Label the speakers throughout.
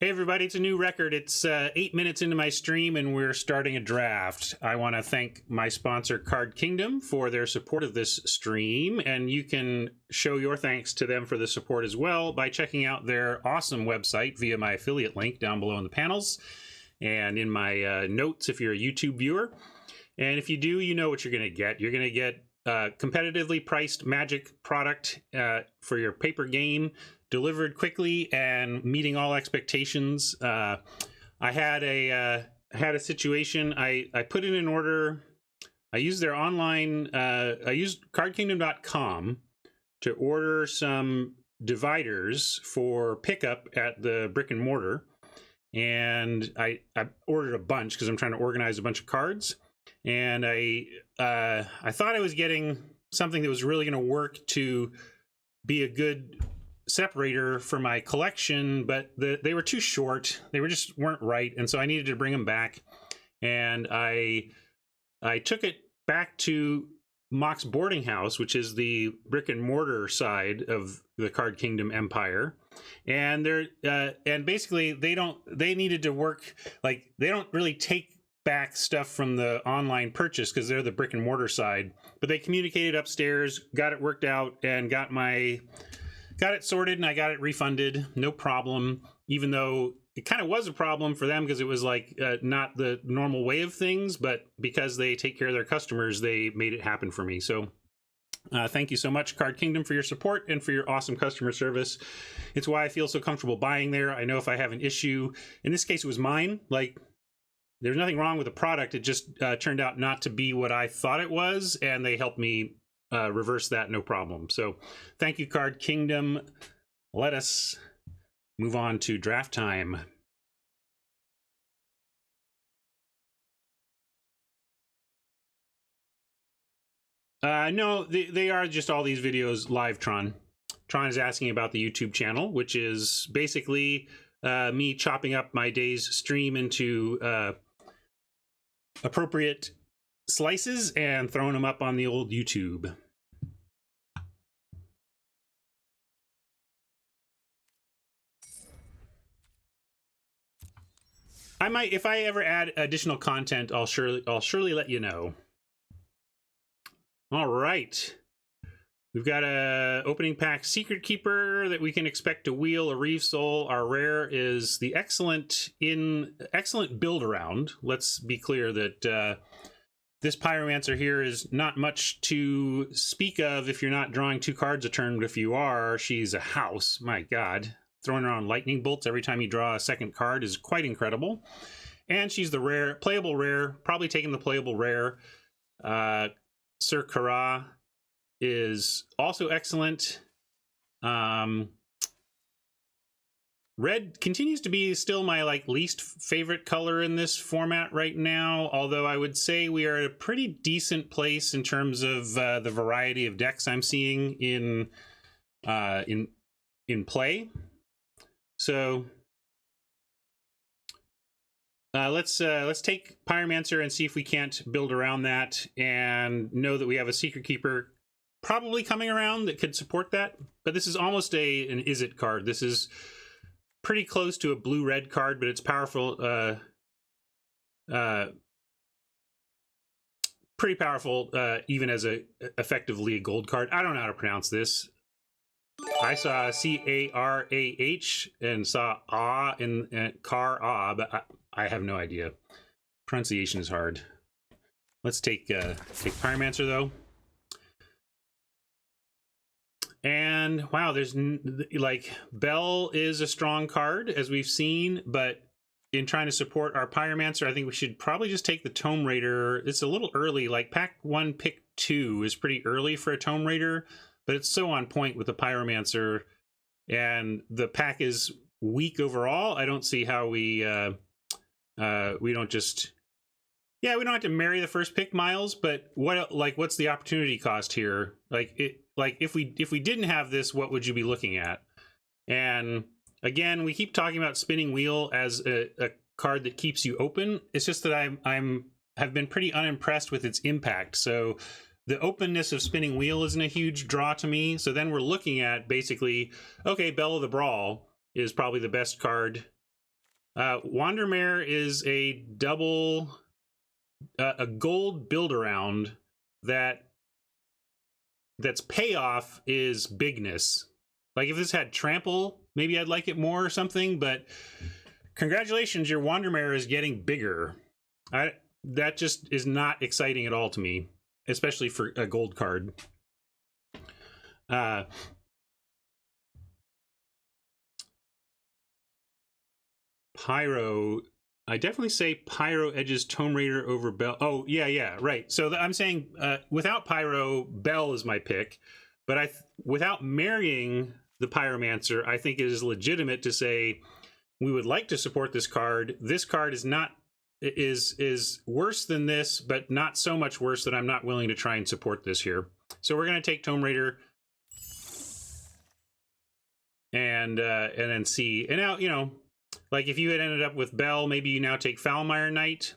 Speaker 1: Hey everybody, it's a new record. It's 8 minutes into my stream and we're starting a draft. I want to thank my sponsor Card Kingdom for their support of this stream, and you can show your thanks to them for the support as well by checking out their awesome website via my affiliate link down below in the panels and in my notes if you're a YouTube viewer. And if you do, you know what you're going to get. You're going to get competitively priced Magic product for your paper game, delivered quickly and meeting all expectations. I had a situation. I put in an order. I used their online. I used cardkingdom.com to order some dividers for pickup at the brick and mortar, and I ordered a bunch because I'm trying to organize a bunch of cards. And I thought I was getting something that was really going to work to be a good separator for my collection, but they were too short. They just weren't right, and so I needed to bring them back. And I took it back to Mock's Boarding House, which is the brick and mortar side of the Card Kingdom empire. And and basically they needed to work, like, they don't really take back stuff from the online purchase because they're the brick and mortar side, but they communicated upstairs, got it worked out, and got it sorted, and I got it refunded, no problem, even though it kind of was a problem for them because it was like not the normal way of things, but because they take care of their customers, they made it happen for me. So thank you so much, Card Kingdom, for your support and for your awesome customer service. It's why I feel so comfortable buying there. I know if I have an issue, in this case it was mine, like, there's nothing wrong with the product, it just turned out not to be what I thought it was, and they helped me reverse that, no problem. So thank you, Card Kingdom. Let us move on to draft time. No, they are just all these videos live, Tron. Tron is asking about the YouTube channel, which is basically me chopping up my day's stream into appropriate slices and throwing them up on the old YouTube. I might, if I ever add additional content, I'll surely let you know. All right. We've got a opening pack Secret Keeper that we can expect to wheel a Reeve Soul. Our rare is the excellent build around. Let's be clear that this Pyromancer here is not much to speak of if you're not drawing 2 cards a turn, but if you are, she's a house. My God. Throwing around lightning bolts every time you draw a second card is quite incredible. And she's the playable rare, probably taking the playable rare. Sir Kara is also excellent. Red continues to be still my least favorite color in this format right now, although I would say we are at a pretty decent place in terms of the variety of decks I'm seeing in play. So let's take Pyromancer and see if we can't build around that, and know that we have a Secret Keeper probably coming around that could support that. But this is almost an Is It card. This is pretty close to a blue-red card, but it's powerful. Pretty powerful, even as effectively a gold card. I don't know how to pronounce this. I saw C-A-R-A-H and saw ah in car ah, but I have no idea. Pronunciation is hard. Let's take Pyromancer though. And wow, there's Bell is a strong card as we've seen, but in trying to support our Pyromancer, I think we should probably just take the Tome Raider. It's a little early. Like pack 1, pick 2 is pretty early for a Tome Raider, but it's so on point with the Pyromancer, and the pack is weak overall. I don't see how we don't just, yeah, we don't have to marry the first pick, Miles, but what's the opportunity cost here? If we didn't have this, what would you be looking at? And again, we keep talking about Spinning Wheel as a card that keeps you open. It's just that have been pretty unimpressed with its impact. So the openness of Spinning Wheel isn't a huge draw to me. So then we're looking at basically, okay, Bell of the Brawl is probably the best card Wandermare is a double, a gold build around that's payoff is bigness. Like if this had trample, maybe I'd like it more or something, but congratulations, your Wandermare is getting bigger. That just is not exciting at all to me, especially for a gold card. Pyro, I definitely say Pyro edges Tome Raider over Bell. Oh, yeah, right. So I'm saying without Pyro, Bell is my pick. But without marrying the Pyromancer, I think it is legitimate to say we would like to support this card. This card is worse than this, but not so much worse that I'm not willing to try and support this here. So we're going to take Tome Raider and then see. And now, you know, like if you had ended up with Bell, maybe you now take Foulmire Knight.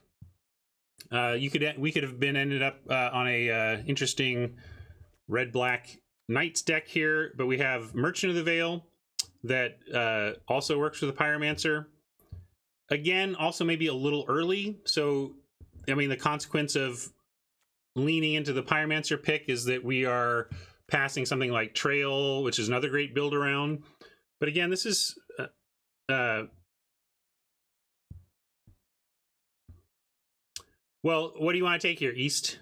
Speaker 1: We could have been ended up on a interesting red-black Knights deck here, but we have Merchant of the Veil that also works for the Pyromancer. Again, also maybe a little early. So, I mean, the consequence of leaning into the Pyromancer pick is that we are passing something like Trail, which is another great build around. But again, this is well, what do you want to take here, East?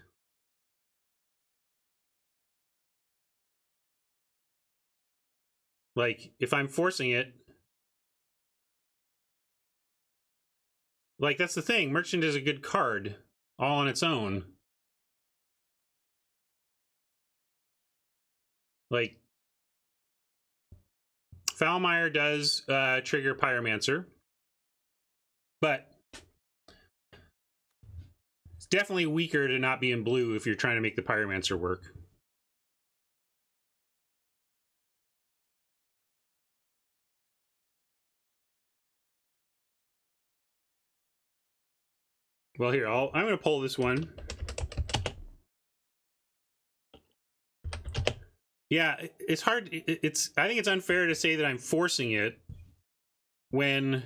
Speaker 1: Like, if I'm forcing it, like, that's the thing. Merchant is a good card all on its own. Like, Foulmire does trigger Pyromancer, but it's definitely weaker to not be in blue if you're trying to make the Pyromancer work. Well, here, I'm going to pull this one. Yeah, it's hard. I think it's unfair to say that I'm forcing it when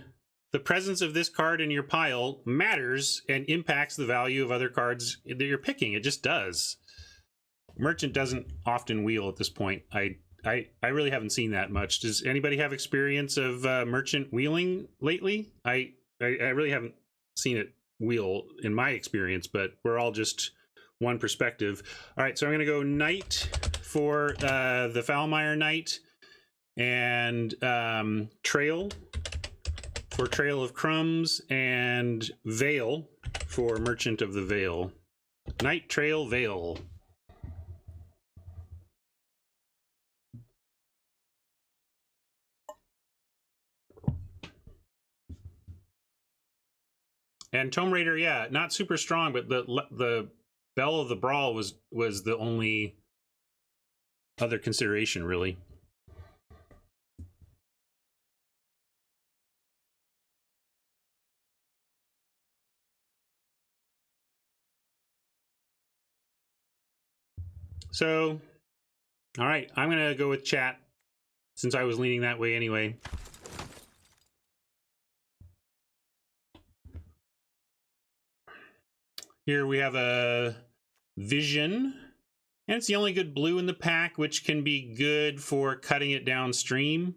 Speaker 1: the presence of this card in your pile matters and impacts the value of other cards that you're picking. It just does. Merchant doesn't often wheel at this point. I really haven't seen that much. Does anybody have experience of Merchant wheeling lately? I really haven't seen it wheel in my experience, but we're all just one perspective. All right, so I'm going to go Knight for the Foulmire Knight, and Trail for Trail of Crumbs, and Veil for Merchant of the Veil. Knight, Trail, Veil. And Tome Raider, yeah, not super strong, but the Bell of the Brawl was the only other consideration, really. So, all right, I'm going to go with chat since I was leaning that way anyway. Here we have a Vision, and it's the only good blue in the pack, which can be good for cutting it downstream.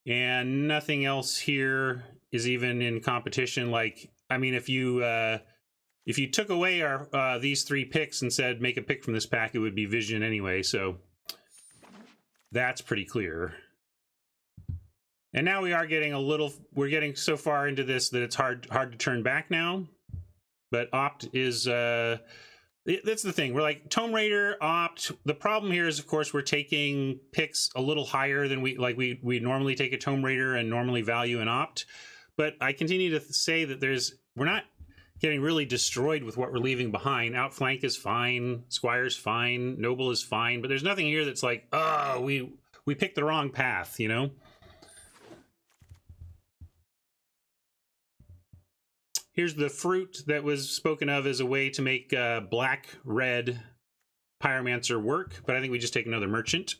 Speaker 1: And nothing else here is even in competition. Like, I mean, if you took away our these three picks and said make a pick from this pack, it would be Vision anyway. So that's pretty clear. And now we are getting we're getting so far into this that it's hard to turn back now. But Opt is that's the thing. We're like Tome Raider, Opt. The problem here is, of course, we're taking picks a little higher than we normally take a Tome Raider and normally value an Opt. But I continue to say that we're not getting really destroyed with what we're leaving behind. Outflank is fine, Squire's fine, Noble is fine, but there's nothing here that's like, oh, we picked the wrong path, you know? Here's the fruit that was spoken of as a way to make black-red Pyromancer work, but I think we just take another Merchant.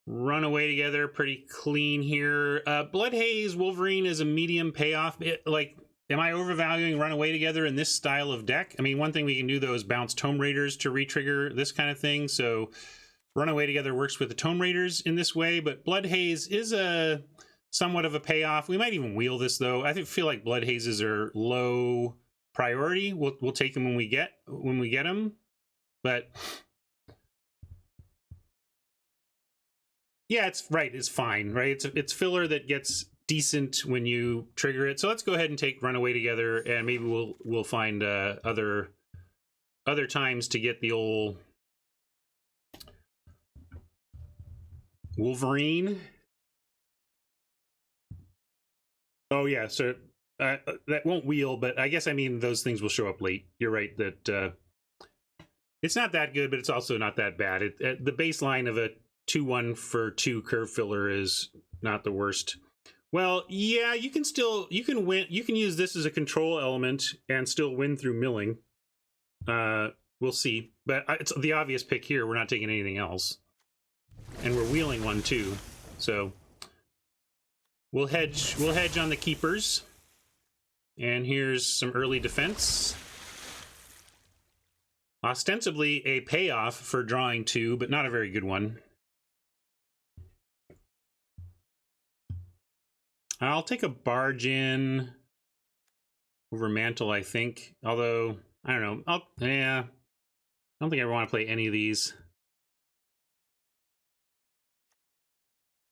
Speaker 1: Run away together, pretty clean here. Blood Haze Wolverine is a medium payoff. Am I overvaluing Run Away Together in this style of deck? I mean, one thing we can do though is bounce Tome Raiders to retrigger this kind of thing. So Run Away Together works with the Tome Raiders in this way, but Blood Haze is a somewhat of a payoff. We might even wheel this though. I feel like Blood Hazes are low priority. We'll take them when we get them, but. Yeah, it's right. It's fine, right? It's filler that gets decent when you trigger it. So let's go ahead and take Runaway Together, and maybe we'll find other times to get the old Wolverine. Oh yeah, so that won't wheel, but I guess I mean those things will show up late. You're right that it's not that good, but it's also not that bad. The baseline of a 2-1 for 2 curve filler is not the worst. Well, yeah, you can win. You can use this as a control element and still win through milling. We'll see, but it's the obvious pick here. We're not taking anything else, and we're wheeling one too. So we'll hedge on the keepers. And here's some early defense. Ostensibly a payoff for drawing 2, but not a very good one. I'll take a barge in over Mantle, I think. Although, I don't know. I don't think I want to play any of these.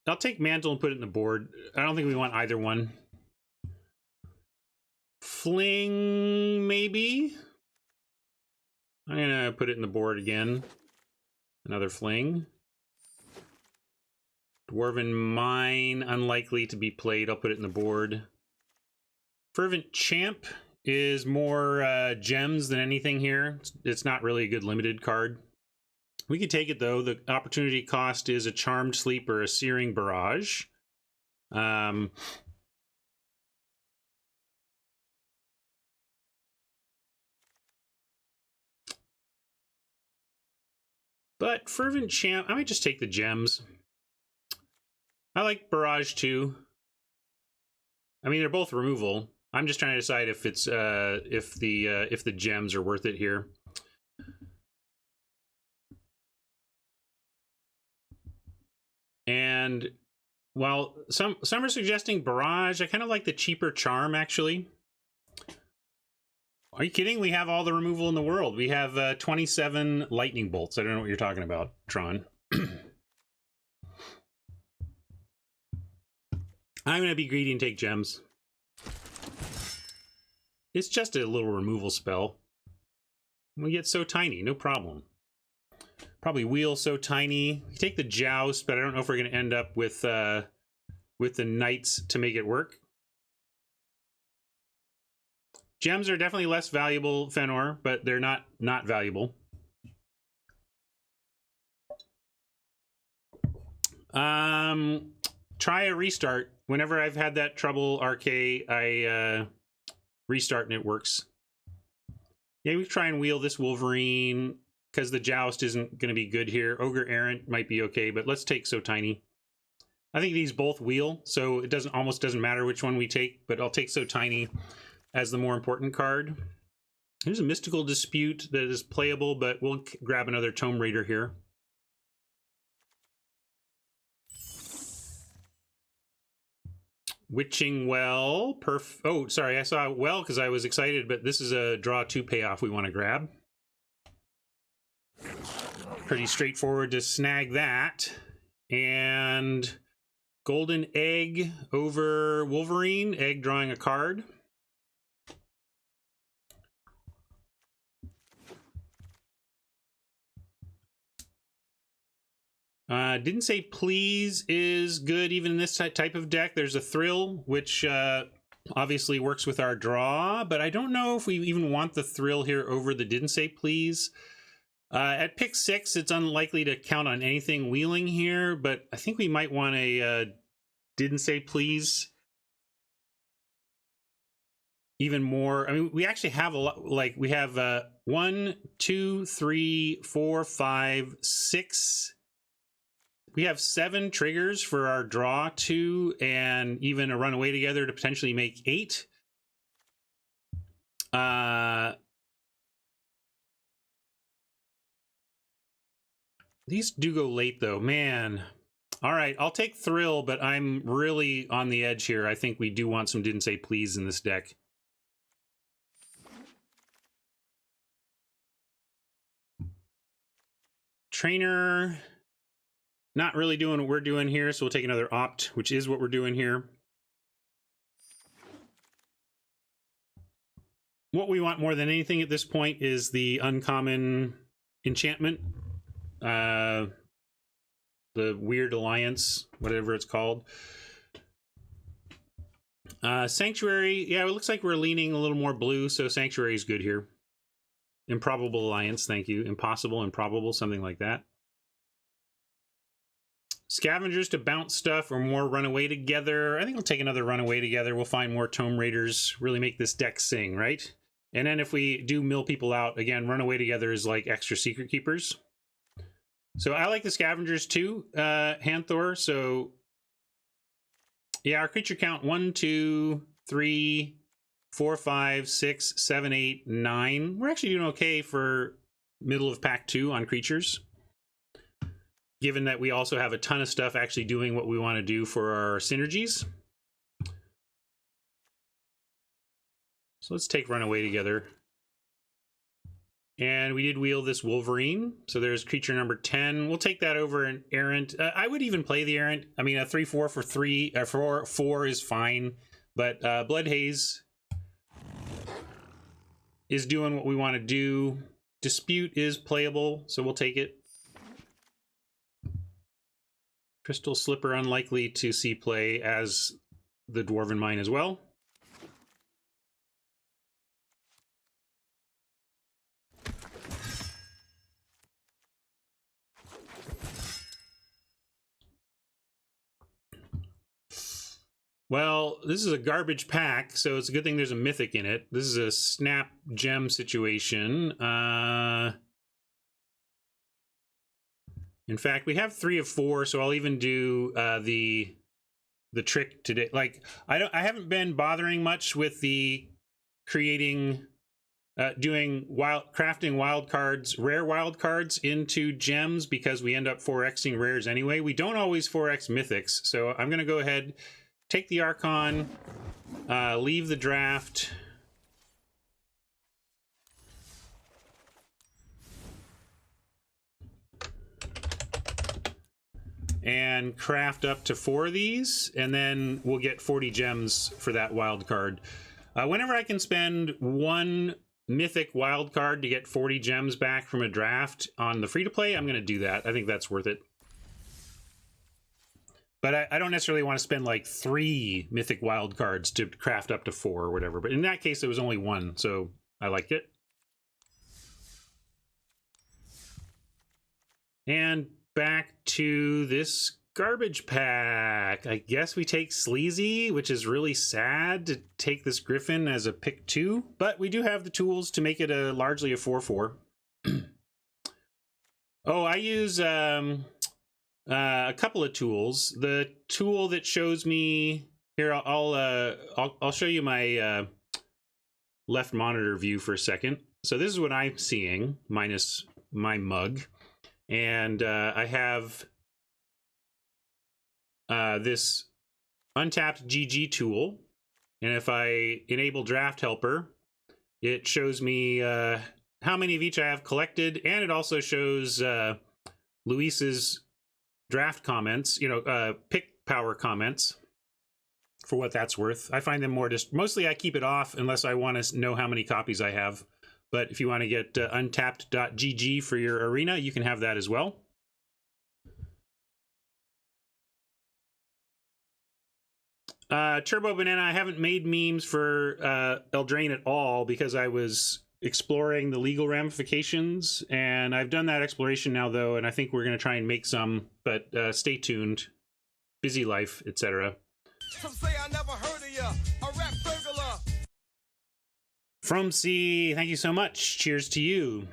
Speaker 1: I'll take Mantle and put it in the board. I don't think we want either one. Fling, maybe? I'm going to put it in the board again. Another Fling. Dwarven Mine, unlikely to be played. I'll put it in the board. Fervent Champ is more gems than anything here. It's not really a good limited card. We could take it, though. The opportunity cost is a Charmed Sleep or a Searing Barrage. But Fervent Champ, I might just take the gems. I like Barrage too. I mean, they're both removal. I'm just trying to decide if it's if the gems are worth it here. And while some are suggesting Barrage, I kind of like the cheaper Charm actually. Are you kidding? We have all the removal in the world. We have 27 lightning bolts. I don't know what you're talking about, Tron. I'm going to be greedy and take gems. It's just a little removal spell. We get so tiny, no problem. Probably wheel so tiny. We take the Joust, but I don't know if we're going to end up with the Knights to make it work. Gems are definitely less valuable, Fenor, but they're not valuable. Try a restart. Whenever I've had that trouble, RK, I restart and it works. Yeah, we try and wheel this Wolverine because the Joust isn't going to be good here. Ogre Errant might be okay, but let's take So Tiny. I think these both wheel, so it almost doesn't matter which one we take, but I'll take So Tiny as the more important card. There's a Mystical Dispute that is playable, but we'll grab another Tome Raider here. Witching Well. Oh, sorry, I saw Well because I was excited, but this is a draw 2 payoff we want to grab. Pretty straightforward to snag that. And Golden Egg over Wolverine. Egg drawing a card. Didn't Say Please is good even in this type of deck. There's a Thrill, which obviously works with our draw, but I don't know if we even want the Thrill here over the Didn't Say Please. At pick 6, it's unlikely to count on anything wheeling here, but I think we might want a Didn't Say Please. Even more. I mean, we actually have a lot. Like we have 1, 2, 3, 4, 5, 6. we have 7 triggers for our draw 2 and even a runaway together to potentially make 8. These do go late though, man. All right, I'll take Thrill, but I'm really on the edge here. I think we do want some Didn't Say Please in this deck. Trainer, not really doing what we're doing here, so we'll take another Opt, which is what we're doing here. What we want more than anything at this point is the uncommon enchantment. The Weird Alliance, whatever it's called. Sanctuary, yeah, it looks like we're leaning a little more blue, so Sanctuary is good here. Improbable Alliance, thank you. Impossible, improbable, something like that. Scavengers to bounce stuff or more Runaway Together. I think we'll take another Runaway Together. We'll find more Tome Raiders, really make this deck sing, right? And then if we do mill people out, again, Runaway Together is like extra Secret Keepers. So I like the Scavengers too, Hanthor. So yeah, our creature count 1, 2, 3, 4, 5, 6, 7, 8, 9. We're actually doing okay for middle of pack 2 on creatures, given that we also have a ton of stuff actually doing what we want to do for our synergies. So let's take Runaway Together. And we did wheel this Wolverine. So there's creature number 10. We'll take that over an Errant. I would even play the Errant. I mean, a 3/4 for 3, or 4 is fine. But Blood Haze is doing what we want to do. Dispute is playable, so we'll take it. Crystal Slipper unlikely to see play as the Dwarven Mine as well. Well, this is a garbage pack, so it's a good thing there's a mythic in it. This is a snap gem situation. In fact, we have 3 of 4, so I'll even do the trick today. Like, I haven't been bothering much with the creating, crafting wild cards, rare wild cards into gems, because we end up 4xing rares anyway. We don't always 4x mythics, so I'm gonna go ahead, take the Archon, leave the draft. And craft up to 4 of these, and then we'll get 40 gems for that wild card. Whenever I can spend 1 mythic wild card to get 40 gems back from a draft on the free-to-play, I'm going to do that. I think that's worth it. But I don't necessarily want to spend like 3 mythic wild cards to craft up to 4 or whatever. But in that case, it was only 1, so I liked it. And back to this garbage pack. I guess we take Sleazy, which is really sad to take this Griffin as a pick 2, but we do have the tools to make it largely a 4/4. Oh, I use a couple of tools. The tool that shows me here, I'll show you my left monitor view for a second. So this is what I'm seeing minus my mug. And I have this untapped GG tool. And if I enable Draft Helper, it shows me how many of each I have collected. And it also shows Luis's draft comments, pick power comments, for what that's worth. I find them more mostly I keep it off unless I want to know how many copies I have. But if you want to get untapped.gg for your arena, you can have that as well. Turbo Banana, I haven't made memes for Eldraine at all because I was exploring the legal ramifications. And I've done that exploration now, though, and I think we're going to try and make some. But stay tuned. Busy life, etc. Some say I never heard of ya. A rap burglar. From C, thank you so much. Cheers to you.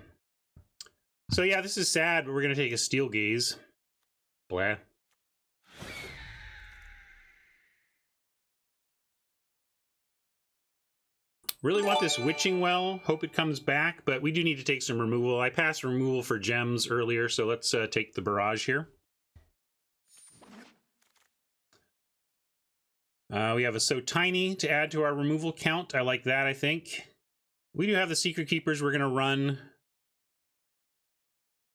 Speaker 1: So yeah, this is sad, but we're going to take a Steel Gaze. Blah. Really want this Witching Well. Hope it comes back, but we do need to take some removal. I passed removal for gems earlier, so let's take the barrage here. We have a So Tiny to add to our removal count. I like that, I think. We do have the Secret Keepers we're going to run.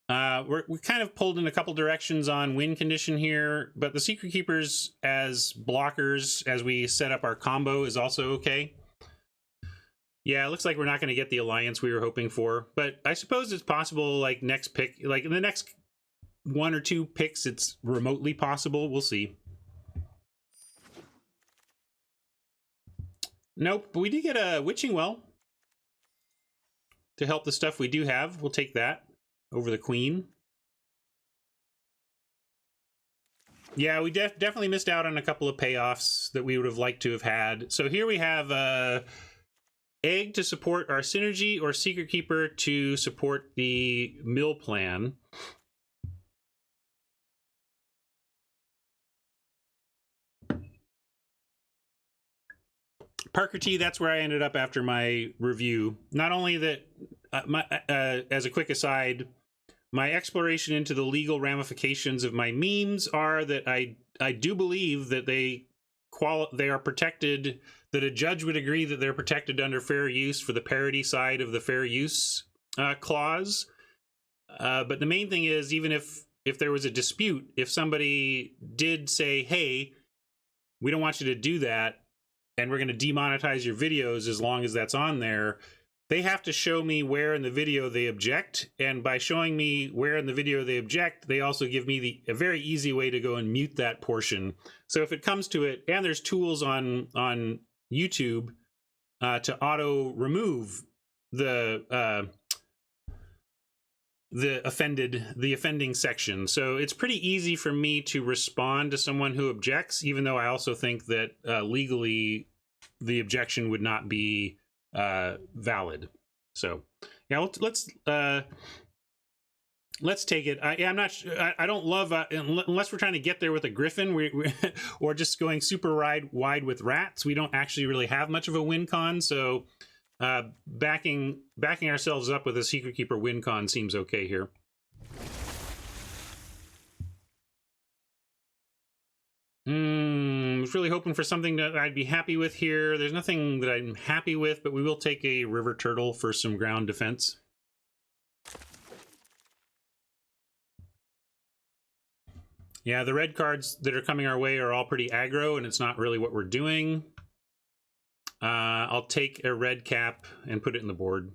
Speaker 1: We kind of pulled in a couple directions on win condition here, but the Secret Keepers as blockers as we set up our combo is also okay. Yeah, it looks like we're not going to get the alliance we were hoping for, but I suppose it's possible, like, next pick, like in the next 1 or 2 picks, it's remotely possible. We'll see. Nope, but we did get a Witching Well to help the stuff we do have. We'll take that over the Queen. Yeah, we definitely missed out on a couple of payoffs that we would have liked to have had. So here we have Egg to support our synergy, or Secret Keeper to support the mill plan. Parker T, that's where I ended up after my review. Not only that, as a quick aside, my exploration into the legal ramifications of my memes are that I do believe that they are protected, that a judge would agree that they're protected under fair use for the parody side of the fair use clause. But the main thing is, even if there was a dispute, if somebody did say, hey, we don't want you to do that, and we're going to demonetize your videos as long as that's on there, they have to show me where in the video they object. And by showing me where in the video they object, they also give me a very easy way to go and mute that portion. So if it comes to it, and there's tools on YouTube to auto remove the offending section. So it's pretty easy for me to respond to someone who objects, even though I also think that legally the objection would not be valid. So yeah, let's take it. I'm not. I don't love unless we're trying to get there with a Griffin, or just going super wide with rats. We don't actually really have much of a win con. So backing ourselves up with a Secret Keeper win con seems okay here. I was really hoping for something that I'd be happy with here. There's nothing that I'm happy with, but we will take a River Turtle for some ground defense. Yeah, the red cards that are coming our way are all pretty aggro, and it's not really what we're doing. I'll take a red cap and put it in the board.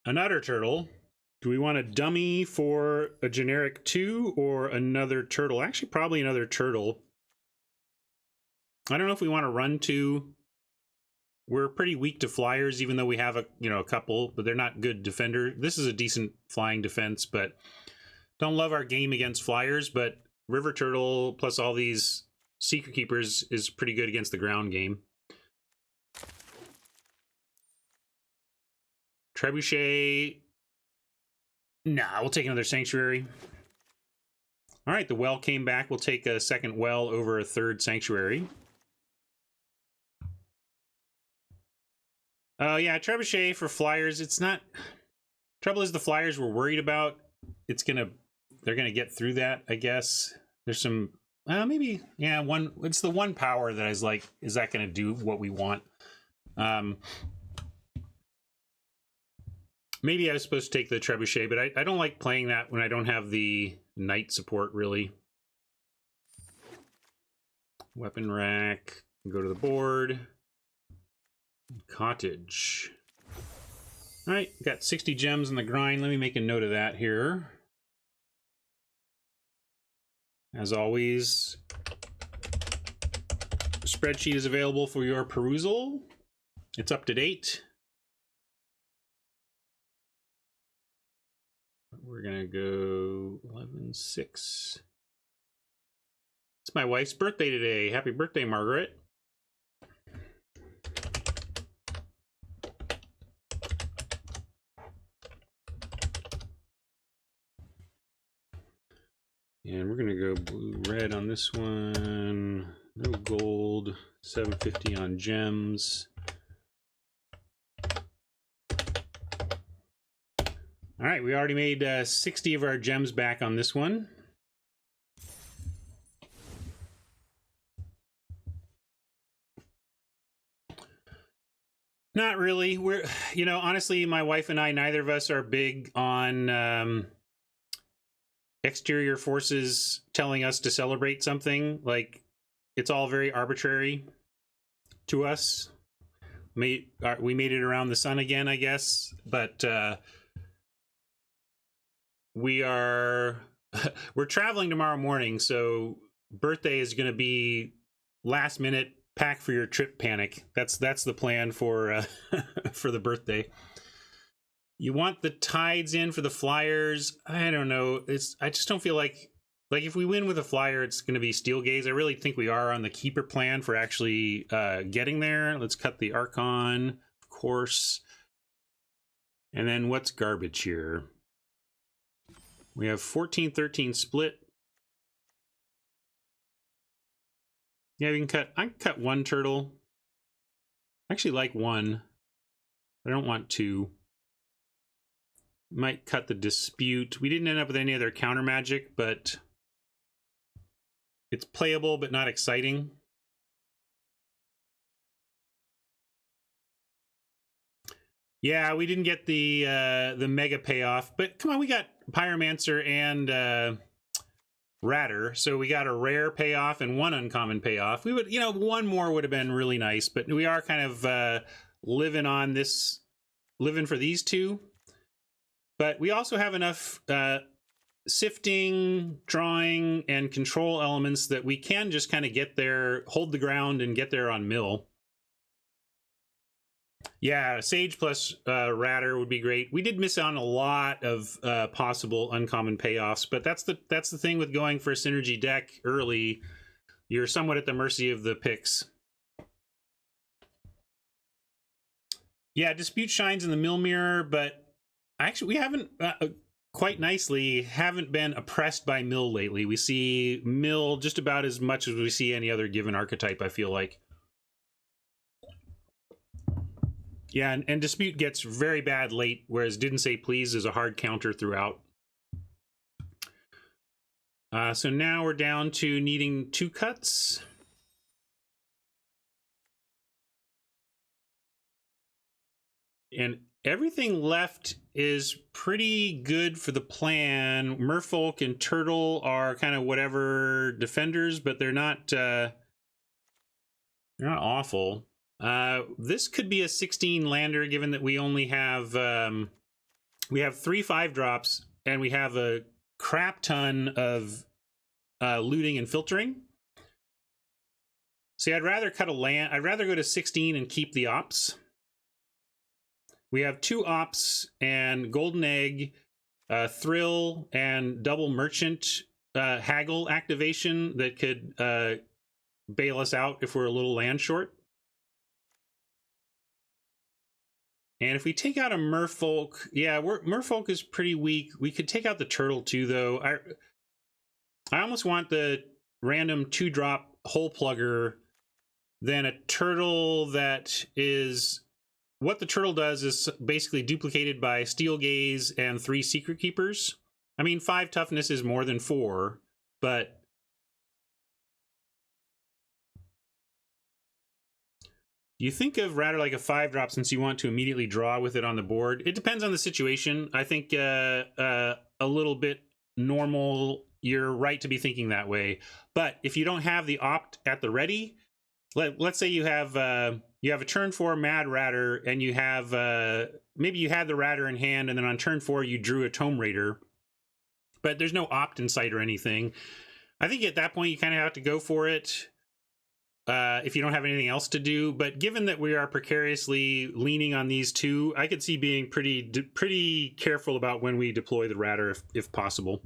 Speaker 1: Another turtle. Do we want a dummy for a generic 2 or another turtle? Actually, probably another turtle. I don't know if we want to run 2. We're pretty weak to flyers, even though we have a couple, but they're not good defender. This is a decent flying defense, but don't love our game against flyers. But River Turtle plus all these Secret Keepers is pretty good against the ground game. Trebuchet. Nah, we'll take another Sanctuary. All right, the well came back. We'll take a second well over a third Sanctuary. Yeah, Trebuchet for flyers. It's not... Trouble is the flyers we're worried about. They're gonna get through that, I guess. There's some... maybe, yeah, it's the one power that I was like, is that gonna do what we want? Maybe I was supposed to take the Trebuchet, but I don't like playing that when I don't have the Knight support, really. Weapon rack. Go to the board. Cottage. All right, got 60 gems in the grind. Let me make a note of that here. As always, the spreadsheet is available for your perusal. It's up to date. We're gonna go 11-6. It's my wife's birthday today. Happy birthday, Margaret. And we're gonna go blue-red on this one. No gold. 750 on gems. All right, we already made 60 of our gems back on this one. Not really. We're, you know, honestly, my wife and I, neither of us are big on exterior forces telling us to celebrate something. Like, it's all very arbitrary to us. We made it around the sun again, I guess, but we're traveling tomorrow morning, so birthday is going to be last minute pack for your trip panic. That's the plan for for the birthday. You want the tides in for the flyers. I don't know. I just don't feel like if we win with a flyer, it's going to be Steel Gaze. I really think we are on the keeper plan for actually getting there. Let's cut the Archon, of course. And then what's garbage here? We have 14-13 split. Yeah, we can I can cut one turtle. I actually like one. I don't want two. Might cut the dispute. We didn't end up with any other counter magic, but it's playable but not exciting. Yeah, we didn't get the mega payoff, but come on, we got Pyromancer and Ratter, so we got a rare payoff and one uncommon payoff. We would, you know, one more would have been really nice, but we are kind of living for these two. But we also have enough sifting, drawing, and control elements that we can just kind of get there, hold the ground, and get there on mill. Yeah, Sage plus Ratter would be great. We did miss on a lot of possible uncommon payoffs, but that's the thing with going for a synergy deck early. You're somewhat at the mercy of the picks. Yeah, Dispute shines in the mill mirror, but actually we haven't quite nicely haven't been oppressed by mill lately. We see mill just about as much as we see any other given archetype, I feel like. Yeah, and Dispute gets very bad late, whereas Didn't Say Please is a hard counter throughout. So now we're down to needing 2 cuts. And everything left is pretty good for the plan. Merfolk and Turtle are kind of whatever defenders, but they're not awful. This could be a 16 lander, given that we only have we have 3 5-drops and we have a crap ton of looting and filtering. See, I'd rather cut a land. I'd rather go to 16 and keep the ops. We have 2 ops and Golden Egg, Thrill, and Double Merchant Haggle activation that could bail us out if we're a little land short. And if we take out a Merfolk, yeah, Merfolk is pretty weak. We could take out the Turtle too, though. I almost want the random 2-drop hole plugger than a Turtle that is... What the Turtle does is basically duplicated by Steel Gaze and 3 Secret Keepers. I mean, 5 toughness is more than 4, but... You think of Ratter like a 5-drop since you want to immediately draw with it on the board. It depends on the situation. I think a little bit normal, you're right to be thinking that way. But if you don't have the opt at the ready, let's say you have a turn 4 Mad Ratter and you have maybe you had the Ratter in hand and then on turn 4 you drew a Tome Raider, but there's no opt in sight or anything. I think at that point you kind of have to go for it. If you don't have anything else to do, but given that we are precariously leaning on these 2, I could see being pretty careful about when we deploy the Ratter if possible.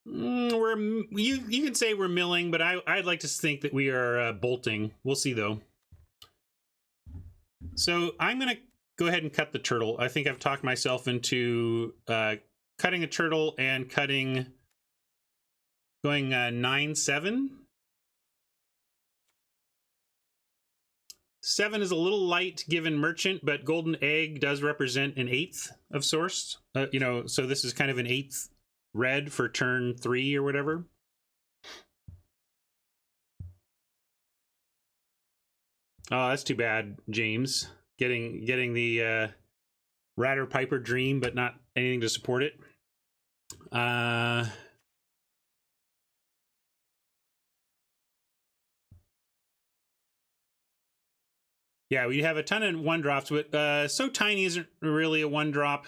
Speaker 1: You can say we're milling, but I'd like to think that we are bolting. We'll see though. So I'm gonna go ahead and cut the turtle. I think I've talked myself into cutting a turtle and going 9/7. 7 is a little light given merchant, but golden egg does represent an 1/8 of source. You know, so this is kind of an 1/8 red for turn 3 or whatever. Oh, that's too bad, James. Getting the Ratter Piper Dream, but not anything to support it. Yeah, we have a ton of 1-drops, but So Tiny isn't really a 1-drop,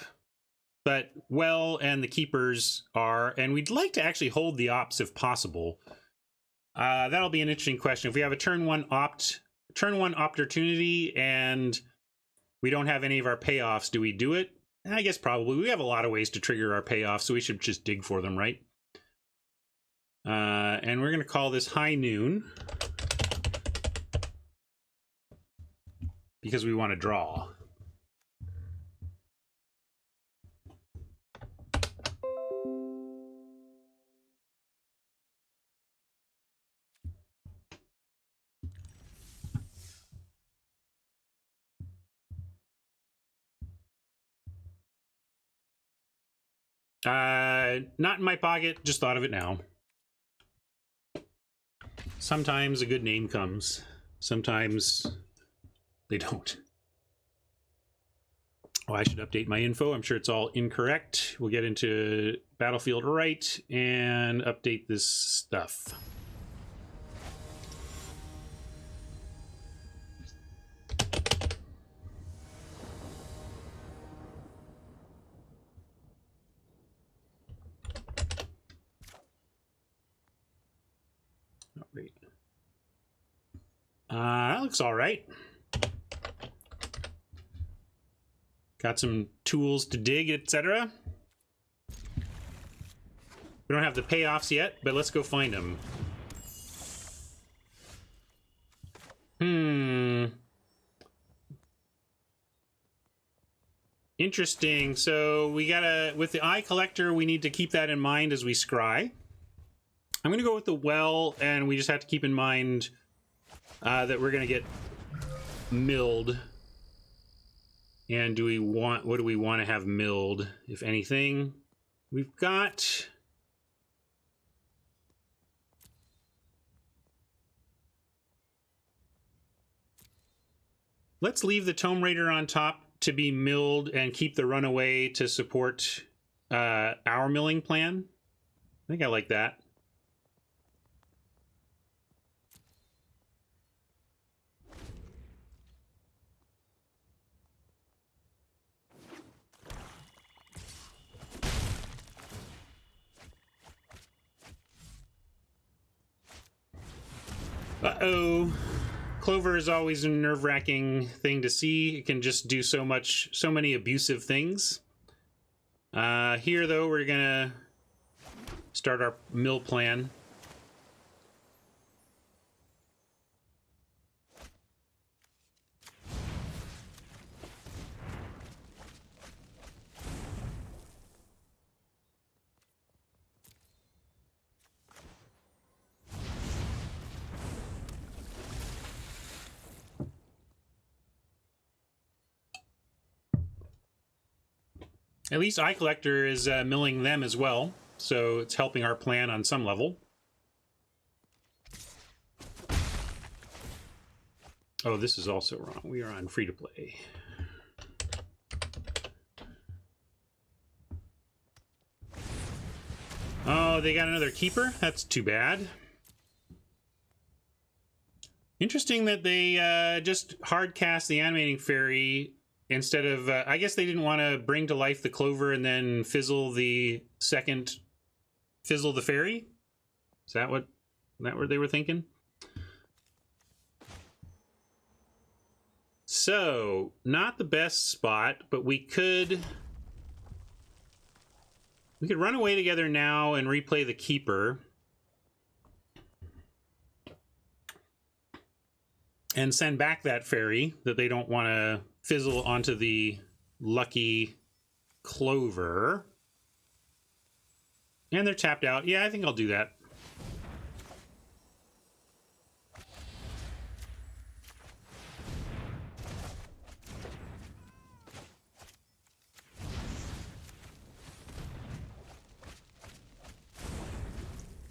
Speaker 1: but Well and the Keepers are, and we'd like to actually hold the Ops if possible. That'll be an interesting question. If we have a turn one opportunity and we don't have any of our payoffs, do we do it? I guess probably. We have a lot of ways to trigger our payoffs, so we should just dig for them, right? And we're going to call this High Noon because we want to draw. Not in my pocket, just thought of it now. Sometimes a good name comes. Sometimes they don't. Oh, I should update my info. I'm sure it's all incorrect. We'll get into Battlefield Right and update this stuff. Oh, wait. That looks all right. Got some tools to dig, etc. We don't have the payoffs yet, but let's go find them. Interesting. So we gotta, with the eye collector, we need to keep that in mind as we scry. I'm gonna go with the well, and we just have to keep in mind that we're gonna get milled. And do we want, what do we want to have milled, if anything? We've got... Let's leave the Tome Raider on top to be milled and keep the Runaway to support our milling plan. I think I like that. Uh-oh. Clover is always a nerve-wracking thing to see. It can just do so many abusive things. Here, though, we're gonna start our mill plan. At least Eye Collector is milling them as well, so it's helping our plan on some level. Oh, this is also wrong. We are on free-to-play. Oh, they got another keeper? That's too bad. Interesting that they just hard cast the Animating Fairy instead of, I guess they didn't want to bring to life the Clover and then fizzle the fairy? Is that what they were thinking? So, not the best spot, but we could run away together now and replay the Keeper. And send back that fairy that they don't want to fizzle onto the lucky clover. And they're tapped out. Yeah, I think I'll do that.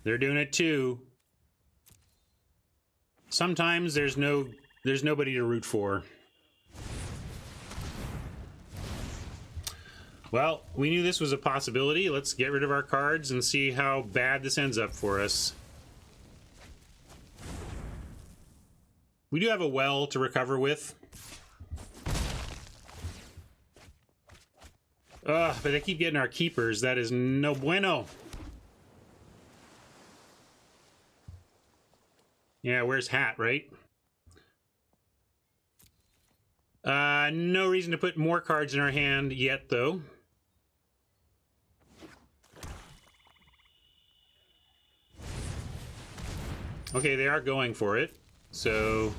Speaker 1: They're doing it too. Sometimes there's nobody to root for. Well, we knew this was a possibility. Let's get rid of our cards and see how bad this ends up for us. We do have a well to recover with. Ugh, but they keep getting our keepers. That is no bueno. Yeah, where's Hat, right? No reason to put more cards in our hand yet, though. Okay, they are going for it, so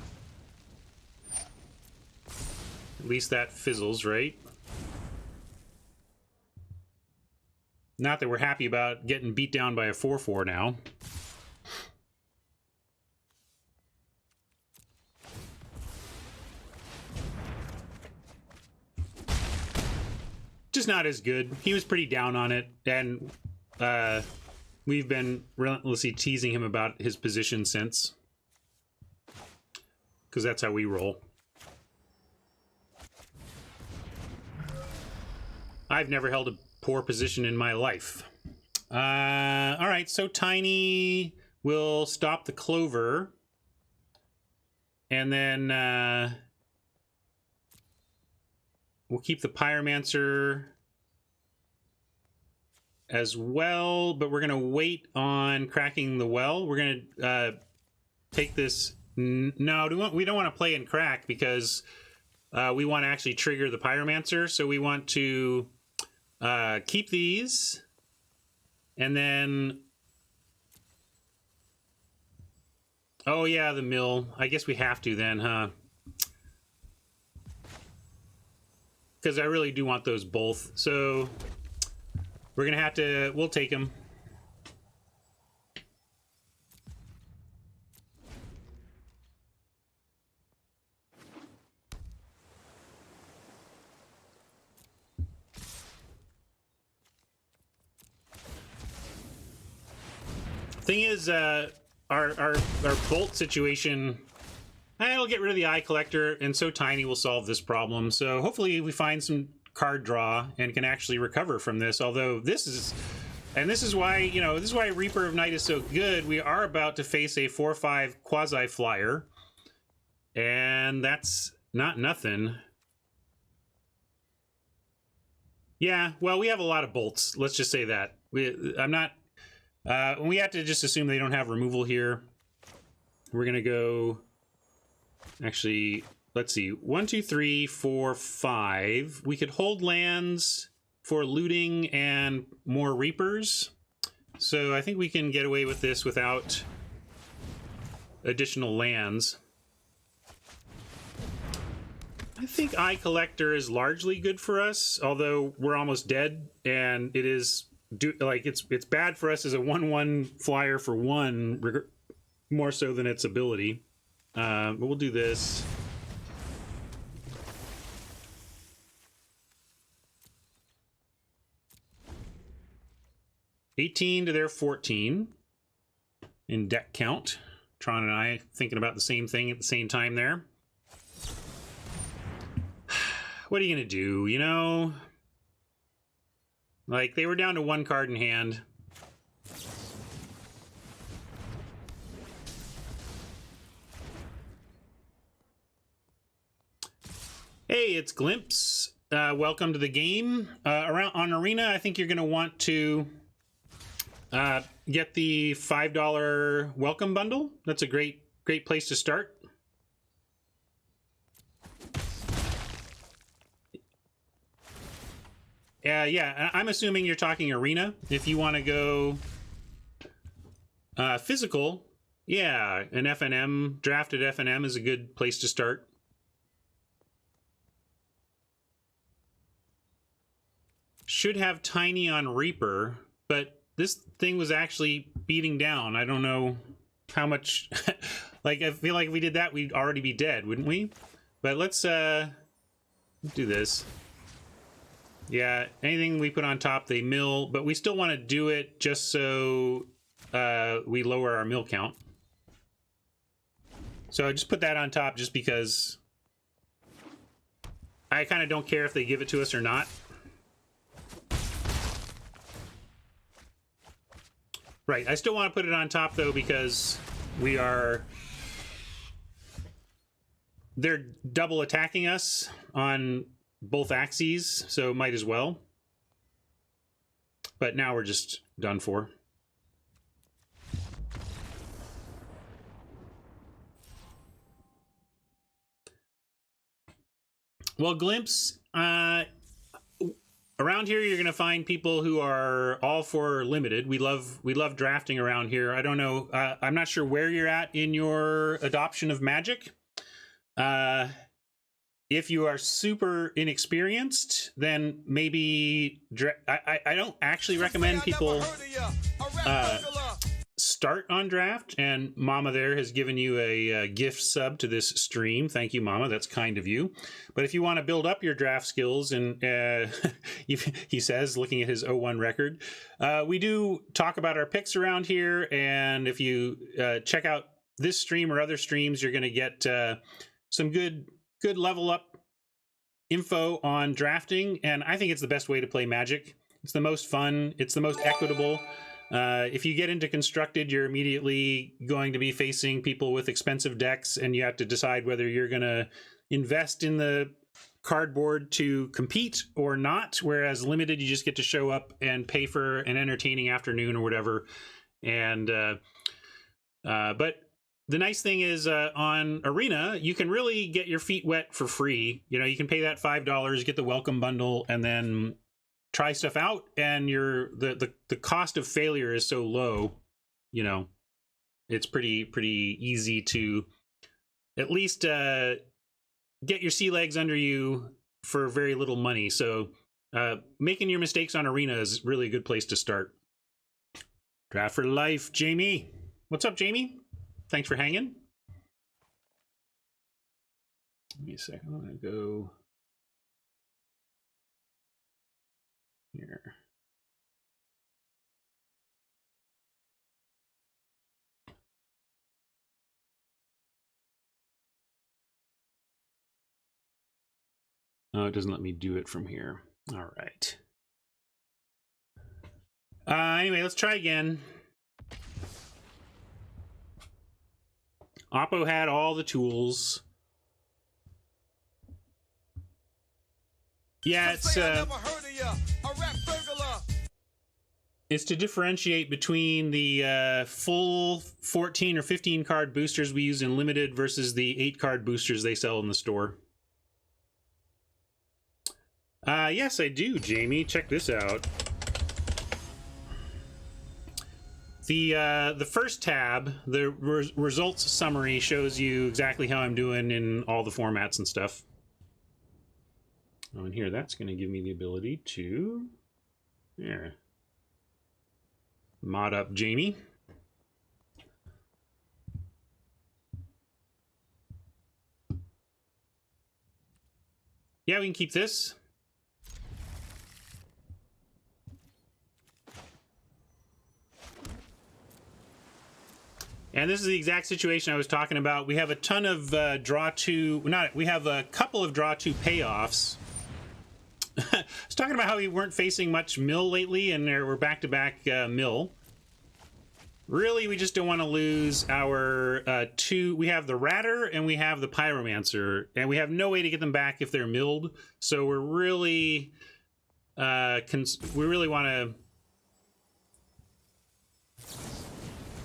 Speaker 1: at least that fizzles, right? Not that we're happy about getting beat down by a 4/4 now. Just not as good. He was pretty down on it, and we've been relentlessly teasing him about his position since. Because that's how we roll. I've never held a poor position in my life. Alright, so Tiny will stop the clover. And then we'll keep the Pyromancer as well, but we're going to wait on cracking the well. We're going to take this... No, we don't want to play and crack because we want to actually trigger the Pyromancer. So we want to keep these and then... Oh yeah, the mill. I guess we have to then, huh? Because I really do want those both. So we're going to have to... We'll take them. Thing is, our bolt situation... I'll get rid of the Eye Collector, and so Tiny will solve this problem. So hopefully we find some card draw and can actually recover from this. Although this is... And this is why, you know, this is why Reaper of Night is so good. We are about to face a 4/5 Quasi-Flyer. And that's not nothing. Yeah, well, we have a lot of bolts. Let's just say that. We have to just assume they don't have removal here. We're going to go... Actually, let's see. 1, 2, 3, 4, 5. We could hold lands for looting and more Reapers. So I think we can get away with this without additional lands. I think Eye Collector is largely good for us, although we're almost dead, and it is it's bad for us as a 1/1 flyer for 1, more so than its ability. But we'll do this. $18 to their $14 in deck count. Tron and I thinking about the same thing at the same time there. What are you gonna do, you know? Like, they were down to 1 card in hand. Hey, it's Glimpse. Welcome to the game. On Arena, I think you're going to want to get the $5 welcome bundle. That's a great place to start. Yeah, I'm assuming you're talking Arena. If you want to go physical, yeah, an FNM, drafted FNM is a good place to start. should have Tiny on Reaper, but this thing was actually beating down. I don't know how much. Like, I feel like if we did that, we'd already be dead, wouldn't we? But let's do this. Yeah, anything we put on top, they mill, but we still want to do it just so we lower our mill count. So I just put that on top just because I kind of don't care if they give it to us or not. Right, I still want to put it on top though because they're double attacking us on both axes, so might as well. But now we're just done for. Well, Glimpse, around here you're going to find people who are all for limited. We love drafting around here. I don't know, I'm not sure where you're at in your adoption of Magic. If you are super inexperienced, then maybe I don't actually recommend people start on draft. And Mama there has given you a gift sub to this stream. Thank you, Mama. That's kind of you. But if you want to build up your draft skills, and he says, looking at his 0-1 record, we do talk about our picks around here. And if you check out this stream or other streams, you're going to get some good level up info on drafting, and I think it's the best way to play Magic. It's the most fun, it's the most equitable. If you get into Constructed, you're immediately going to be facing people with expensive decks, and you have to decide whether you're going to invest in the cardboard to compete or not, whereas Limited, you just get to show up and pay for an entertaining afternoon or whatever. And but the nice thing is on Arena, you can really get your feet wet for free. You know, you can pay that $5, get the welcome bundle, and then try stuff out. And the cost of failure is so low, you know, it's pretty easy to at least get your sea legs under you for very little money. So making your mistakes on Arena is really a good place to start. Draft for life, Jamie. What's up, Jamie? Thanks for hanging. Give me a second. I'm going to go here. Oh, it doesn't let me do it from here. All right. Anyway, let's try again. Oppo had all the tools. Yeah, it's to differentiate between the full 14 or 15 card boosters we use in Limited versus the 8 card boosters they sell in the store. Yes, I do, Jamie. Check this out. The first tab, the results summary, shows you exactly how I'm doing in all the formats and stuff. Oh, and here, that's going to give me the ability to mod up Jamie. Yeah, we can keep this. And this is the exact situation I was talking about. We have a ton of we have a couple of draw two payoffs. I was talking about how we weren't facing much mill lately, and we're back-to-back mill. Really, we just don't want to lose our two. We have the Ratter and we have the Pyromancer, and we have no way to get them back if they're milled. So we're really, we really want to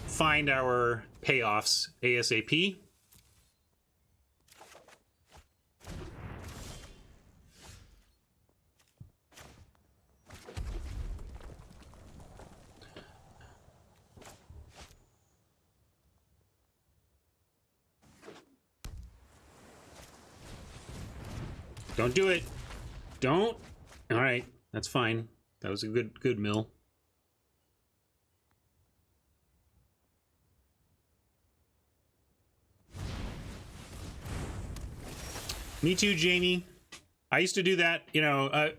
Speaker 1: find our payoffs ASAP. Don't do it. Don't. All right, that's fine. That was a good mill. Me too, Jamie. I used to do that. You know,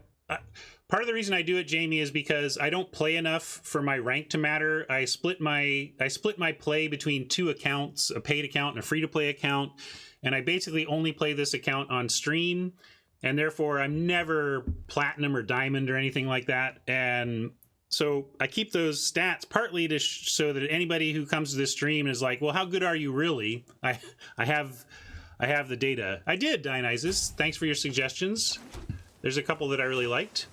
Speaker 1: part of the reason I do it, Jamie, is because I don't play enough for my rank to matter. I split my play between two accounts, a paid account and a free-to-play account, and I basically only play this account on stream, and therefore I'm never platinum or diamond or anything like that. And so I keep those stats partly to so that anybody who comes to this stream is like, well, how good are you really? I have the data. I did, Dionysus. Thanks for your suggestions. There's a couple that I really liked.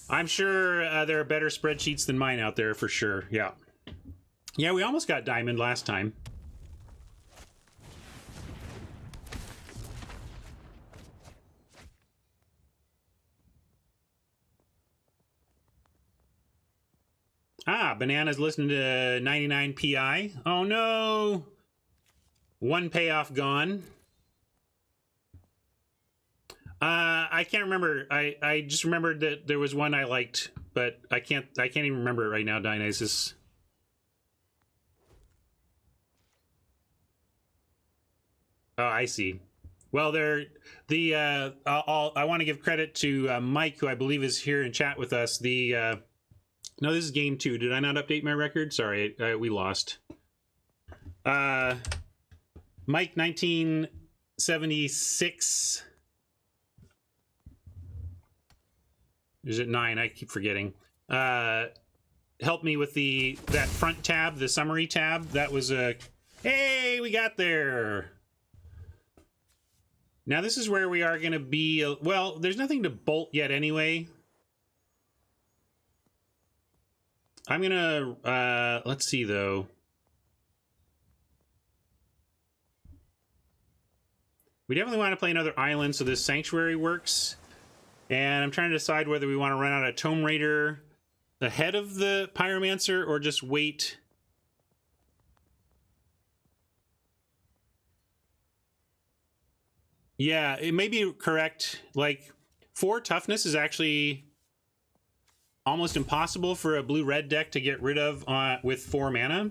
Speaker 1: I'm sure there are better spreadsheets than mine out there for sure. Yeah. Yeah, we almost got diamond last time. Ah, Banana's listening to 99 PI. Oh no! One payoff gone. I can't remember. I just remembered that there was one I liked, but I can't even remember it right now, Dionysus. Oh, I see. Well, I want to give credit to Mike, who I believe is here in chat with us. No, this is game 2. Did I not update my record? Sorry, we lost. Mike 1976. Is it 9? I keep forgetting. Helped me with that front tab, the summary tab. That was a... Hey, we got there! Now this is where we are going to be... Well, there's nothing to bolt yet anyway. I'm gonna, let's see though. We definitely want to play another island so this sanctuary works. And I'm trying to decide whether we want to run out a Tome Raider ahead of the Pyromancer or just wait. Yeah, it may be correct. Like, 4 toughness is actually almost impossible for a blue-red deck to get rid of with 4 mana.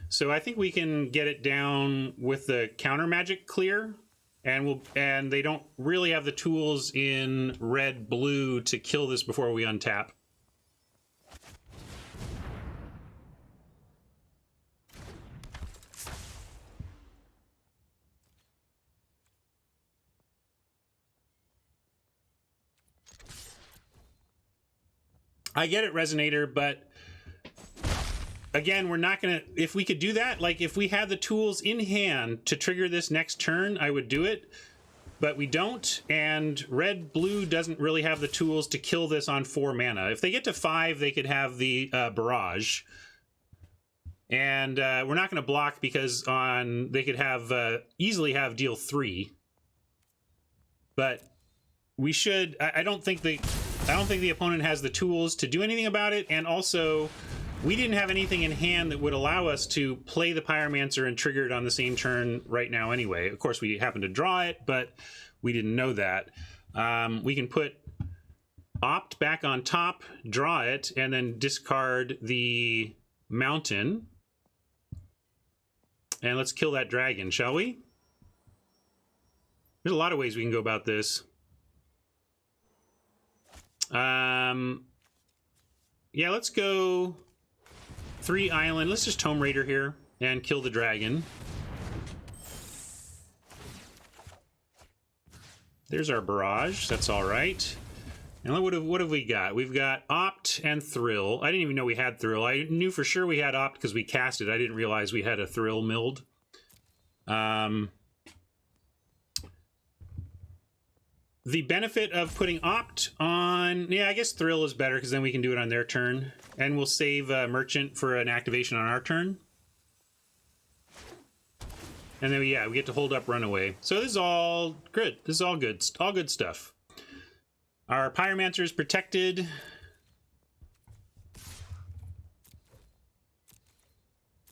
Speaker 1: So I think we can get it down with the counter magic clear, and they don't really have the tools in red-blue to kill this before we untap. I get it, Resonator, but again, we're not gonna... If we could do that, like if we had the tools in hand to trigger this next turn, I would do it, but we don't, and red-blue doesn't really have the tools to kill this on 4 mana. If they get to 5, they could have the barrage, and we're not gonna block because they could have easily have deal 3, but we should... I don't think the opponent has the tools to do anything about it, and also we didn't have anything in hand that would allow us to play the Pyromancer and trigger it on the same turn right now anyway. Of course, we happened to draw it, but we didn't know that. We can put Opt back on top, draw it, and then discard the Mountain. And let's kill that dragon, shall we? There's a lot of ways we can go about this. Yeah, let's go 3 island. Let's just Tome Raider here and kill the dragon. There's our barrage. That's all right. And what have we got? We've got Opt and Thrill. I didn't even know we had Thrill. I knew for sure we had Opt because we cast it. I didn't realize we had a Thrill milled. The benefit of putting Opt on... Yeah, I guess Thrill is better because then we can do it on their turn. And we'll save Merchant for an activation on our turn. And then, yeah, we get to hold up Runaway. So this is all good. This is all good. All good stuff. Our Pyromancer is protected.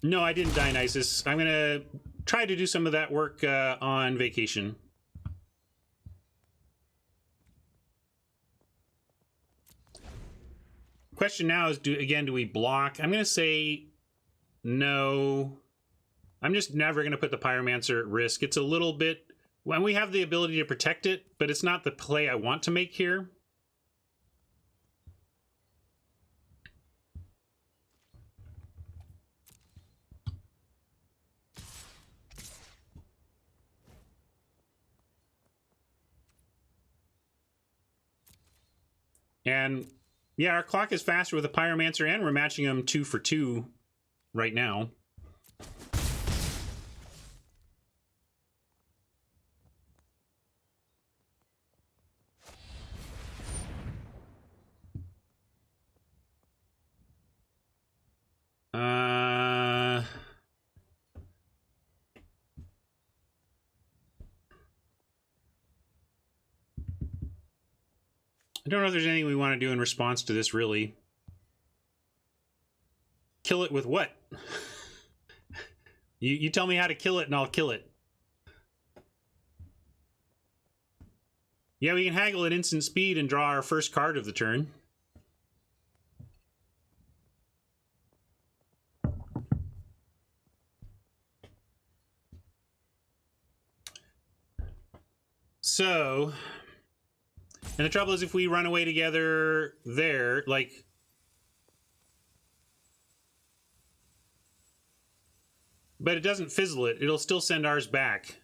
Speaker 1: No, I didn't, Dionysus. I'm going to try to do some of that work on vacation. question now is, do we block? I'm going to say no. I'm just never going to put the Pyromancer at risk. It's a little bit... When we have the ability to protect it, but it's not the play I want to make here. And yeah, our clock is faster with a Pyromancer, and we're matching them 2 for 2 right now. I don't know if there's anything we want to do in response to this, really. Kill it with what? You tell me how to kill it and I'll kill it. Yeah, we can haggle at instant speed and draw our first card of the turn. So, and the trouble is if we run away together there, like... But it doesn't fizzle it. It'll still send ours back.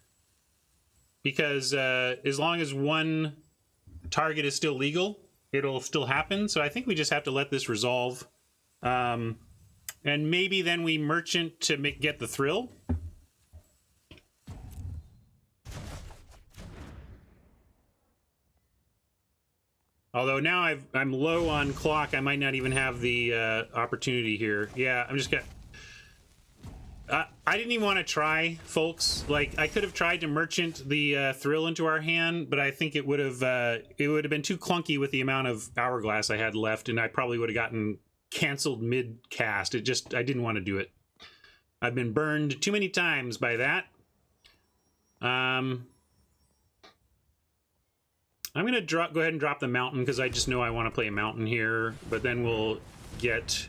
Speaker 1: Because as long as one target is still legal, it'll still happen. So I think we just have to let this resolve. And maybe then we merchant to get the thrill. Although now I'm low on clock, I might not even have the opportunity here. Yeah, I'm just gonna... I didn't even want to try, folks. Like, I could have tried to merchant the thrill into our hand, but I think it would have been too clunky with the amount of hourglass I had left, and I probably would have gotten canceled mid-cast. I didn't want to do it. I've been burned too many times by that. I'm going to go ahead and drop the mountain, because I just know I want to play a mountain here, but then we'll get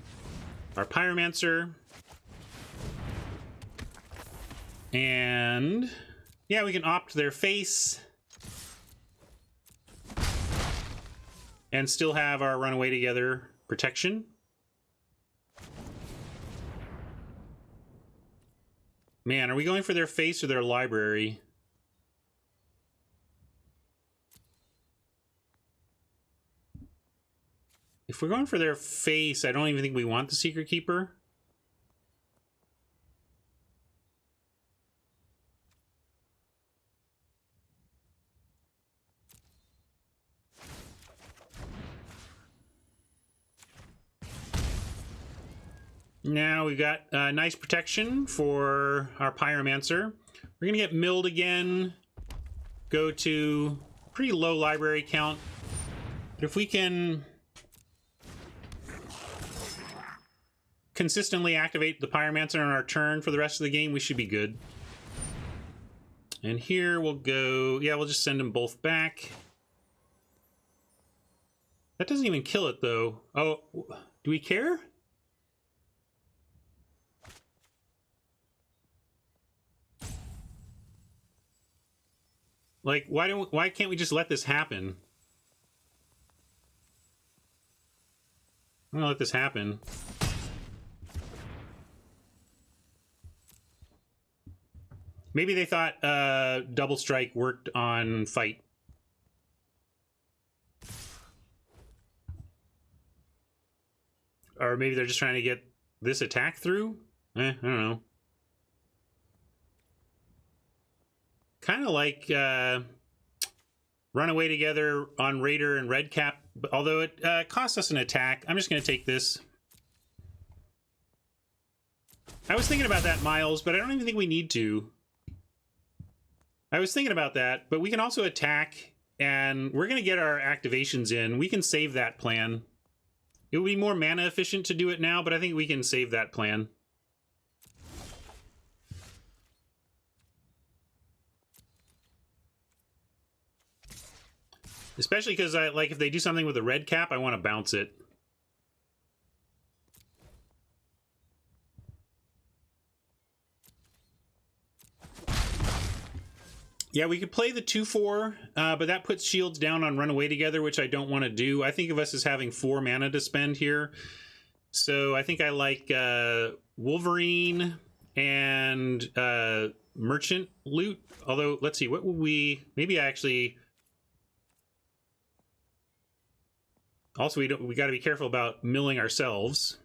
Speaker 1: our Pyromancer. And yeah, we can opt their face and still have our runaway together protection. Man, are we going for their face or their library? If we're going for their face, I don't even think we want the Secret Keeper. Now we've got nice protection for our Pyromancer. We're going to get milled again, go to pretty low library count. But if we can consistently activate the Pyromancer on our turn for the rest of the game, we should be good. And here we'll go... Yeah, we'll just send them both back. That doesn't even kill it, though. Oh, do we care? Like, why can't we just let this happen? I'm gonna let this happen. Maybe they thought double strike worked on fight. Or maybe they're just trying to get this attack through? I don't know. Kind of like run away together on Raider and Redcap, although it costs us an attack. I'm just going to take this. I was thinking about that, Miles, but I don't even think we need to. I was thinking about that, but we can also attack, and we're going to get our activations in. We can save that plan. It would be more mana efficient to do it now, but I think we can save that plan. Especially because, like, if they do something with a red cap, I want to bounce it. Yeah, we could play the 2/4, but that puts shields down on Run Away Together, which I don't want to do. I think of us as having 4 mana to spend here. So I think I like Wolverine and Merchant Loot. Although, let's see, what will we... Maybe I actually... Also, we got to be careful about milling ourselves.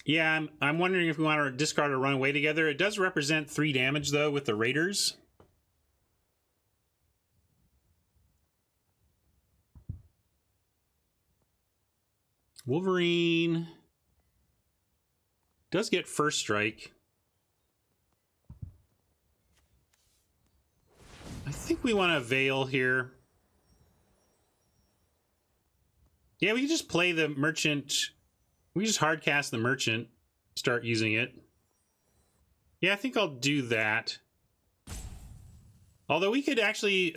Speaker 1: Yeah, I'm wondering if we want to discard or Run Away Together. It does represent 3 damage, though, with the Raiders. Wolverine does get first strike. I think we want to Veil here. Yeah, we can just play the Merchant. We just hardcast the Merchant, start using it. Yeah, I think I'll do that. Although we could actually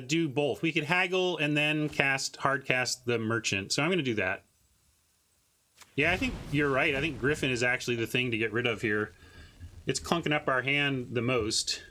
Speaker 1: do both. We could haggle and then hardcast the Merchant. So I'm going to do that. Yeah, I think you're right. I think Griffin is actually the thing to get rid of here. It's clunking up our hand the most.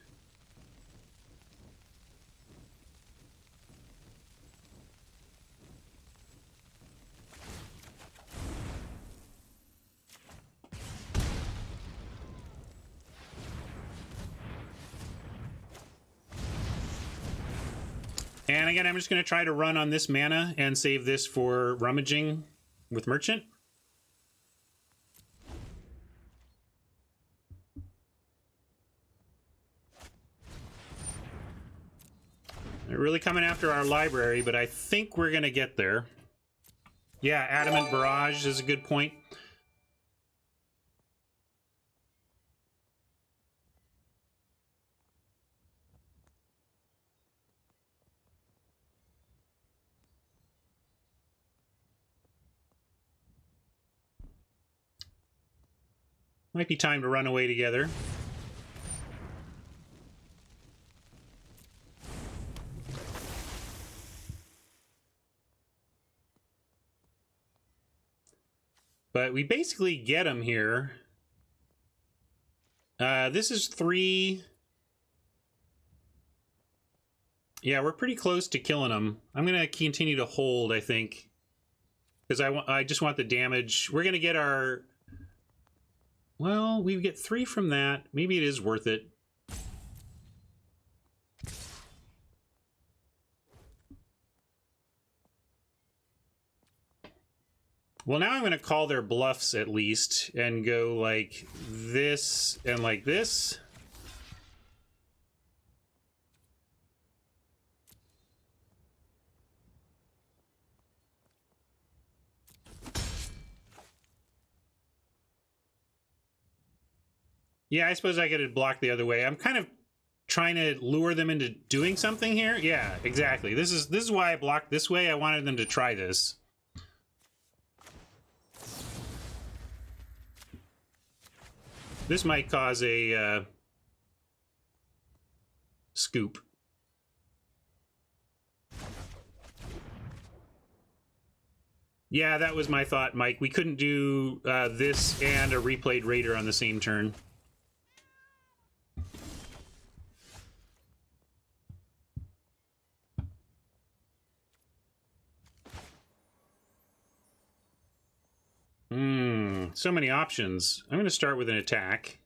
Speaker 1: And again, I'm just going to try to run on this mana and save this for rummaging with Merchant. They're really coming after our library, but I think we're going to get there. Yeah, Adamant Barrage is a good point. Might be time to Run Away Together. But we basically get him here. This is 3. Yeah, we're pretty close to killing him. I'm going to continue to hold, I think. Because I just want the damage. We're going to get our... Well, we get 3 from that. Maybe it is worth it. Well, now I'm going to call their bluffs at least and go like this and like this. Yeah, I suppose I could have blocked the other way. I'm kind of trying to lure them into doing something here. Yeah, exactly. This is why I blocked this way. I wanted them to try this. This might cause a scoop. Yeah, that was my thought, Mike. We couldn't do this and a replayed Raider on the same turn. So many options. I'm going to start with an attack.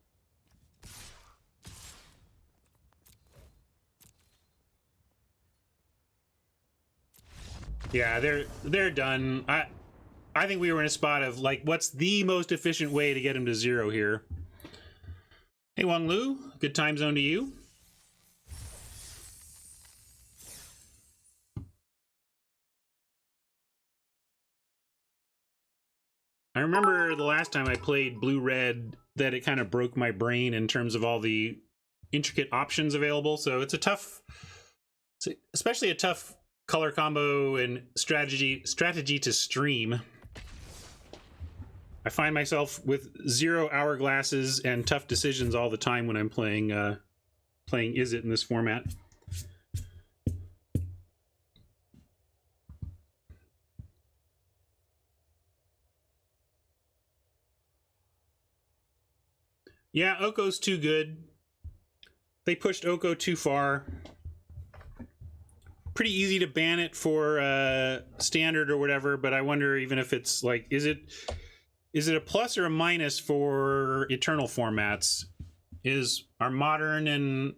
Speaker 1: Yeah, they're done. I think we were in a spot of like, what's the most efficient way to get him to 0 here? Hey, Wang Lu, good time zone to you. I remember the last time I played Blue-Red that it kind of broke my brain in terms of all the intricate options available. So it's a tough, especially a tough color combo and strategy to stream. I find myself with 0 hourglasses and tough decisions all the time when I'm playing Izzet in this format. Yeah, Oko's too good. They pushed Oko too far. Pretty easy to ban it for standard or whatever, but I wonder even if it's like, is it a plus or a minus for eternal formats? Are modern and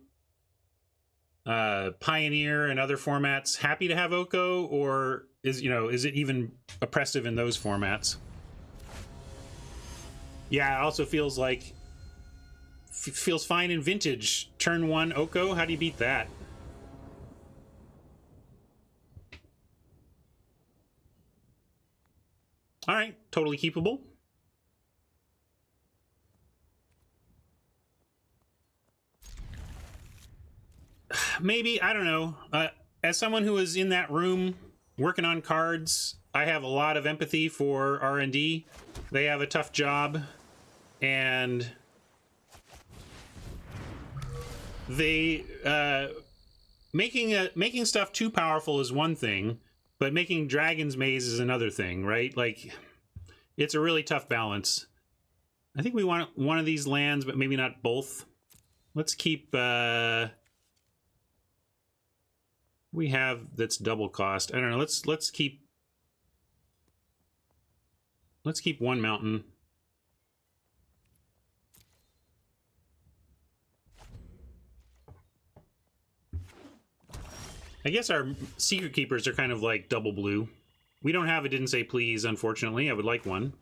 Speaker 1: Pioneer and other formats happy to have Oko, or is it even oppressive in those formats? Yeah, it also feels like feels fine in Vintage. Turn 1 Oko, how do you beat that? All right, totally keepable. Maybe, I don't know. As someone who was in that room working on cards, I have a lot of empathy for R&D. They have a tough job, and they making stuff too powerful is one thing, but making Dragon's Maze is another thing, right? Like, it's a really tough balance. I think we want one of these lands, but maybe not both. Let's keep we have that's double cost. I don't know. Let's keep one mountain. I guess our Secret Keepers are kind of like double blue. We don't have a Didn't Say Please, unfortunately. I would like one.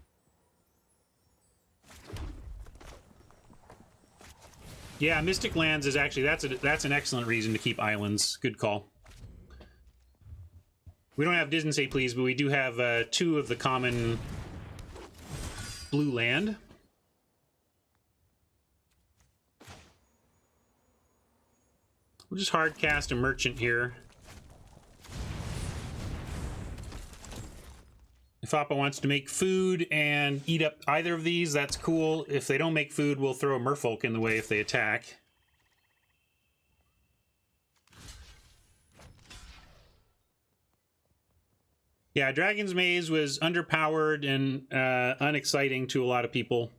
Speaker 1: Yeah, Mystic Lands is actually, that's an excellent reason to keep islands. Good call. We don't have Didn't Say Please, but we do have 2 of the common blue land. We'll just hard cast a merchant here. If Appa wants to make food and eat up either of these, that's cool. If they don't make food, we'll throw a Merfolk in the way if they attack. Yeah, Dragon's Maze was underpowered and unexciting to a lot of people.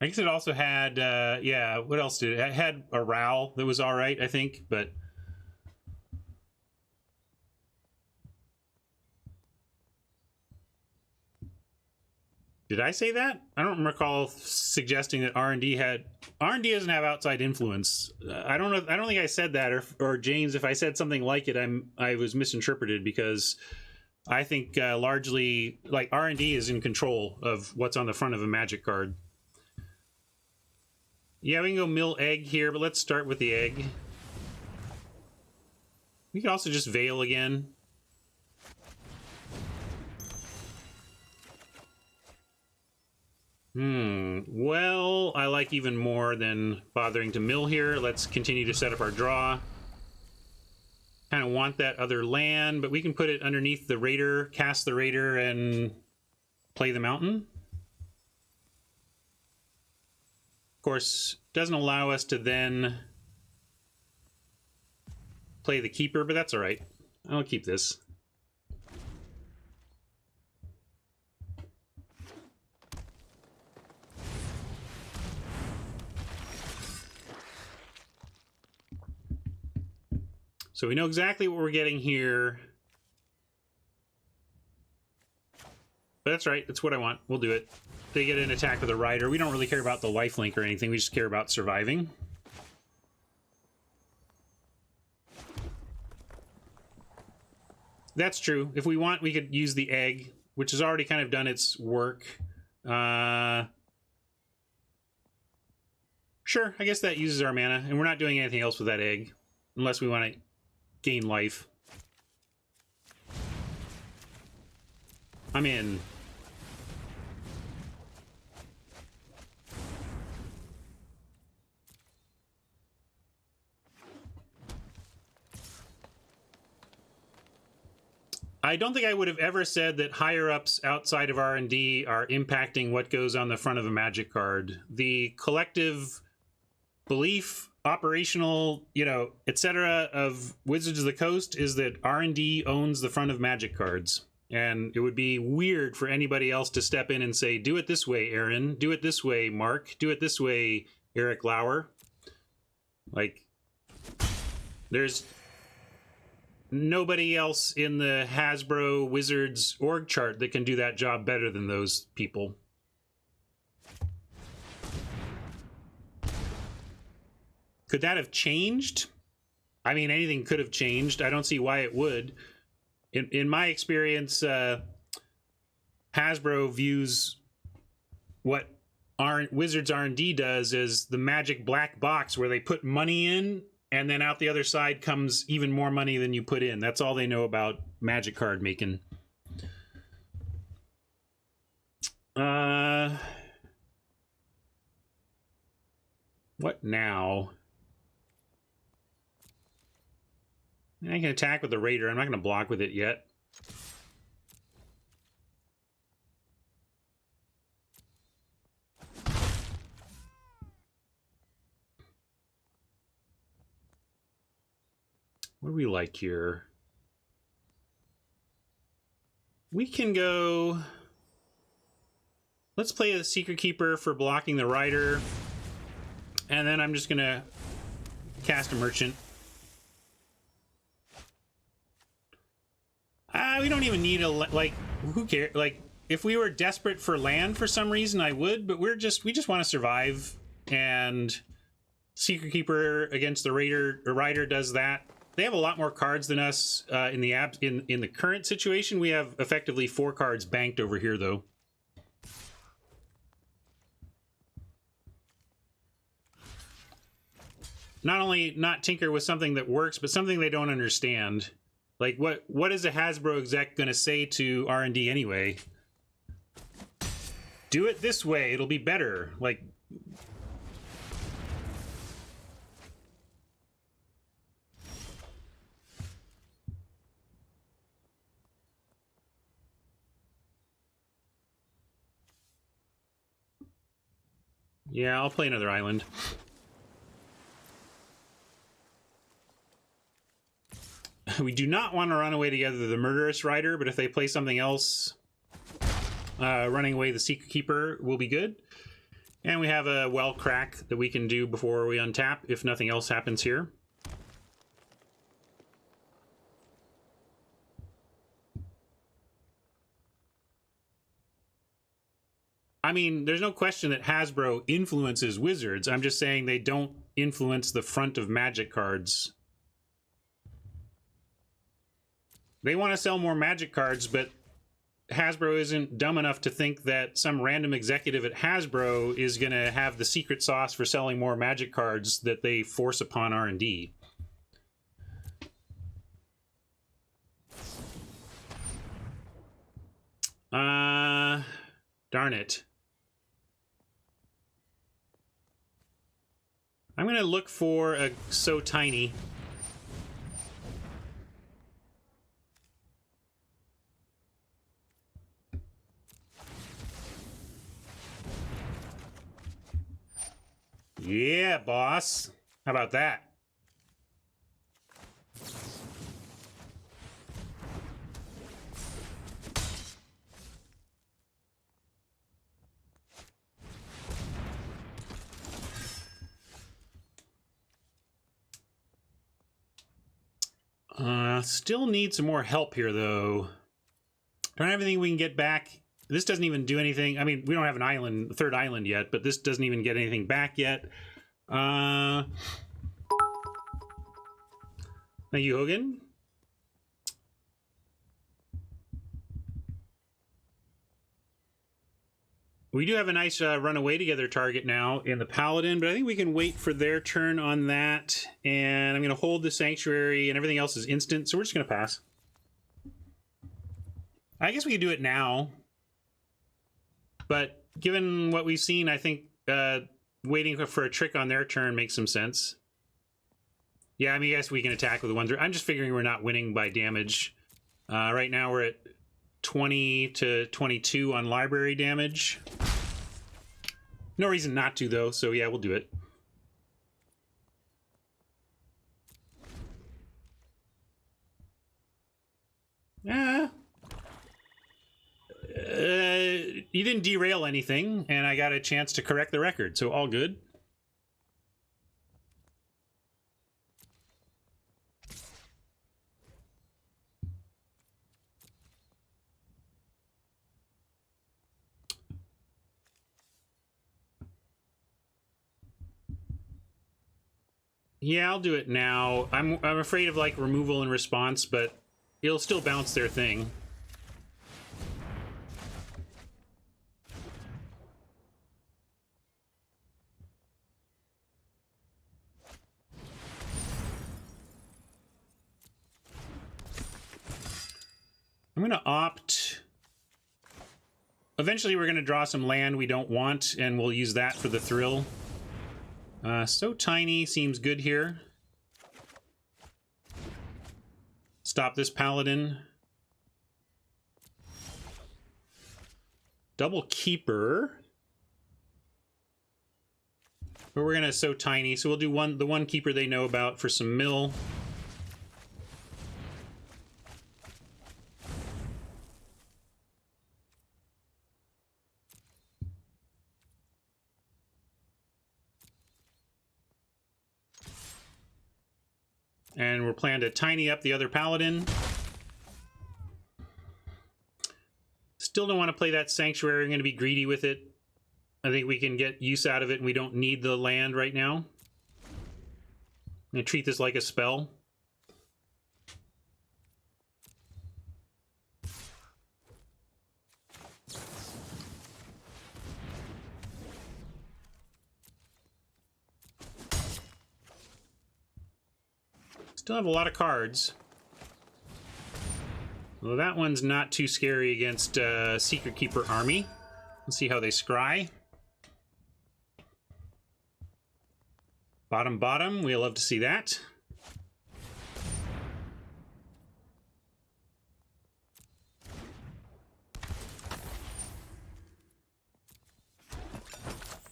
Speaker 1: I guess it also had, yeah, what else did it? It had a Ral that was all right, I think, but... Did I say that? I don't recall suggesting that R&D had... R&D doesn't have outside influence. I don't know. I don't think I said that, or James, if I said something like it, I was misinterpreted, because I think largely, like, R&D is in control of what's on the front of a Magic card. Yeah, we can go mill egg here, but let's start with the egg. We can also just Veil again. Well, I like even more than bothering to mill here. Let's continue to set up our draw. Kind of want that other land, but we can put it underneath the Raider, cast the Raider, and play the mountain. Of course, doesn't allow us to then play the Keeper, but that's all right. I'll keep this. So we know exactly what we're getting here. But that's right, that's what I want. We'll do it. They get an attack with a Rider. We don't really care about the lifelink or anything. We just care about surviving. That's true. If we want, we could use the egg, which has already kind of done its work. Sure, I guess that uses our mana, and we're not doing anything else with that egg, unless we want to gain life. I'm in. I don't think I would have ever said that higher ups outside of R&D are impacting what goes on the front of a Magic card. The collective belief, operational, etc. of Wizards of the Coast is that R&D owns the front of Magic cards. And it would be weird for anybody else to step in and say, do it this way, Aaron. Do it this way, Mark. Do it this way, Eric Lauer. Like, there's nobody else in the Hasbro Wizards org chart that can do that job better than those people. Could that have changed? I mean, anything could have changed. I don't see why it would. In my experience, Hasbro views what Wizards R&D does as the magic black box where they put money in, and then out the other side comes even more money than you put in. That's all they know about Magic card making. What now? I can attack with the Raider. I'm not going to block with it yet. What do we like here? We can go... Let's play a Secret Keeper for blocking the Rider. And then I'm just going to cast a Merchant. We don't even need a... Like, who cares? Like, if we were desperate for land for some reason, I would. But we just want to survive. And Secret Keeper against the Rider does that. They have a lot more cards than us in the current situation. We have effectively 4 cards banked over here, though. Not only not tinker with something that works, but something they don't understand. Like, what is a Hasbro exec going to say to R&D anyway? Do it this way. It'll be better. Like... Yeah, I'll play another island. We do not want to run away together the Murderous Rider, but if they play something else, running away the Secret Keeper will be good. And we have a Well Crack that we can do before we untap if nothing else happens here. I mean, there's no question that Hasbro influences Wizards. I'm just saying they don't influence the front of Magic cards. They want to sell more Magic cards, but Hasbro isn't dumb enough to think that some random executive at Hasbro is going to have the secret sauce for selling more Magic cards that they force upon R&D. Darn it. I'm going to look for a So Tiny. Yeah, boss. How about that? Still need some more help here, though. Don't have anything we can get back. This doesn't even do anything. I mean, we don't have an island, a third island yet, but this doesn't even get anything back yet. Thank you, Hogan. We do have a nice run away together target now in the Paladin, but I think we can wait for their turn on that. And I'm going to hold the Sanctuary, and everything else is instant, so we're just going to pass. I guess we could do it now. But given what we've seen, I think waiting for a trick on their turn makes some sense. Yeah, I mean, I guess we can attack with the 1-3. I'm just figuring we're not winning by damage. Right now we're at 20 to 22 on library damage. No reason not to, though, so yeah, we'll do it. Yeah. You didn't derail anything, and I got a chance to correct the record, so all good. Yeah, I'll do it now. I'm afraid of like removal and response, but it'll still bounce their thing. I'm going to opt... Eventually we're going to draw some land we don't want, and we'll use that for the thrill. So Tiny seems good here. Stop this Paladin. Double Keeper. But we're going to So Tiny, so we'll do the one Keeper they know about for some mill. And we're planning to tiny up the other Paladin. Still don't want to play that Sanctuary. I'm going to be greedy with it. I think we can get use out of it, and we don't need the land right now. I'm going to treat this like a spell. Still have a lot of cards. Well, that one's not too scary against Secret Keeper army. Let's see how they scry. Bottom, bottom. We love to see that.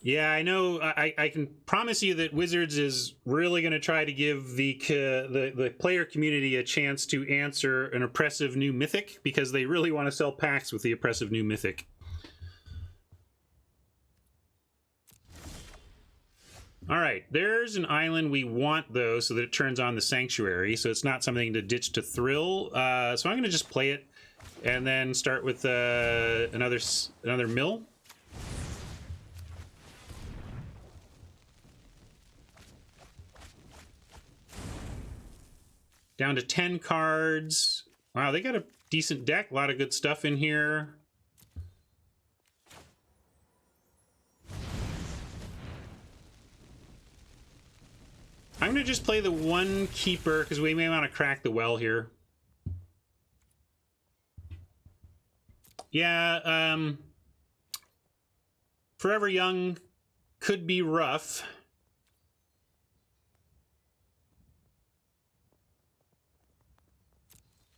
Speaker 1: Yeah, I know. I can promise you that Wizards is really going to try to give the player community a chance to answer an oppressive new mythic, because they really want to sell packs with the oppressive new mythic. All right, there's an island we want, though, so that it turns on the Sanctuary, so it's not something to ditch to thrill. So I'm going to just play it and then start with another mill. Down to 10 cards. Wow, they got a decent deck. A lot of good stuff in here. I'm going to just play the one Keeper, because we may want to crack the well here. Yeah, Forever Young could be rough.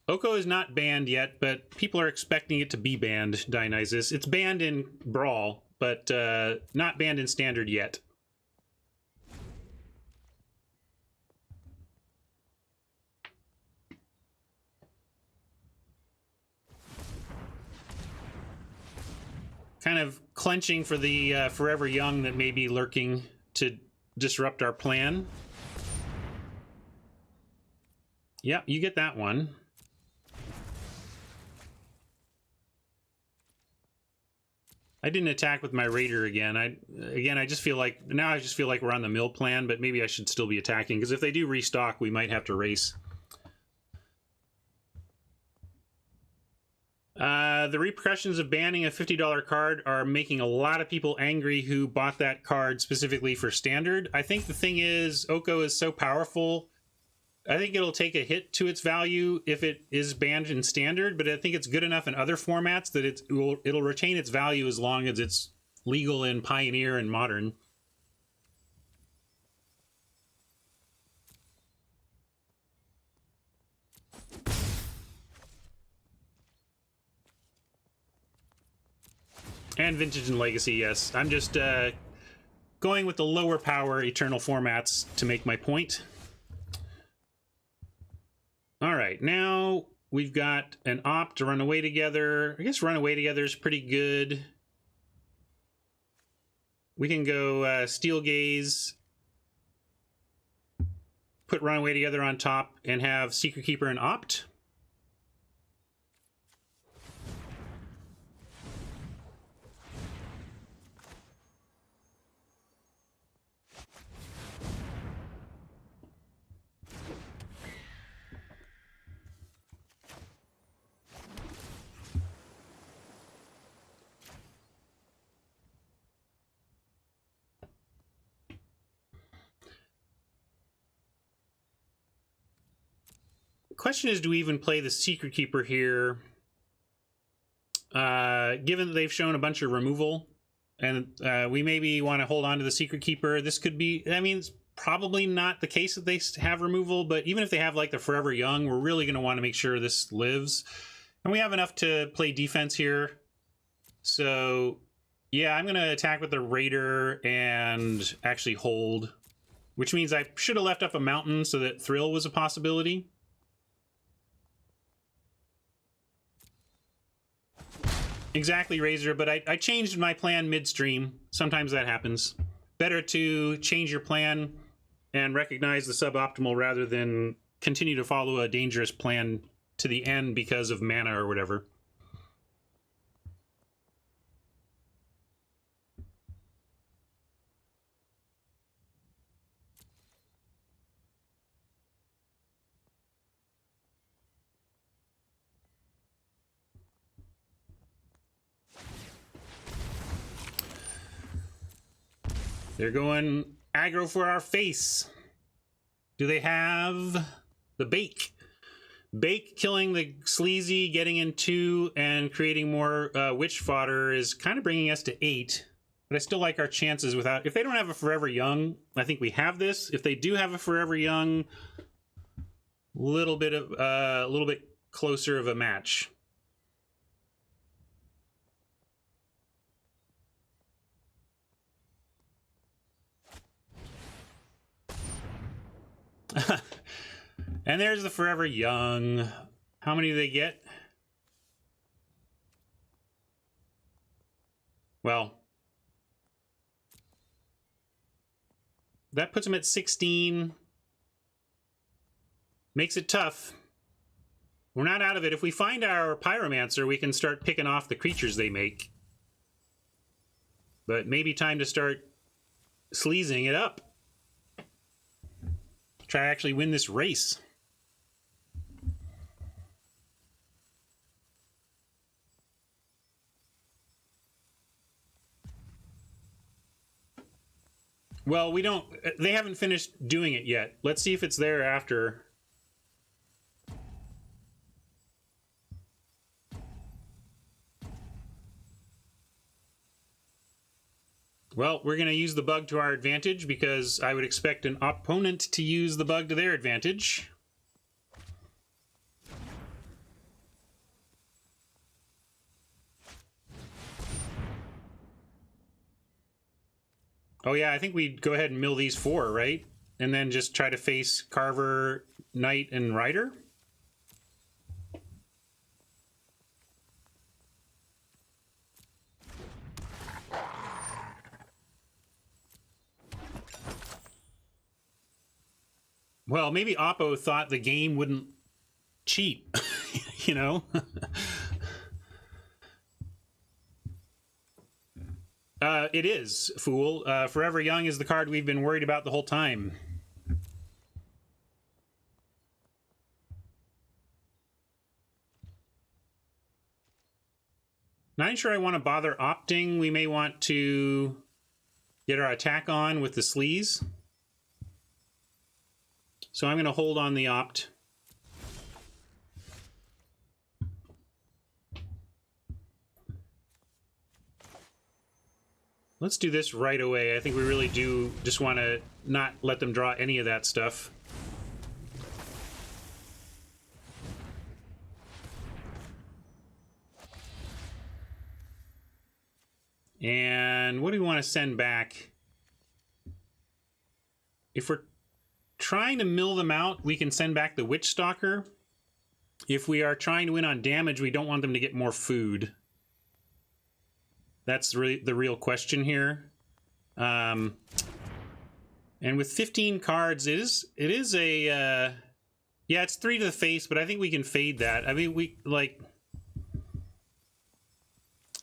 Speaker 1: Oko is not banned yet, but people are expecting it to be banned, Dionysus. It's banned in Brawl, but not banned in Standard yet. Kind of clenching for the Forever Young that may be lurking to disrupt our plan. Yeah, you get that one. I didn't attack with my Raider again. I just feel like we're on the mill plan, but maybe I should still be attacking, because if they do restock, we might have to race. The repercussions of banning a $50 card are making a lot of people angry who bought that card specifically for Standard. I think the thing is, Oko is so powerful, I think it'll take a hit to its value if it is banned in Standard, but I think it's good enough in other formats that it'll retain its value as long as it's legal in Pioneer and Modern. And Vintage and Legacy, yes. I'm just going with the lower power Eternal formats to make my point. All right, now we've got an opt to run away together. I guess run away together is pretty good. We can go Steel Gaze, put run away together on top, and have Secret Keeper and opt. Question is, do we even play the Secret Keeper here? Given that they've shown a bunch of removal, and we maybe want to hold on to the Secret Keeper. This could be, I mean, it's probably not the case that they have removal, but even if they have like the Forever Young, we're really going to want to make sure this lives. And we have enough to play defense here. So, yeah, I'm going to attack with the Raider and actually hold, which means I should have left up a mountain so that Thrill was a possibility. Exactly, Razor, but I changed my plan midstream. Sometimes that happens. Better to change your plan and recognize the suboptimal rather than continue to follow a dangerous plan to the end because of mana or whatever. They're going aggro for our face. Do they have the Bake? Bake killing the Sleazy, getting in 2, and creating more Witch fodder is kind of bringing us to 8. But I still like our chances without... If they don't have a Forever Young, I think we have this. If they do have a Forever Young, a little bit closer of a match. And there's the Forever Young. How many do they get? Well, that puts them at 16. Makes it tough. We're not out of it. If we find our Pyromancer, we can start picking off the creatures they make. But maybe time to start sleazing it up. Try to actually win this race. Well, we don't... They haven't finished doing it yet. Let's see if it's there after. Well, we're going to use the bug to our advantage because I would expect an opponent to use the bug to their advantage. Oh yeah, I think we'd go ahead and mill these 4, right? And then just try to face Carver, Knight, and Rider. Well, maybe Oppo thought the game wouldn't cheat, you know? It is, fool. Forever Young is the card we've been worried about the whole time. Not sure I want to bother opting. We may want to get our attack on with the sleaze. So I'm going to hold on the opt. Let's do this right away. I think we really do just want to not let them draw any of that stuff. And what do we want to send back? If we're trying to mill them out, we can send back the Witch Stalker. If we are trying to win on damage, we don't want them to get more food. That's really the real question here. And with 15 cards, it is a yeah, it's 3 to the face, but I think we can fade that. I mean, we like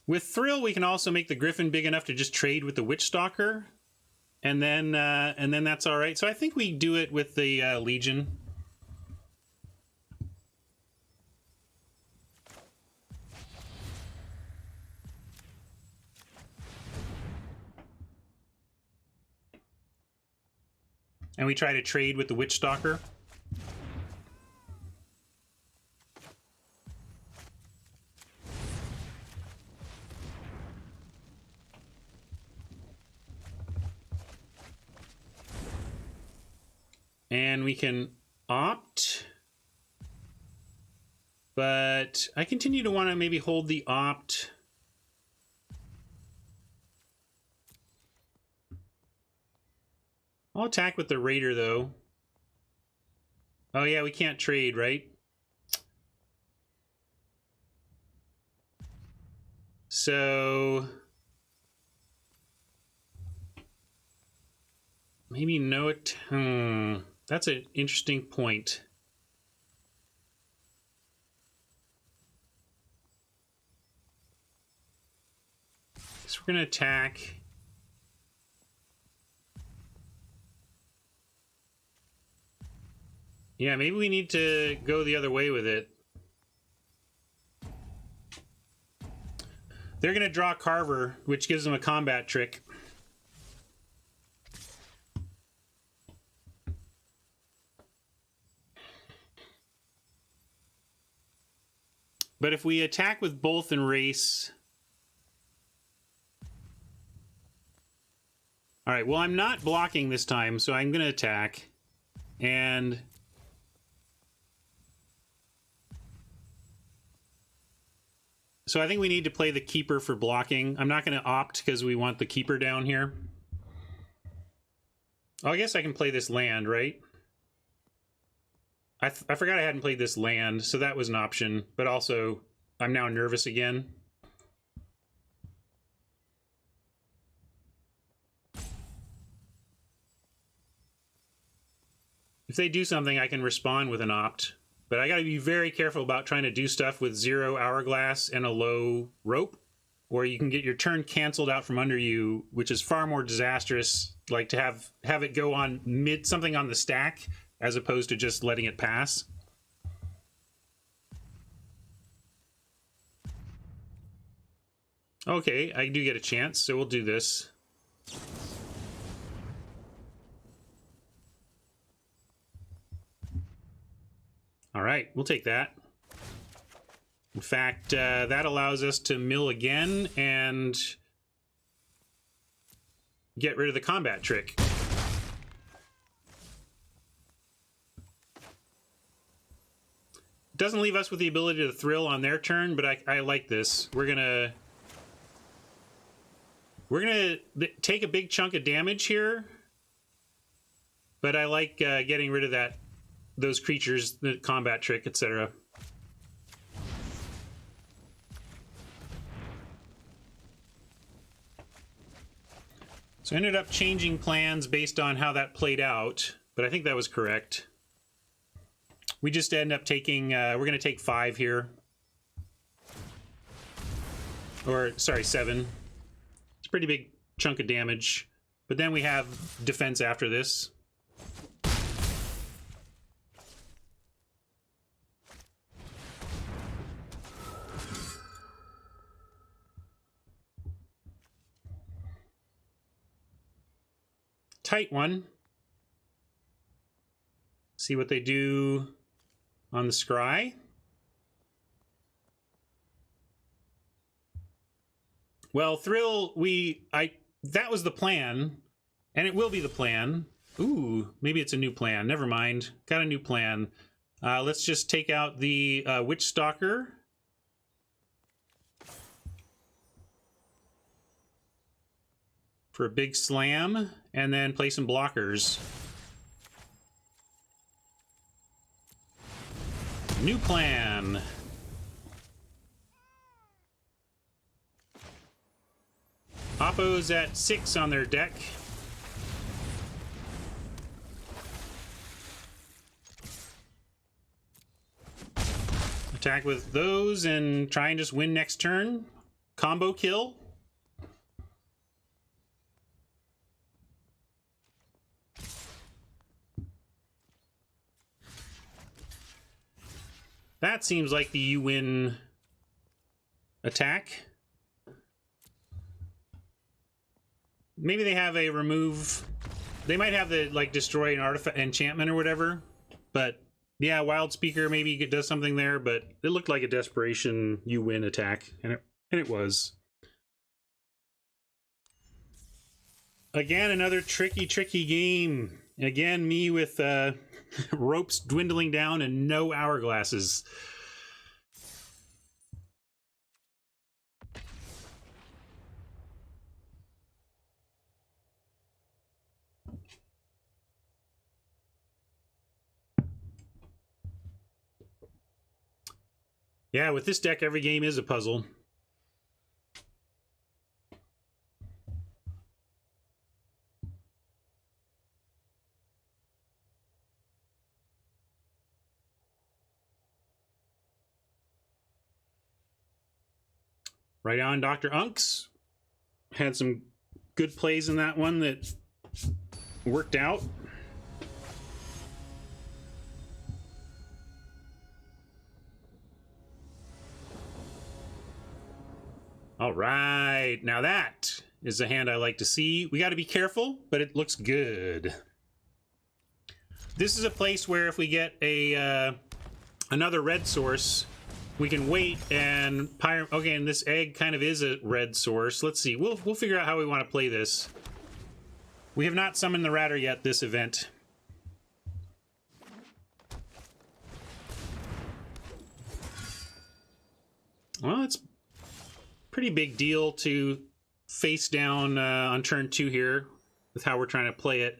Speaker 1: with Thrill, we can also make the Griffin big enough to just trade with the Witch Stalker, and then that's all right. So I think we do it with the Legion. And we try to trade with the Witch Stalker. And we can opt. But I continue to want to maybe hold the opt. I'll attack with the Raider, though. Oh, yeah, we can't trade, right? So maybe no it. That's an interesting point. So we're going to attack. Yeah, maybe we need to go the other way with it. They're going to draw Carver, which gives them a combat trick. But if we attack with both and race... All right, well, I'm not blocking this time, so I'm going to attack. And... so I think we need to play the Keeper for blocking. I'm not going to opt because we want the Keeper down here. Oh, I guess I can play this land, right? I forgot I hadn't played this land, so that was an option. But also, I'm now nervous again. If they do something, I can respond with an opt. But I got to be very careful about trying to do stuff with 0 hourglass and a low rope, or you can get your turn canceled out from under you, which is far more disastrous. Like to have it go on something on the stack as opposed to just letting it pass. Okay, I do get a chance, so we'll do this. All right, we'll take that. In fact, that allows us to mill again and get rid of the combat trick. Doesn't leave us with the ability to thrill on their turn, but I like this. We're gonna take a big chunk of damage here, but I like getting rid of those creatures, the combat trick, etc. So I ended up changing plans based on how that played out, but I think that was correct. We just end up taking, we're going to take 5 here. Or, sorry, 7. It's a pretty big chunk of damage. But then we have defense after this. Tight one. See what they do on the scry. Well, Thrill, that was the plan, and it will be the plan. Ooh, maybe it's a new plan. Never mind. Got a new plan. Let's just take out the Witch Stalker. for a big slam, and then play some blockers. New plan. Oppo's at 6 on their deck. Attack with those and try and just win next turn. Combo kill. That seems like the you win attack. Maybe they have a remove. They might have the like destroy an artifact enchantment or whatever. But yeah, Wild Speaker maybe it does something there. But it looked like a desperation you win attack, and it was. Again, another tricky game. Again, me with ropes dwindling down and no hourglasses. Yeah, with this deck, every game is a puzzle. Right on, Dr. Unks. Had some good plays in that one that worked out. All right, now that is a hand I like to see. We got to be careful, but it looks good. This is a place where if we get a another red source, we can wait and okay, and this egg kind of is a red source. Let's see. We'll figure out how we want to play this. We have not summoned the Ratter yet this event. Well, it's a pretty big deal to face down on turn 2 here with how we're trying to play it.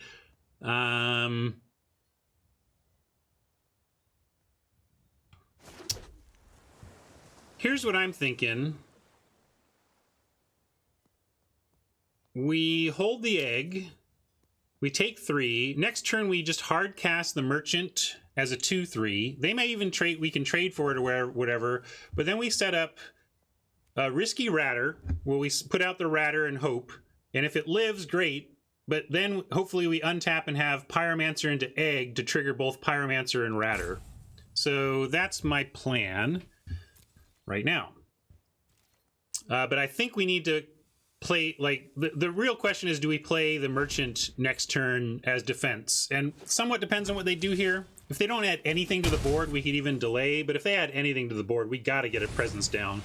Speaker 1: Here's what I'm thinking. We hold the egg. We take 3. Next turn, we just hard cast the Merchant as a 2/3. They may even trade. We can trade for it or whatever. But then we set up a risky Ratter where we put out the Ratter and hope. And if it lives, great. But then hopefully we untap and have Pyromancer into egg to trigger both Pyromancer and Ratter. So that's my plan right now. But I think we need to play, like, the real question is, do we play the Merchant next turn as defense? And somewhat depends on what they do here. If they don't add anything to the board, we could even delay. But if they add anything to the board, we got to get a presence down.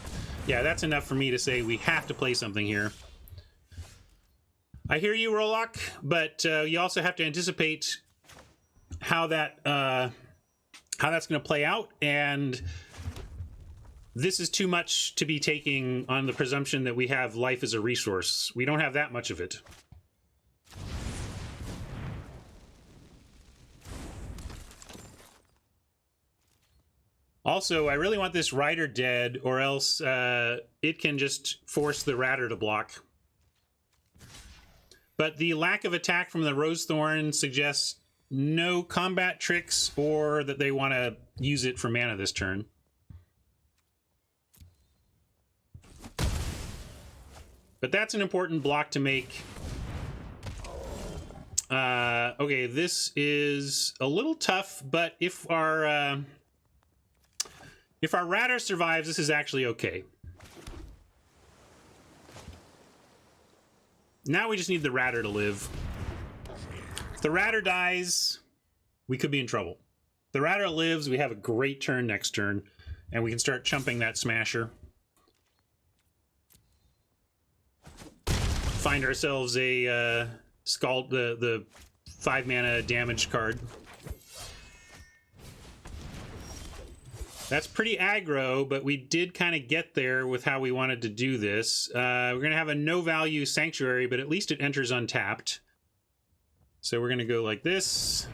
Speaker 1: Yeah, that's enough for me to say we have to play something here. I hear you, Rollock, but you also have to anticipate how that how that's going to play out, and this is too much to be taking on the presumption that we have life as a resource. We don't have that much of it. Also, I really want this Rider dead, or else it can just force the Ratter to block. But the lack of attack from the Rosethorn suggests no combat tricks, or that they want to use it for mana this turn. But that's an important block to make. Okay, this is a little tough, but if our Ratter survives, this is actually okay. Now we just need the Ratter to live. If the Ratter dies, we could be in trouble. If the Ratter lives, we have a great turn next turn, and we can start chumping that Smasher. Find ourselves a Scald, the 5-mana damage card. That's pretty aggro, but we did kind of get there with how we wanted to do this. We're going to have a no-value Sanctuary, but at least it enters untapped. So we're going to go like this.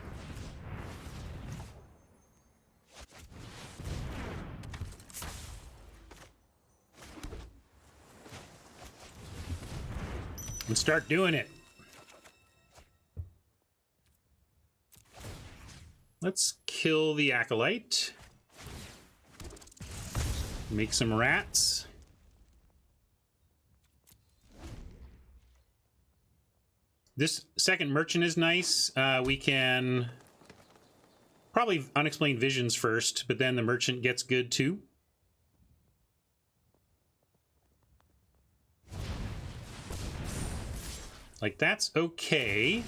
Speaker 1: And start doing it. Let's kill the Acolyte. Make some rats. This second merchant is nice. We can probably Unexplained Visions first, but then the merchant gets good too. Like, that's okay.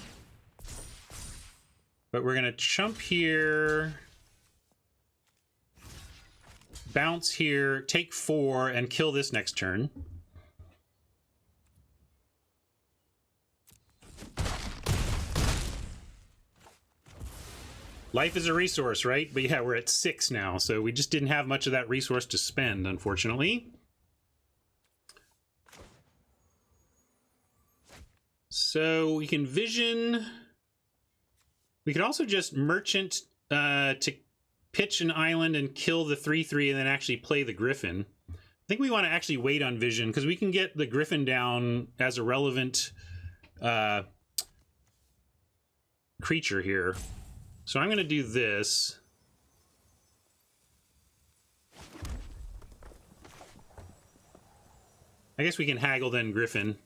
Speaker 1: But we're going to chump here, bounce here, take 4, and kill this next turn. Life is a resource, right? But yeah, we're at 6 now, so we just didn't have much of that resource to spend, unfortunately. So we can vision. We could also just merchant to pitch an island and kill the 3/3 and then actually play the Griffin. I think we want to actually wait on vision because we can get the Griffin down as a relevant creature here. So I'm going to do this. I guess we can haggle then Griffin.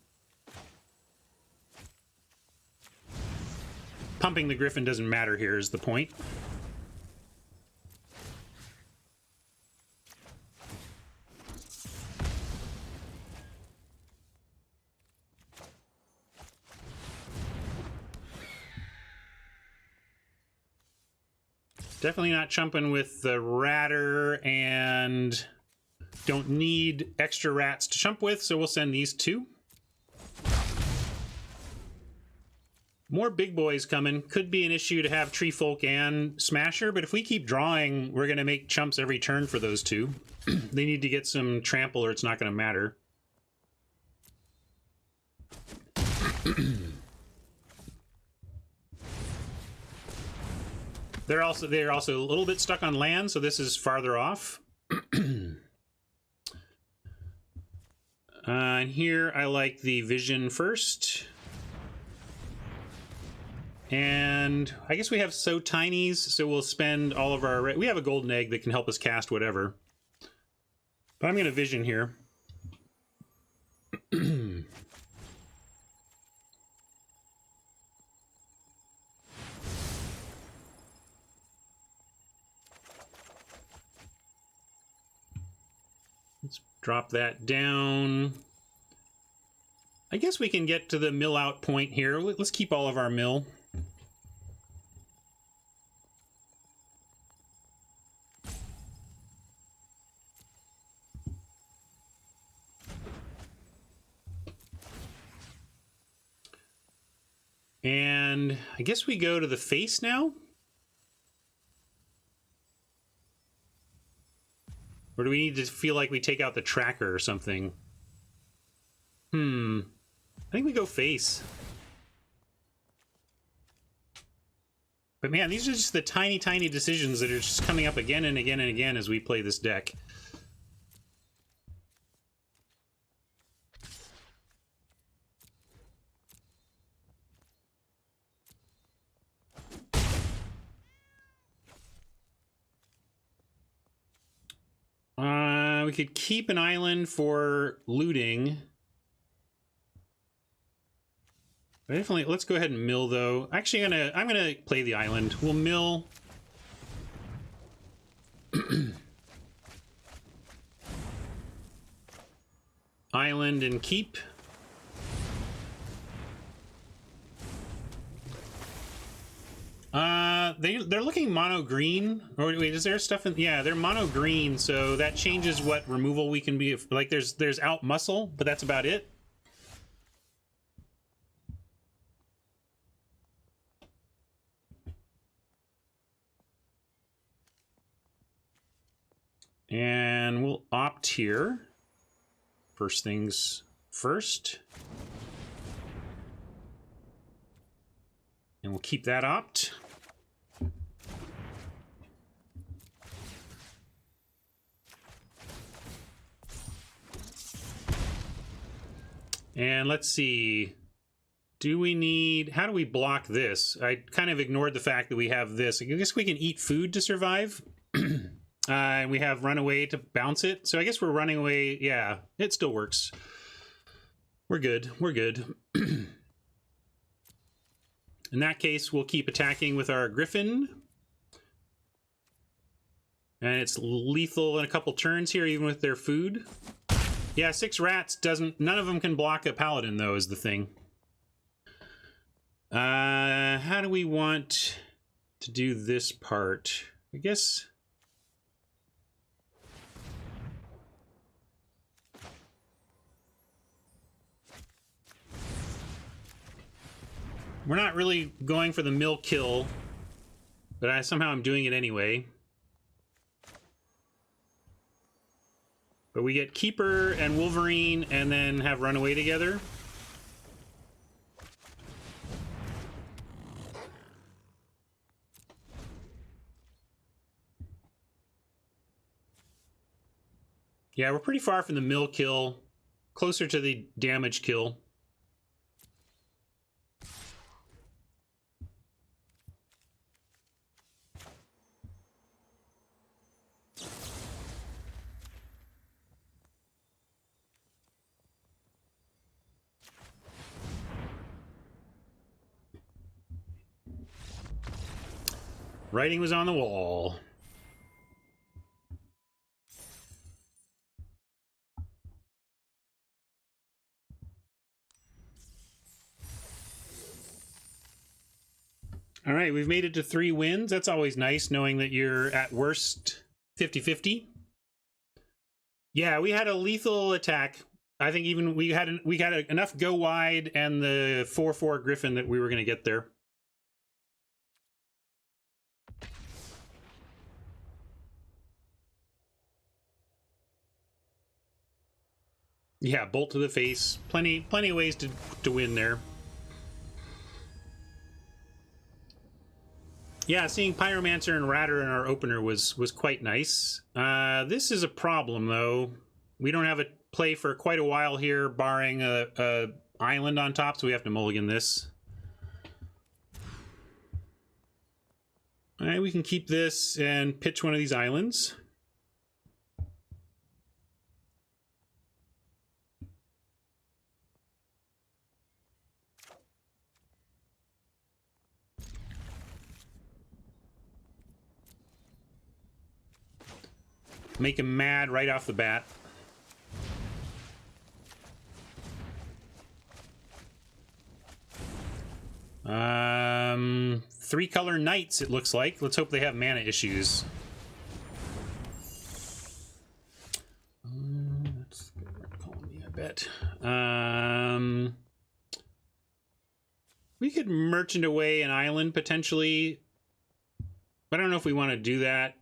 Speaker 1: Pumping the Griffin doesn't matter here is the point. Definitely not chumping with the Ratter, and don't need extra rats to chump with, so we'll send these 2. More big boys coming. Could be an issue to have Tree Folk and Smasher, but if we keep drawing, we're going to make chumps every turn for those 2. They need to get some trample or it's not going to matter. They're also a little bit stuck on land, so this is farther off. And here I like the vision first. And I guess we have so tinies, so we'll spend all of our... We have a golden egg that can help us cast whatever. But I'm going to vision here. Let's drop that down. I guess we can get to the mill out point here. Let's keep all of our mill. And I guess we go to the face now? Or do we need to feel like we take out the tracker or something? I think we go face. But man, these are just the tiny, tiny decisions that are just coming up again and again and again as we play this deck. We could keep an island for looting. Definitely, let's go ahead and mill though. Actually, I'm gonna play the island. We'll mill. Island and keep. They're looking mono green. Or wait, is there stuff in? Yeah, they're mono green, so that changes what removal we can be. Like there's out muscle, but that's about it. And we'll opt here. First things first. And we'll keep that opt. And let's see. Do we need... How do we block this? I kind of ignored the fact that we have this. I guess we can eat food to survive. And we have runaway to bounce it. So I guess we're running away. Yeah, it still works. We're good. We're good. In that case, we'll keep attacking with our Griffin. And it's lethal in a couple turns here, even with their food. Yeah, 6 rats doesn't... None of them can block a paladin, though, is the thing. How do we want to do this part? I guess... We're not really going for the mill kill, but somehow I'm doing it anyway. But we get Keeper and Wolverine and then have Runaway together. Yeah, we're pretty far from the mill kill, closer to the damage kill. Writing was on the wall. All right, we've made it to 3 wins. That's always nice, knowing that you're at worst 50-50. Yeah, we had a lethal attack. I think even we had enough go wide and the 4/4 Griffin that we were going to get there. Yeah, bolt to the face. Plenty of ways to win there. Yeah, seeing Pyromancer and Ratter in our opener was quite nice. This is a problem, though. We don't have a play for quite a while here, barring a island on top, so we have to mulligan this. All right, we can keep this and pitch one of these islands. Make him mad right off the bat. Three color knights, it looks like. Let's hope they have mana issues. That's Colony, I bet. We could merchant away an island, potentially. But I don't know if we want to do that.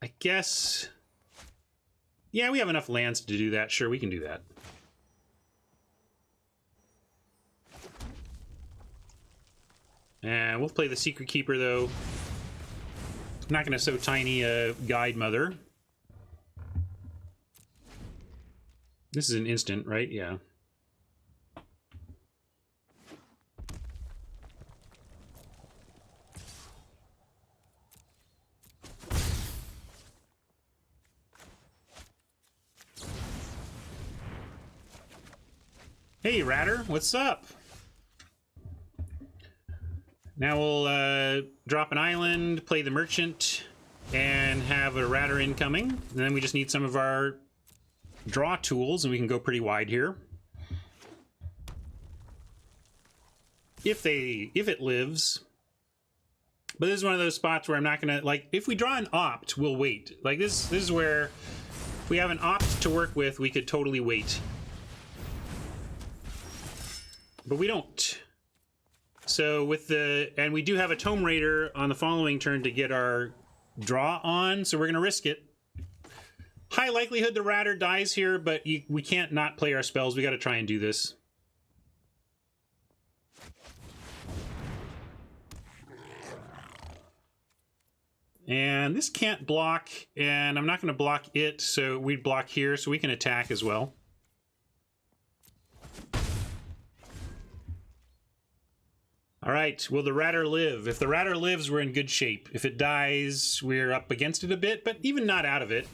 Speaker 1: I guess... Yeah, we have enough lands to do that. Sure, we can do that. And we'll play the Secret Keeper, though. I'm not going to so tiny a Guide Mother. This is an instant, right? Yeah. Hey, Ratter, what's up? Now we'll drop an island, play the Merchant, and have a Ratter incoming. And then we just need some of our draw tools, and we can go pretty wide here. If it lives. But this is one of those spots where I'm not gonna, like, if we draw an opt, we'll wait. Like, this is where, if we have an opt to work with, we could totally wait. But we don't. So with the... And we do have a Tome Raider on the following turn to get our draw on, so we're going to risk it. High likelihood the Ratter dies here, but we can't not play our spells. We got to try and do this. And this can't block, and I'm not going to block it, so we'd block here, so we can attack as well. All right, will the Ratter live? If the Ratter lives, we're in good shape. If it dies, we're up against it a bit, but even not out of it.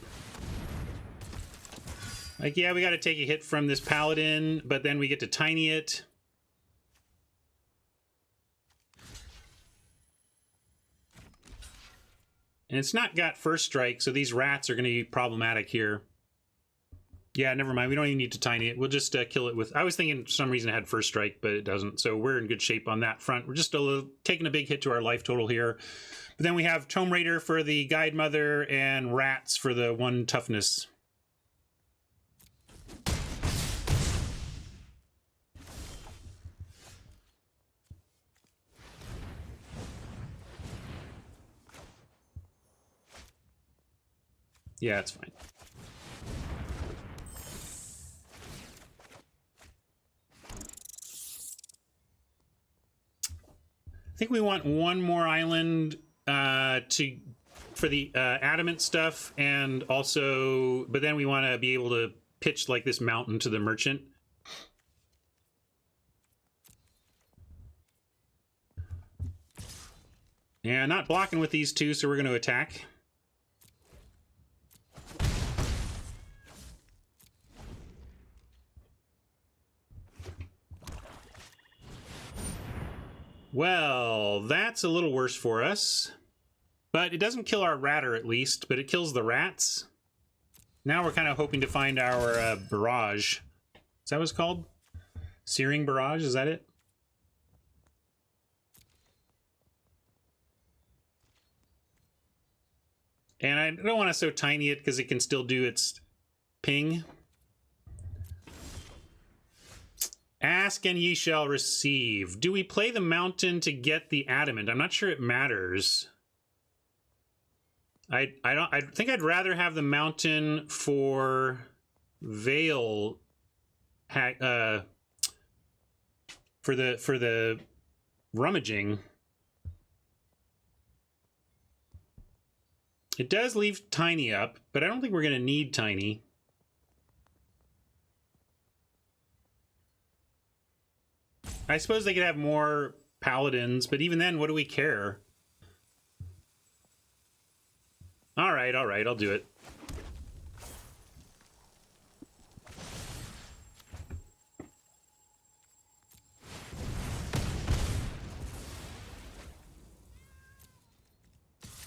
Speaker 1: Like, yeah, we got to take a hit from this Paladin, but then we get to tiny it. And it's not got first strike, so these rats are going to be problematic here. Yeah, never mind. We don't even need to tiny it. We'll just kill it with... I was thinking for some reason it had first strike, but it doesn't. So we're in good shape on that front. We're just taking a big hit to our life total here. But then we have Tome Raider for the Guide Mother and Rats for the 1 toughness. Yeah, it's fine. I think we want one more island for the adamant stuff, and also, but then we want to be able to pitch like this mountain to the merchant. And not blocking with these two, so we're going to attack. Well, that's a little worse for us. But it doesn't kill our Ratter, at least, but it kills the rats. Now we're kind of hoping to find our barrage. Is that what it's called? Searing barrage, is that it? And I don't want to so tiny it because it can still do its ping. Ask and ye shall receive. Do we play the mountain to get the adamant? I'm not sure it matters. I think I'd rather have the mountain for Veil for the rummaging. It does leave Tiny up, but I don't think we're going to need Tiny. I suppose they could have more paladins, but even then, what do we care? All right, I'll do it.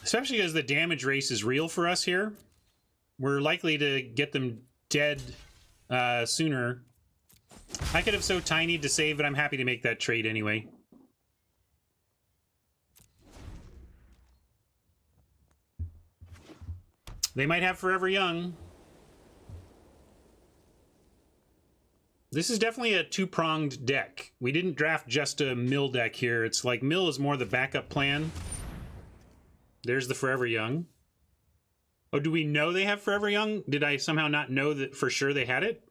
Speaker 1: Especially because the damage race is real for us here. We're likely to get them dead sooner. I could have so tiny to save, but I'm happy to make that trade anyway. They might have Forever Young. This is definitely a two-pronged deck. We didn't draft just a mill deck here. It's like mill is more the backup plan. There's the Forever Young. Oh, do we know they have Forever Young? Did I somehow not know that for sure they had it?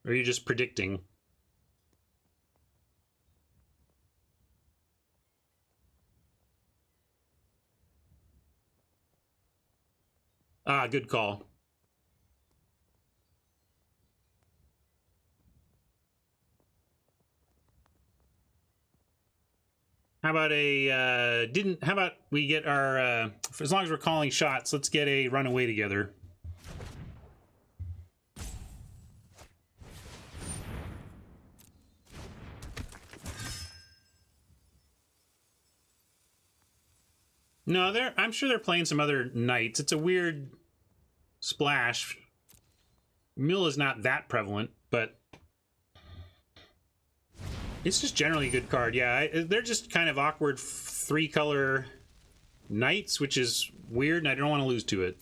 Speaker 1: Or are you just predicting? Ah, good call. How about a, how about we get our, as long as we're calling shots, let's get a runaway together. No, I'm sure they're playing some other knights. It's a weird splash. Mill is not that prevalent, but it's just generally a good card. Yeah, they're just kind of awkward 3-color knights, which is weird, and I don't want to lose to it.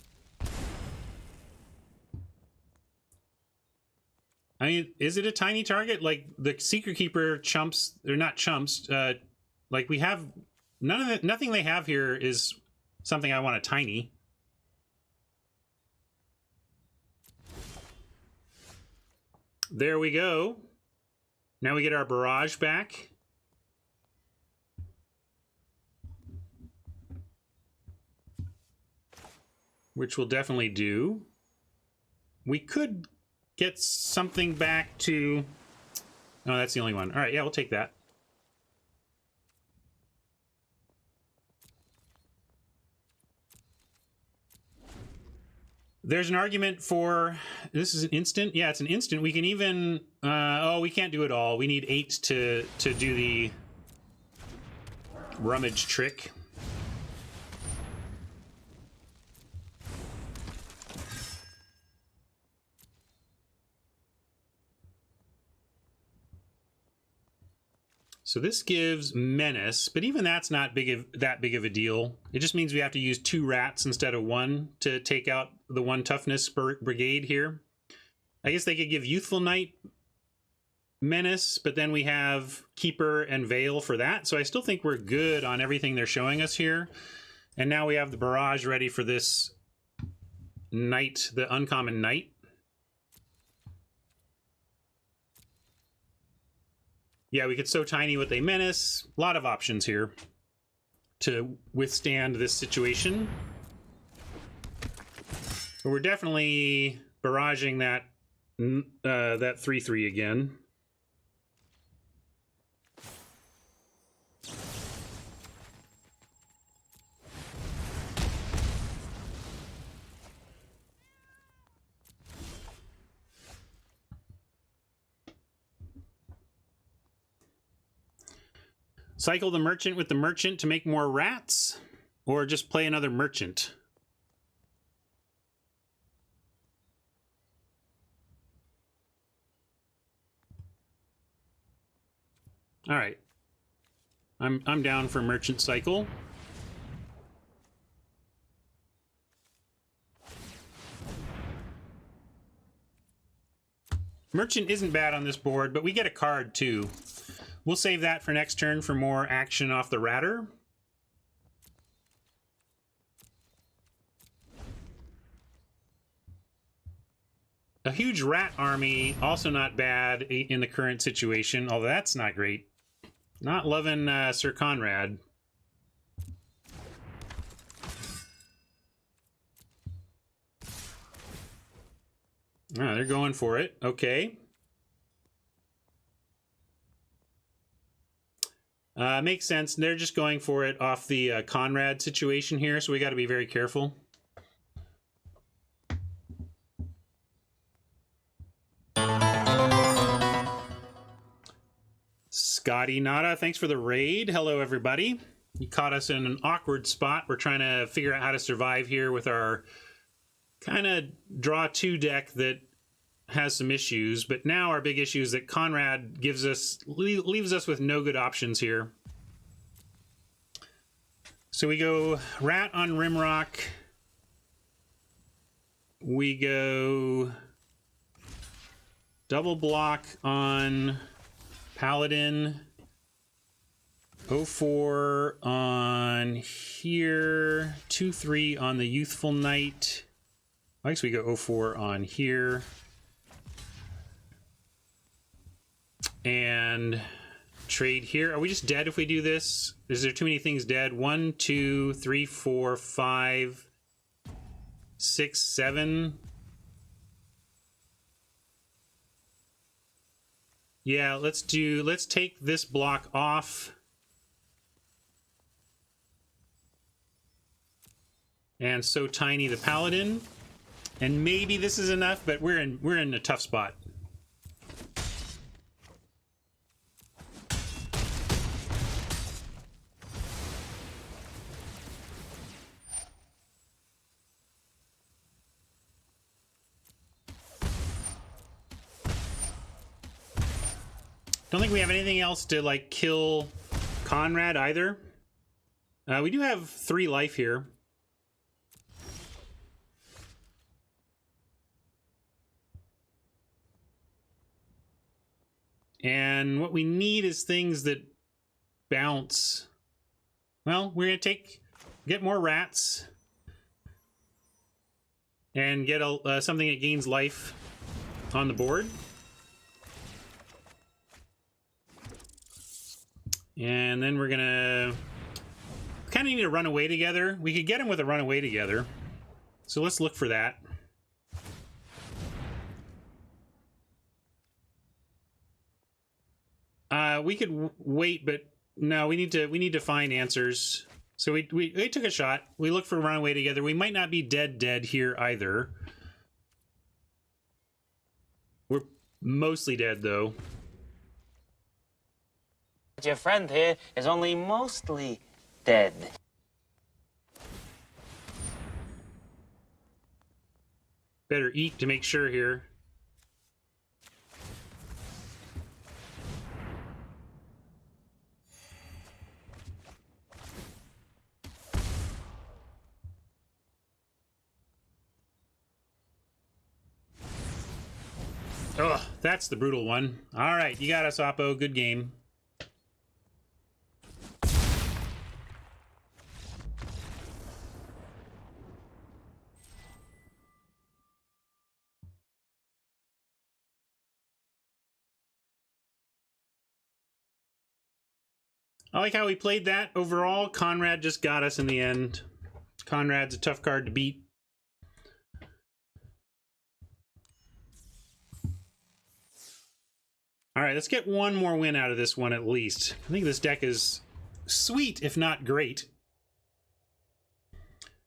Speaker 1: I mean, is it a tiny target? Like, the Secret Keeper chumps, they're not chumps. Like, we have... Nothing they have here is something I want a tiny. There we go. Now we get our barrage back. Which will definitely do. We could get something back to... Oh, that's the only one. All right, yeah, we'll take that. There's an argument for... This is an instant? Yeah, it's an instant. We can even... oh, we can't do it all. We need 8 to do the rummage trick. So this gives menace, but even that's not that big of a deal. It just means we have to use 2 rats instead of 1 to take out the 1 toughness brigade here. I guess they could give Youthful Knight menace, but then we have Keeper and Veil for that. So I still think we're good on everything they're showing us here. And now we have the barrage ready for this knight, the uncommon knight. Yeah, we could so tiny what they menace. A lot of options here to withstand this situation. But we're definitely barraging that 3/3 again. Cycle the merchant with the merchant to make more rats, or just play another merchant. All right, I'm down for merchant cycle. Merchant isn't bad on this board, but we get a card too. We'll save that for next turn for more action off the Ratter. A huge rat army, also not bad in the current situation, although that's not great. Not loving Sir Conrad. Oh, they're going for it. Okay. Makes sense. They're just going for it off the Conrad situation here, so we got to be very careful. Scotty Nada, thanks for the raid. Hello, everybody. You caught us in an awkward spot. We're trying to figure out how to survive here with our kind of draw 2 deck that has some issues, but now our big issue is that Conrad leaves us with no good options here. So we go Rat on Rimrock. We go double block on Paladin. 0-4 on here. 2-3 on the Youthful Knight. I guess we go 0-4 on here. And trade here. Are we just dead if we do this? Is there too many things dead? 1, 2, 3, 4, 5, 6, 7. Yeah, let's take this block off. And so tiny the Paladin. And maybe this is enough, but we're in a tough spot. Don't think we have anything else to like kill Conrad either. We do have 3 life here. And what we need is things that bounce. Well, we're going to take get more rats. And get something that gains life on the board. And then we're gonna kind of need to run away together. We could get him with a runaway together. So let's look for that. We could wait, but no, we need to find answers. So we took a shot. We looked for runaway together. We might not be dead here either. We're mostly dead though.
Speaker 2: Your friend here is only mostly dead.
Speaker 1: Better eat to make sure here. Oh, that's the brutal one. All right, you got us, Oppo. Good game. I like how we played that. Overall, Conrad just got us in the end. Conrad's a tough card to beat. All right, let's get one more win out of this one at least. I think this deck is sweet, if not great.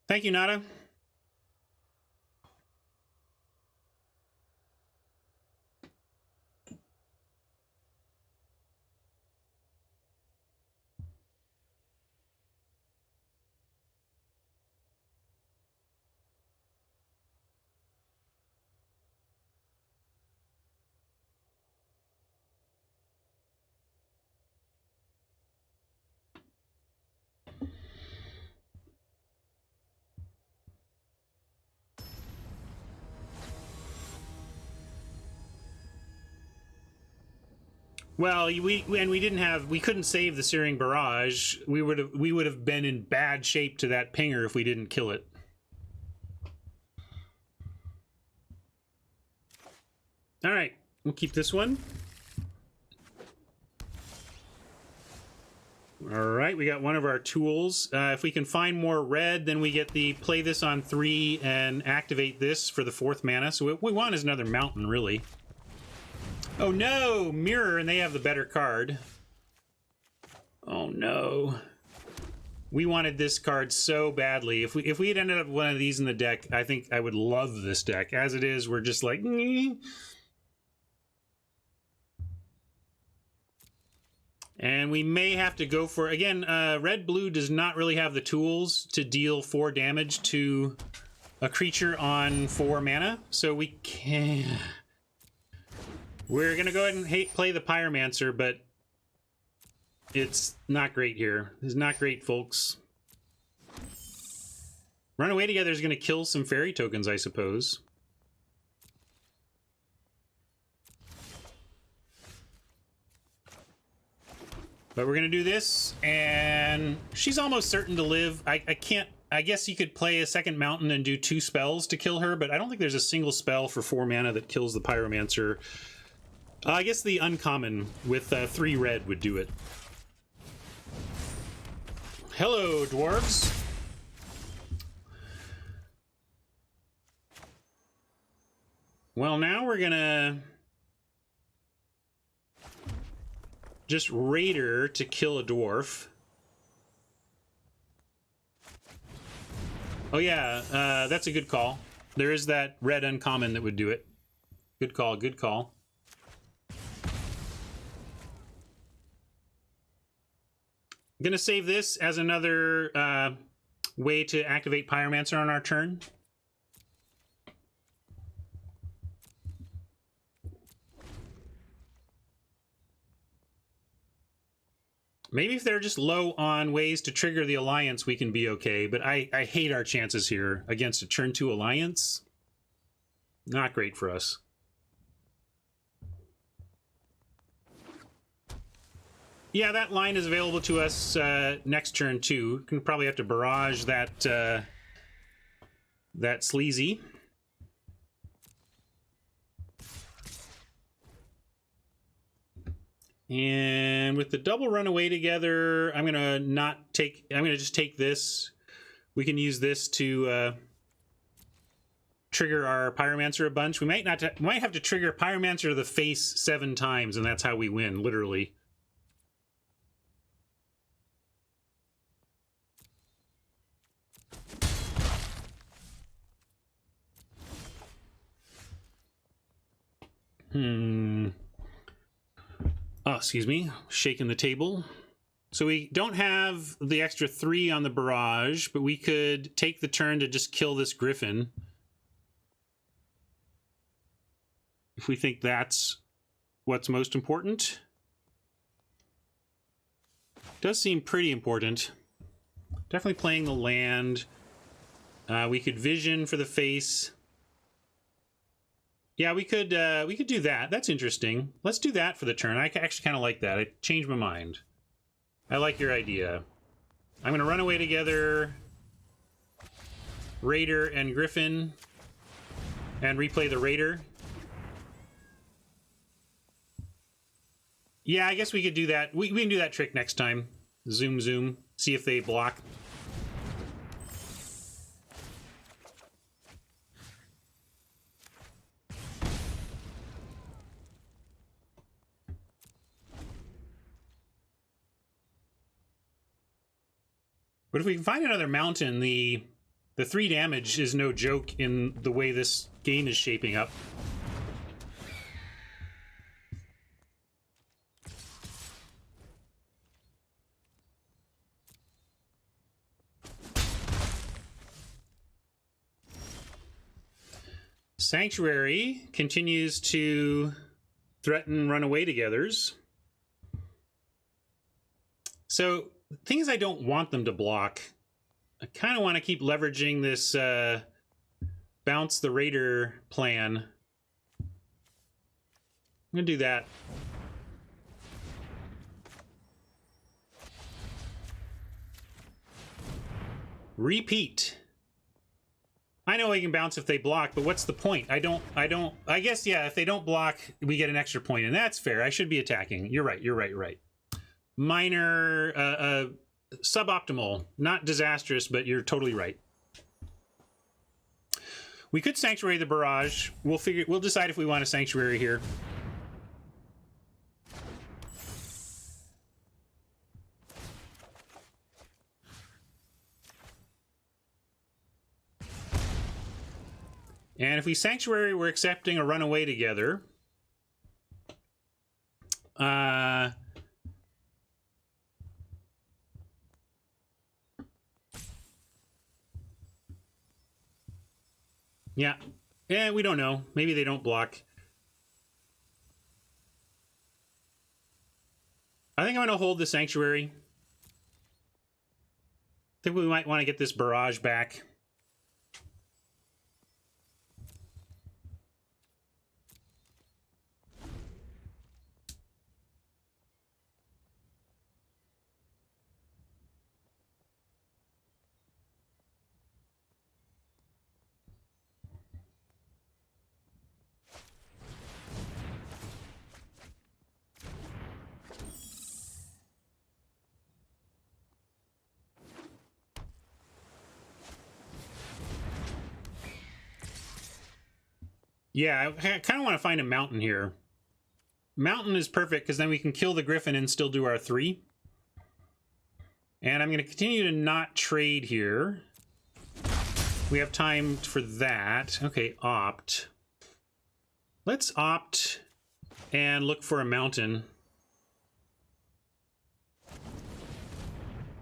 Speaker 1: Thank you, Nada. Well, we couldn't save the Searing Barrage. We would have been in bad shape to that pinger if we didn't kill it. All right, we'll keep this one. All right, we got one of our tools. If we can find more red, then we get the play this on 3 and activate this for the 4th mana. So what we want is another mountain, really. Oh no, mirror, and they have the better card. Oh no. We wanted this card so badly. If we had ended up with one of these in the deck, I think I would love this deck. As it is, we're just like, And we may have to go for, again, red-blue does not really have the tools to deal 4 damage to a creature on 4 mana, so we can't. We're going to go ahead and play the Pyromancer, but it's not great here. It's not great, folks. Runaway Together is going to kill some fairy tokens, I suppose. But we're going to do this, and she's almost certain to live. I can't... I guess you could play a second mountain and do 2 spells to kill her, but I don't think there's a single spell for 4 mana that kills the Pyromancer. I guess the uncommon with 3 red would do it. Hello, dwarves. Well, now we're gonna just Raider to kill a dwarf. Oh yeah, that's a good call. There is that red uncommon that would do it. Good call, good call. I'm gonna save this as another way to activate Pyromancer on our turn. Maybe if they're just low on ways to trigger the Alliance, we can be okay, but I hate our chances here against a turn 2 Alliance. Not great for us. Yeah, that line is available to us next turn too. Can probably have to barrage that that sleazy. And with the double runaway together, I'm gonna just take this. We can use this to trigger our Pyromancer a bunch. We might have to trigger Pyromancer to the face 7 times, and that's how we win, literally. Oh, excuse me. Shaking the table. So we don't have the extra 3 on the barrage, but we could take the turn to just kill this Griffin. If we think that's what's most important. Does seem pretty important. Definitely playing the land. We could vision for the face. Yeah, we could do that. That's interesting. Let's do that for the turn. I actually kind of like that. I changed my mind. I like your idea. I'm going to run away together Raider and Griffin and replay the Raider. Yeah, I guess we could do that. We can do that trick next time. Zoom, zoom. See if they block. But if we can find another mountain, the 3 damage is no joke in the way this game is shaping up. Sanctuary continues to threaten runaway togethers. So, the thing is, I don't want them to block. I kind of want to keep leveraging this bounce the Raider plan. I'm going to do that. Repeat. I know we can bounce if they block, but what's the point? I guess, yeah, if they don't block, we get an extra point, and that's fair. I should be attacking. You're right. Minor, suboptimal. Not disastrous, but you're totally right. We could Sanctuary the Barrage. We'll decide if we want a Sanctuary here. And if we Sanctuary, we're accepting a runaway together. Yeah. Yeah, we don't know. Maybe they don't block. I think I'm going to hold the Sanctuary. I think we might want to get this Barrage back. Yeah, I kind of want to find a mountain here. Mountain is perfect because then we can kill the Griffin and still do our 3. And I'm going to continue to not trade here. We have time for that. Okay, opt. Let's opt and look for a mountain.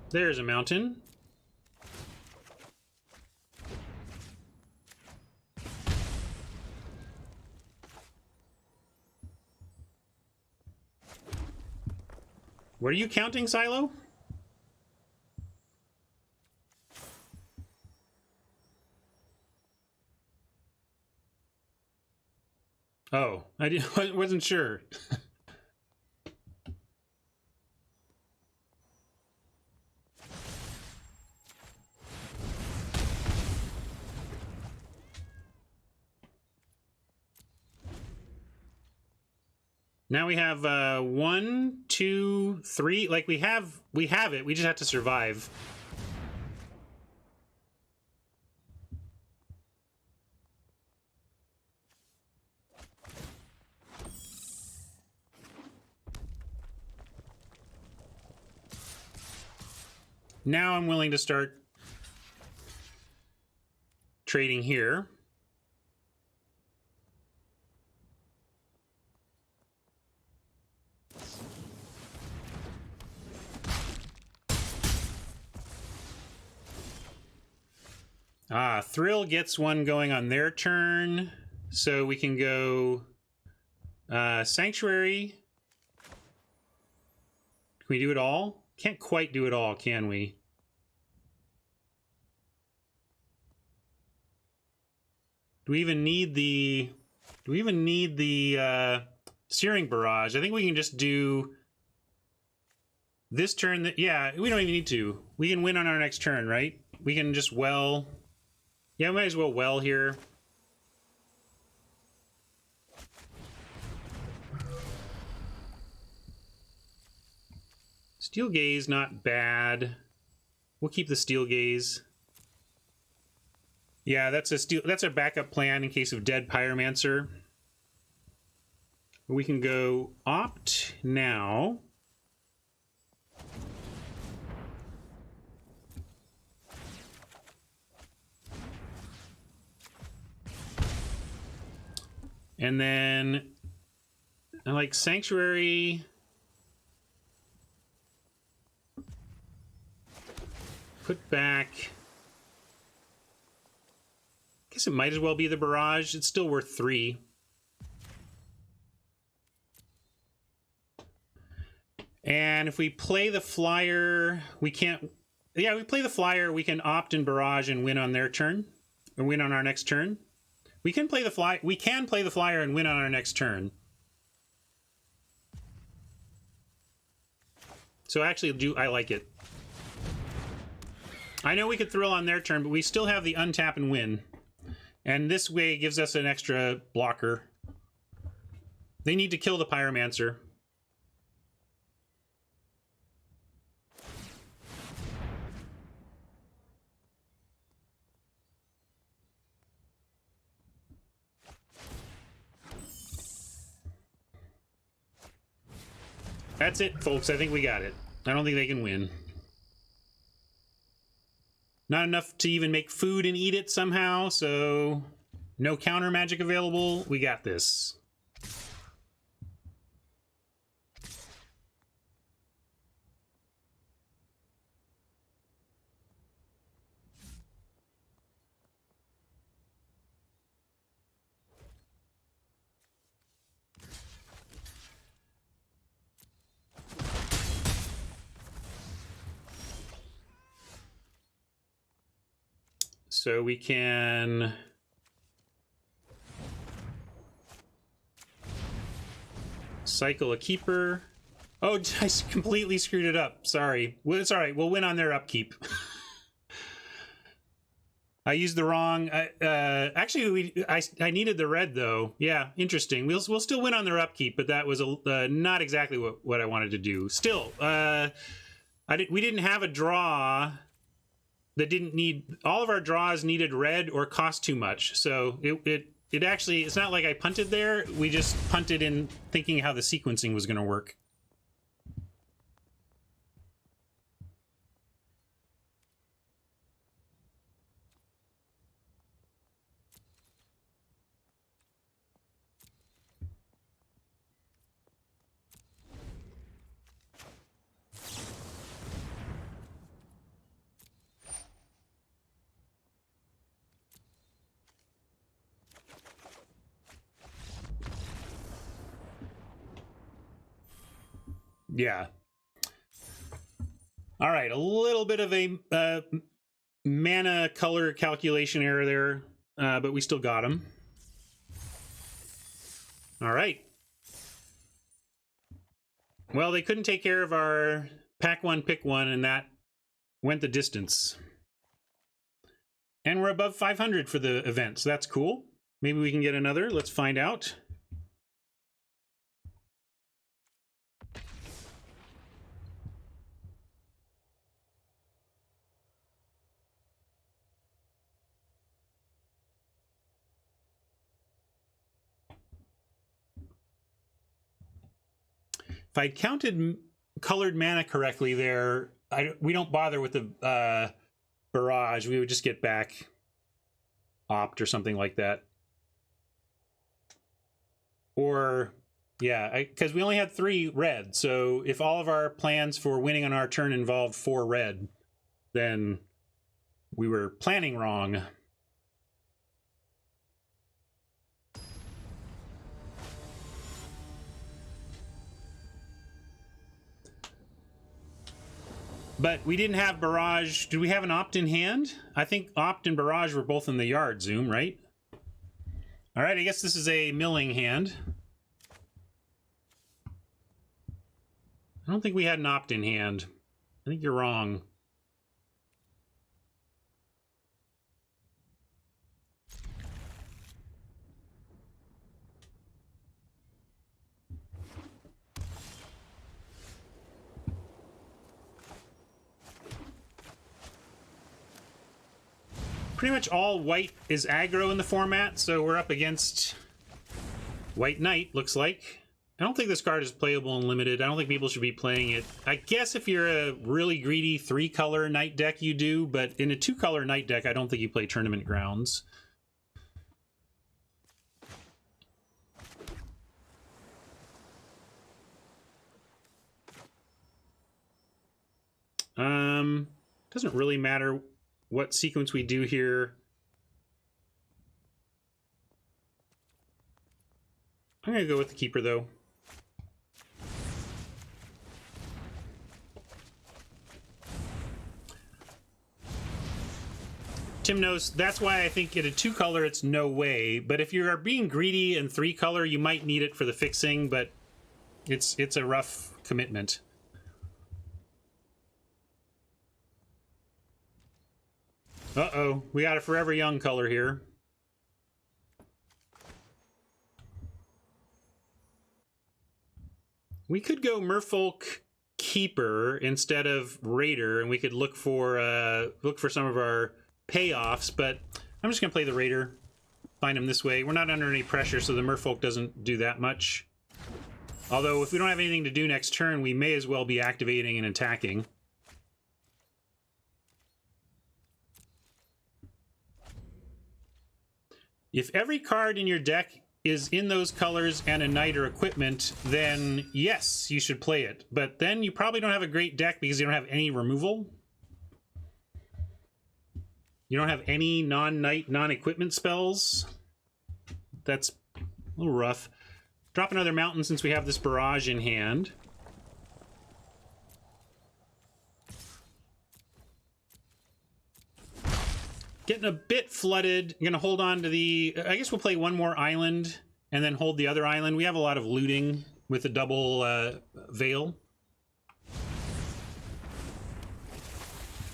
Speaker 1: There's a mountain. What are you counting, Silo? Oh, I wasn't sure. Now we have 1, 2, 3. Like we have it. We just have to survive. Now I'm willing to start trading here. Thrill gets one going on their turn, so we can go Sanctuary. Can we do it all? Can't quite do it all, can we? Do we even need the Searing Barrage? I think we can just do this turn. Yeah, we don't even need to. We can win on our next turn, right? We can just well. Yeah, we might as well well here. Steel Gaze, not bad. We'll keep the Steel Gaze. Yeah, that's a backup plan in case of dead Pyromancer. We can go opt now. And then I like Sanctuary. Put back. I guess it might as well be the Barrage. It's still worth 3. And if we play the Flyer, we can't. Yeah, we play the Flyer. We can opt in Barrage and win on their turn, or win on our next turn. We can play the fly. We can play the Flyer and win on our next turn. So actually, I like it. I know we could Thrill on their turn, but we still have the untap and win. And this way gives us an extra blocker. They need to kill the Pyromancer. That's it, folks. I think we got it. I don't think they can win. Not enough to even make food and eat it somehow, so no counter magic available. We got this. So we can cycle a keeper. Oh, I completely screwed it up. Sorry. Well, it's all right. We'll win on their upkeep. I used the wrong. Actually, I needed the red though. Yeah, interesting. We'll still win on their upkeep, but that was not exactly what I wanted to do. Still, we didn't have a draw that didn't need. All of our draws needed red or cost too much. So it actually, it's not like I punted there. We just punted in thinking how the sequencing was going to work. Yeah. All right, a little bit of a mana color calculation error there, but we still got him. All right. Well, they couldn't take care of our pack one, pick one, and that went the distance. And we're above 500 for the event, so that's cool. Maybe we can get another. Let's find out. If I counted colored mana correctly there, we don't bother with the barrage. We would just get back opt or something like that. Or, yeah, because we only had 3 red. So if all of our plans for winning on our turn involved 4 red, then we were planning wrong. But we didn't have barrage. Did we have an opt in hand? I think opt and barrage were both in the yard, Zoom, right? All right, I guess this is a milling hand. I don't think we had an opt in hand. I think you're wrong. Pretty much all white is aggro in the format, so we're up against White Knight, looks like. I don't think this card is playable in Limited. I don't think people should be playing it. I guess if you're a really greedy 3-color Knight deck, you do, but in a 2-color Knight deck, I don't think you play Tournament Grounds. Doesn't really matter what sequence we do here. I'm gonna go with the Keeper, though. Tim knows that's why I think in a 2-color it's no way, but if you are being greedy in 3-color, you might need it for the fixing, but it's a rough commitment. Uh-oh, we got a Forever Young color here. We could go Merfolk Keeper instead of Raider, and we could look for some of our payoffs, but I'm just gonna play the Raider, find him this way. We're not under any pressure, so the Merfolk doesn't do that much. Although if we don't have anything to do next turn, we may as well be activating and attacking. If every card in your deck is in those colors and a knight or equipment, then yes, you should play it. But then you probably don't have a great deck because you don't have any removal. You don't have any non-knight, non-equipment spells. That's a little rough. Drop another mountain since we have this barrage in hand. Getting a bit flooded. I'm going to hold on to the... I guess we'll play one more island and then hold the other island. We have a lot of looting with the double veil.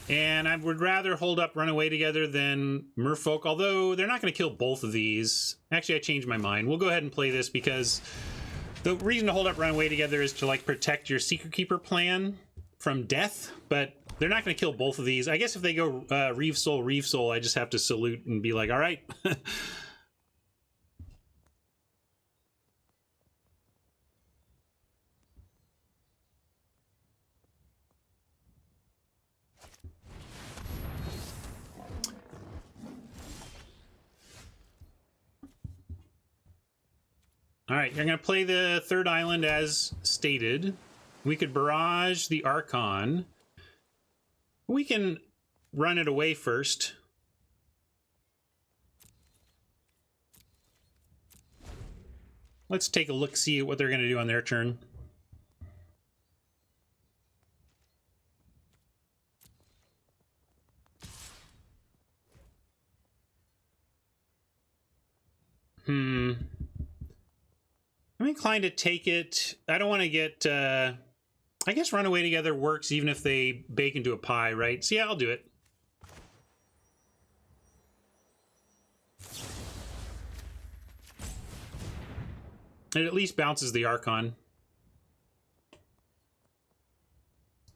Speaker 1: And I would rather hold up Runaway Together than Merfolk, although they're not going to kill both of these. Actually, I changed my mind. We'll go ahead and play this because the reason to hold up Runaway Together is to, like, protect your Secret Keeper plan from death, but they're not going to kill both of these. I guess if they go Reeve Soul, I just have to salute and be like, all right. All right, you're going to play the third island as stated. We could barrage the Archon. We can run it away first. Let's take a look, see what they're going to do on their turn. I'm inclined to take it. I don't want to get... I guess Runaway Together works even if they bake into a pie, right? So yeah, I'll do it. It at least bounces the Archon.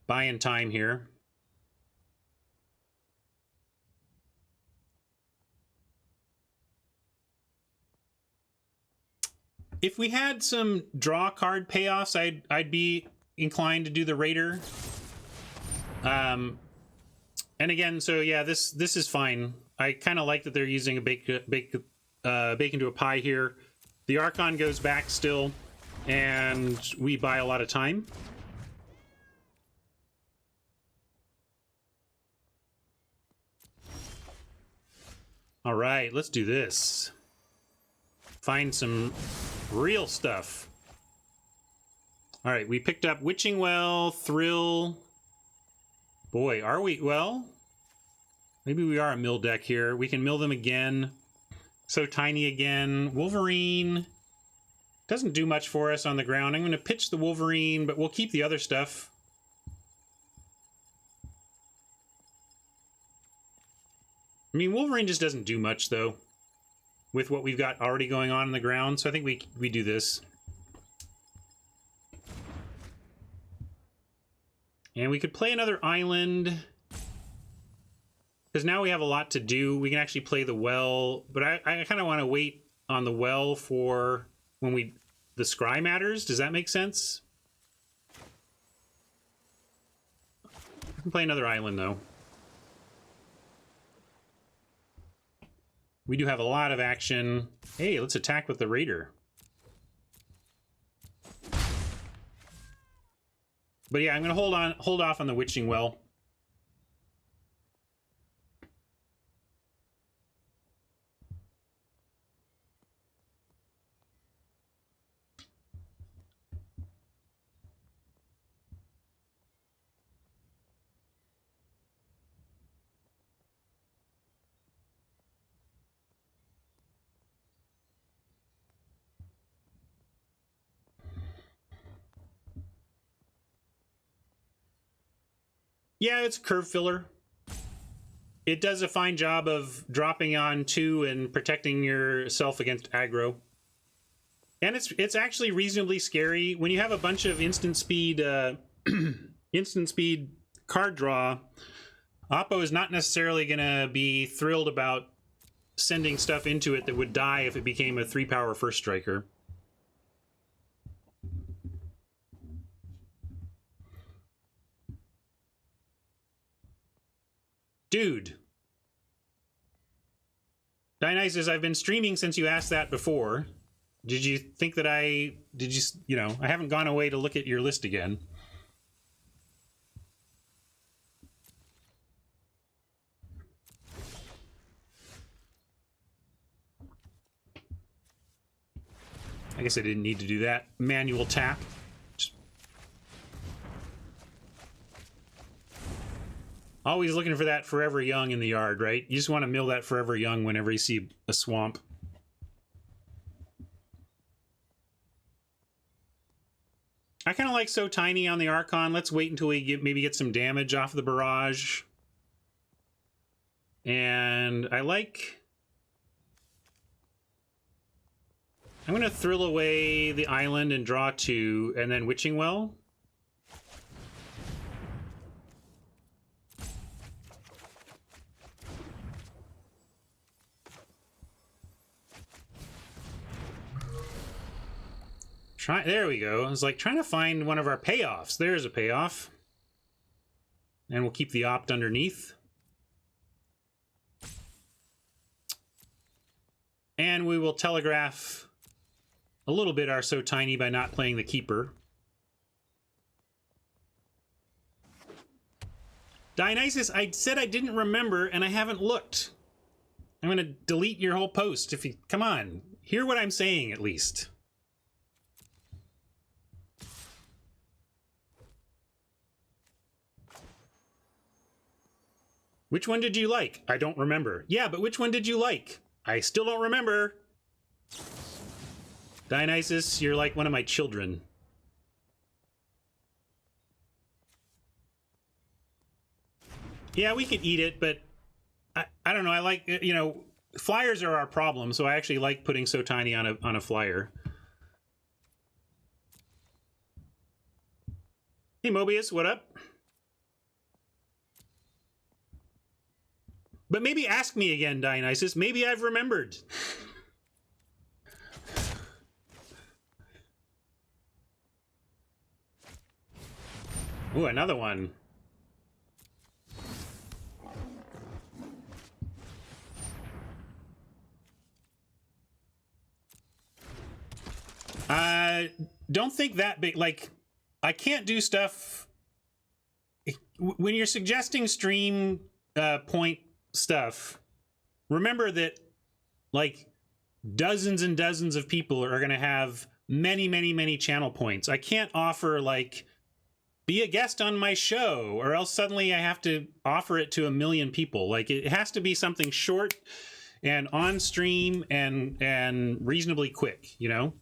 Speaker 1: Buying time here. If we had some draw card payoffs, I'd be inclined to do the Raider. And again, so yeah, this is fine. I kind of like that they're using a bake into a pie here. The Archon goes back still, and we buy a lot of time. All right, let's do this. Find some real stuff. All right, we picked up Witching Well, Thrill. Boy, are we? Well, maybe we are a mill deck here. We can mill them again. So Tiny again. Wolverine doesn't do much for us on the ground. I'm going to pitch the Wolverine, but we'll keep the other stuff. I mean, Wolverine just doesn't do much, though, with what we've got already going on the ground. So I think we do this. And we could play another island, because now we have a lot to do. We can actually play the well, but I kind of want to wait on the well for when the scry matters. Does that make sense? We can play another island, though. We do have a lot of action. Hey, let's attack with the Raider. But yeah, I'm going to hold off on the Witching Well. Yeah, it's a curve filler. It does a fine job of dropping on 2 and protecting yourself against aggro. And it's actually reasonably scary. When you have a bunch of instant speed card draw, Oppo is not necessarily going to be thrilled about sending stuff into it that would die if it became a 3-power first striker. Dude. Dionysus, I've been streaming since you asked that before. Did you think that I haven't gone away to look at your list again. I guess I didn't need to do that. Manual tap. Always looking for that Forever Young in the yard, right? You just want to mill that Forever Young whenever you see a swamp. I kind of like So Tiny on the Archon. Let's wait until we maybe get some damage off the barrage. And I like... I'm going to thrill away the island and draw 2, and then Witching Well. There we go. It's like trying to find one of our payoffs. There's a payoff. And we'll keep the opt underneath. And we will telegraph a little bit our So Tiny by not playing the Keeper. Dionysus, I said I didn't remember, and I haven't looked. I'm going to delete your whole post. If you come on, hear what I'm saying at least. Which one did you like? I don't remember. Yeah, but which one did you like? I still don't remember. Dionysus, you're like one of my children. Yeah, we could eat it, but I don't know. I like, flyers are our problem, so I actually like putting So Tiny on a flyer. Hey, Mobius, what up? But maybe ask me again, Dionysus. Maybe I've remembered. Ooh, another one. Don't think that big. Like, I can't do stuff when you're suggesting stream point stuff. Remember that, like, dozens and dozens of people are going to have many, many, many channel points. I can't offer, like, be a guest on my show, or else suddenly I have to offer it to a million people. Like, it has to be something short and on stream and reasonably quick, you know?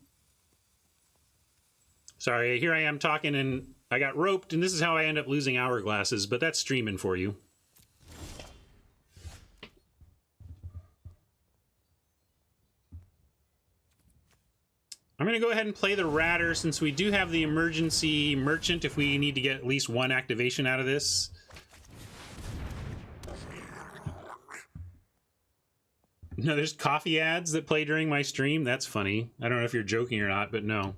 Speaker 1: Sorry, here I am talking and I got roped, and this is how I end up losing hourglasses, but that's streaming for you. I'm going to go ahead and play the Ratter since we do have the emergency merchant if we need to get at least one activation out of this. No, there's coffee ads that play during my stream. That's funny. I don't know if you're joking or not, but no.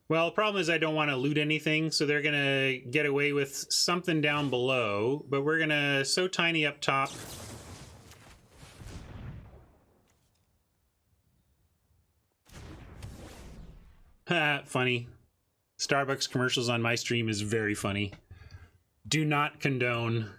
Speaker 1: Well, the problem is I don't want to loot anything, so they're going to get away with something down below, but we're going to so tiny up top. Ha, funny. Starbucks commercials on my stream is very funny. Do not condone.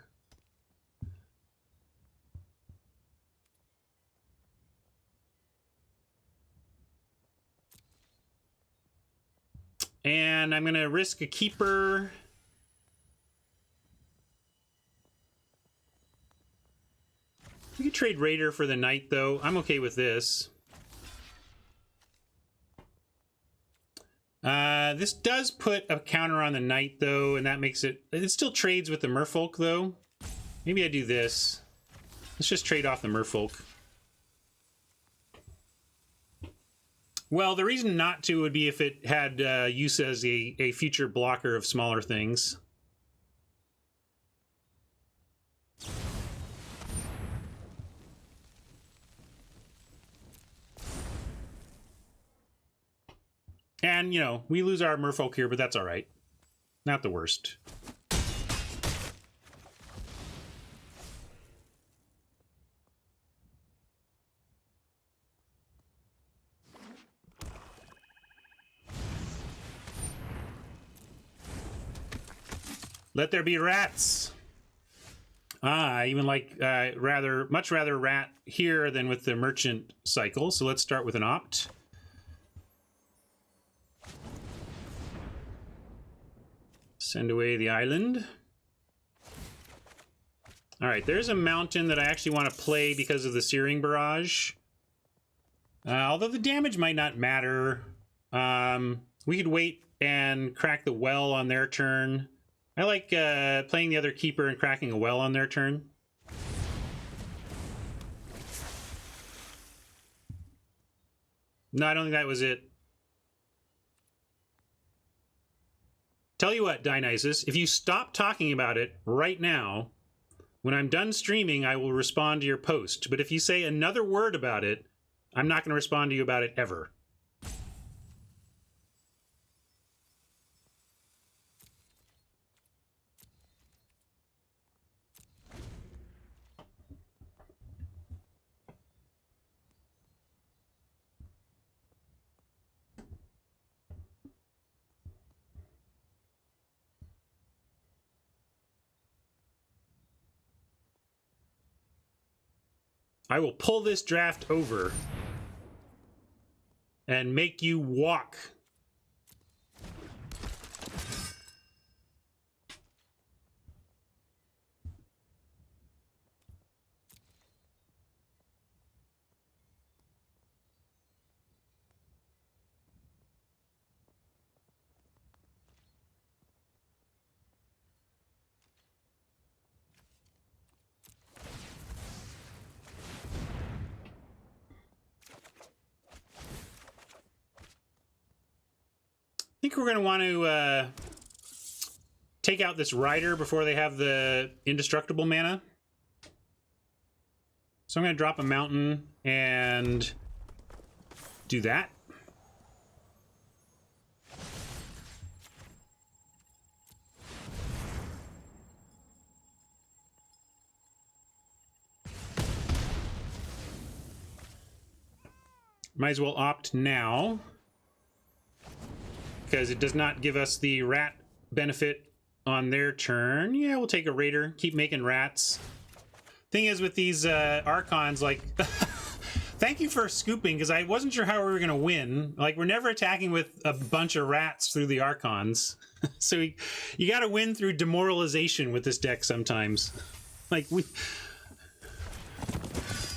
Speaker 1: And I'm going to risk a keeper. We could trade Raider for the Knight, though. I'm okay with this. This does put a counter on the Knight, though, and that makes it... It still trades with the Merfolk, though. Maybe I do this. Let's just trade off the Merfolk. Well, the reason not to would be if it had use as a future blocker of smaller things. And, you know, we lose our Merfolk here, but that's all right. Not the worst. Let there be rats. I even like much rather rat here than with the merchant cycle. So let's start with an opt. Send away the island. All right, there's a mountain that I actually want to play because of the Searing Barrage. Although the damage might not matter. We could wait and crack the well on their turn. I like playing the other keeper and cracking a well on their turn. No, I don't think that was it. Tell you what, Dionysus, if you stop talking about it right now, when I'm done streaming, I will respond to your post. But if you say another word about it, I'm not going to respond to you about it ever. I will pull this draft over and make you walk. think we're going to want to take out this rider before they have the indestructible mana. So I'm going to drop a mountain and do that. Might as well opt now, because it does not give us the rat benefit on their turn. Yeah, we'll take a raider, keep making rats. Thing is with these Archons, like, thank you for scooping, because I wasn't sure how we were going to win. Like, we're never attacking with a bunch of rats through the Archons. So you got to win through demoralization with this deck sometimes. Like,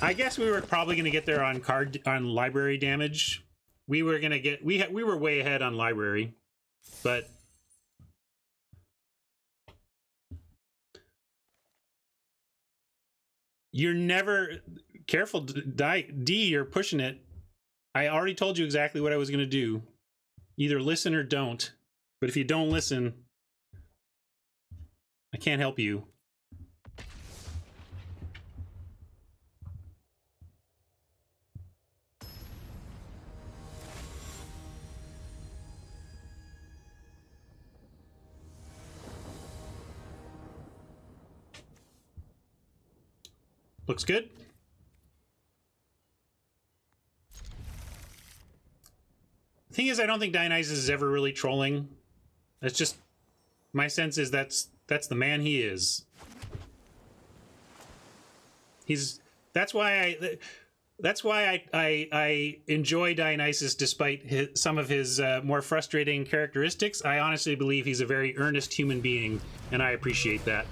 Speaker 1: I guess we were probably going to get there on library damage. We were going to get... We were way ahead on library, but... You're never... Careful, D, you're pushing it. I already told you exactly what I was going to do. Either listen or don't. But if you don't listen, I can't help you. Looks good. The thing is, I don't think Dionysus is ever really trolling. That's just... My sense is that's the man he is. That's why I enjoy Dionysus despite some of his more frustrating characteristics. I honestly believe he's a very earnest human being, and I appreciate that.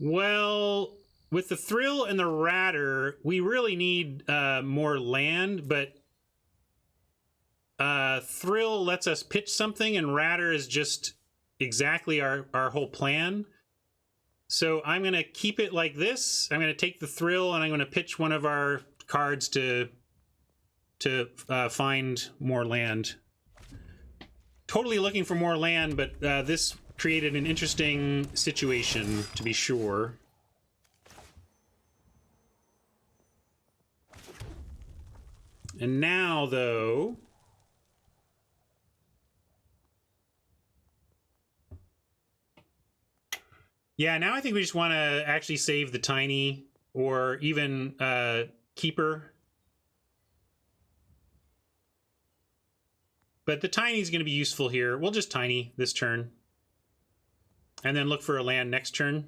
Speaker 1: Well, with the Thrill and the Ratter, we really need more land, but Thrill lets us pitch something, and Ratter is just exactly our whole plan. So I'm going to keep it like this. I'm going to take the Thrill, and I'm going to pitch one of our cards to find more land. Totally looking for more land, but this created an interesting situation, to be sure. And now, though... Yeah, now I think we just want to actually save the Tiny, or even Keeper. But the Tiny's going to be useful here. We'll just Tiny this turn. And then look for a land next turn.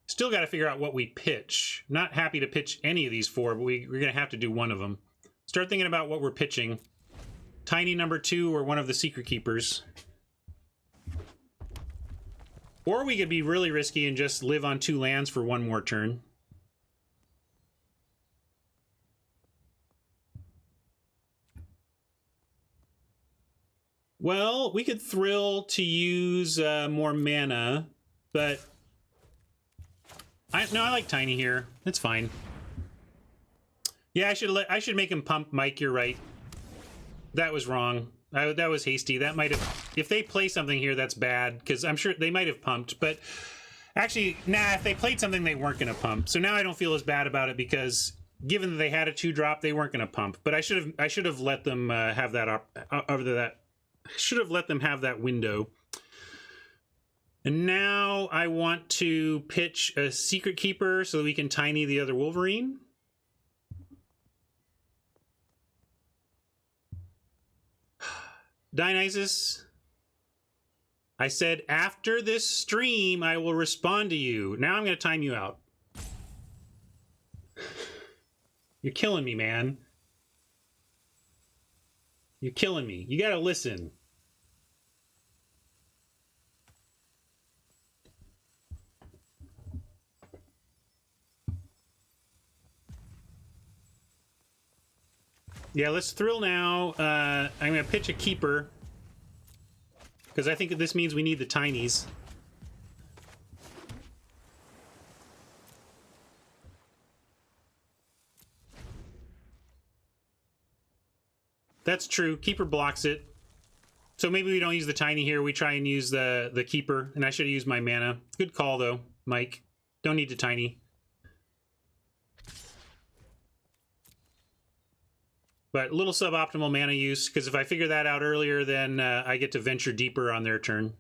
Speaker 1: Still got to figure out what we pitch. Not happy to pitch any of these four, but we're going to have to do one of them. Start thinking about what we're pitching. Tiny number 2 or one of the Secret Keepers. Or we could be really risky and just live on 2 lands for one more turn. Well, we could Thrill to use more mana, but I like Tiny here. It's fine. Yeah, I should make him pump Mike. You're right. That was wrong. That was hasty. That might have... If they play something here, that's bad, because I'm sure they might have pumped, but actually, nah, if they played something, they weren't going to pump. So now I don't feel as bad about it, because given that they had a 2-drop, they weren't going to pump. But I should have let them have that should have let them have that window. And now I want to pitch a Secret Keeper so that we can Tiny the other Wolverine. Dionysus, I said after this stream I will respond to you. Now I'm going to time you out. You're killing me, man. You're killing me. You got to listen. Yeah, let's Thrill now. I'm going to pitch a Keeper, because I think that this means we need the Tinies. That's true. Keeper blocks it. So maybe we don't use the tiny here. We try and use the keeper. And I should have used my mana. Good call, though, Mike. Don't need the tiny. But a little suboptimal mana use, because if I figure that out earlier, then I get to venture deeper on their turn.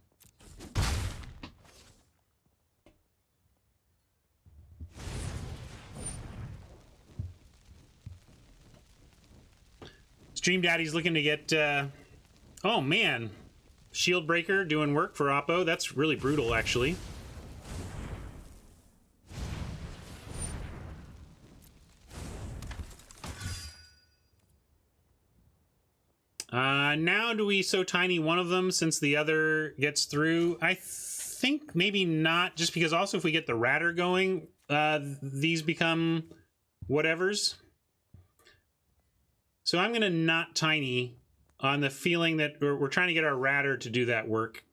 Speaker 1: Stream Daddy's looking to get... oh, man. Shield Breaker doing work for Oppo. That's really brutal, actually. Now do we so tiny one of them since the other gets through? I think maybe not, just because also if we get the Ratter going, these become whatevers. So I'm going to not tiny on the feeling that we're trying to get our Ratter to do that work.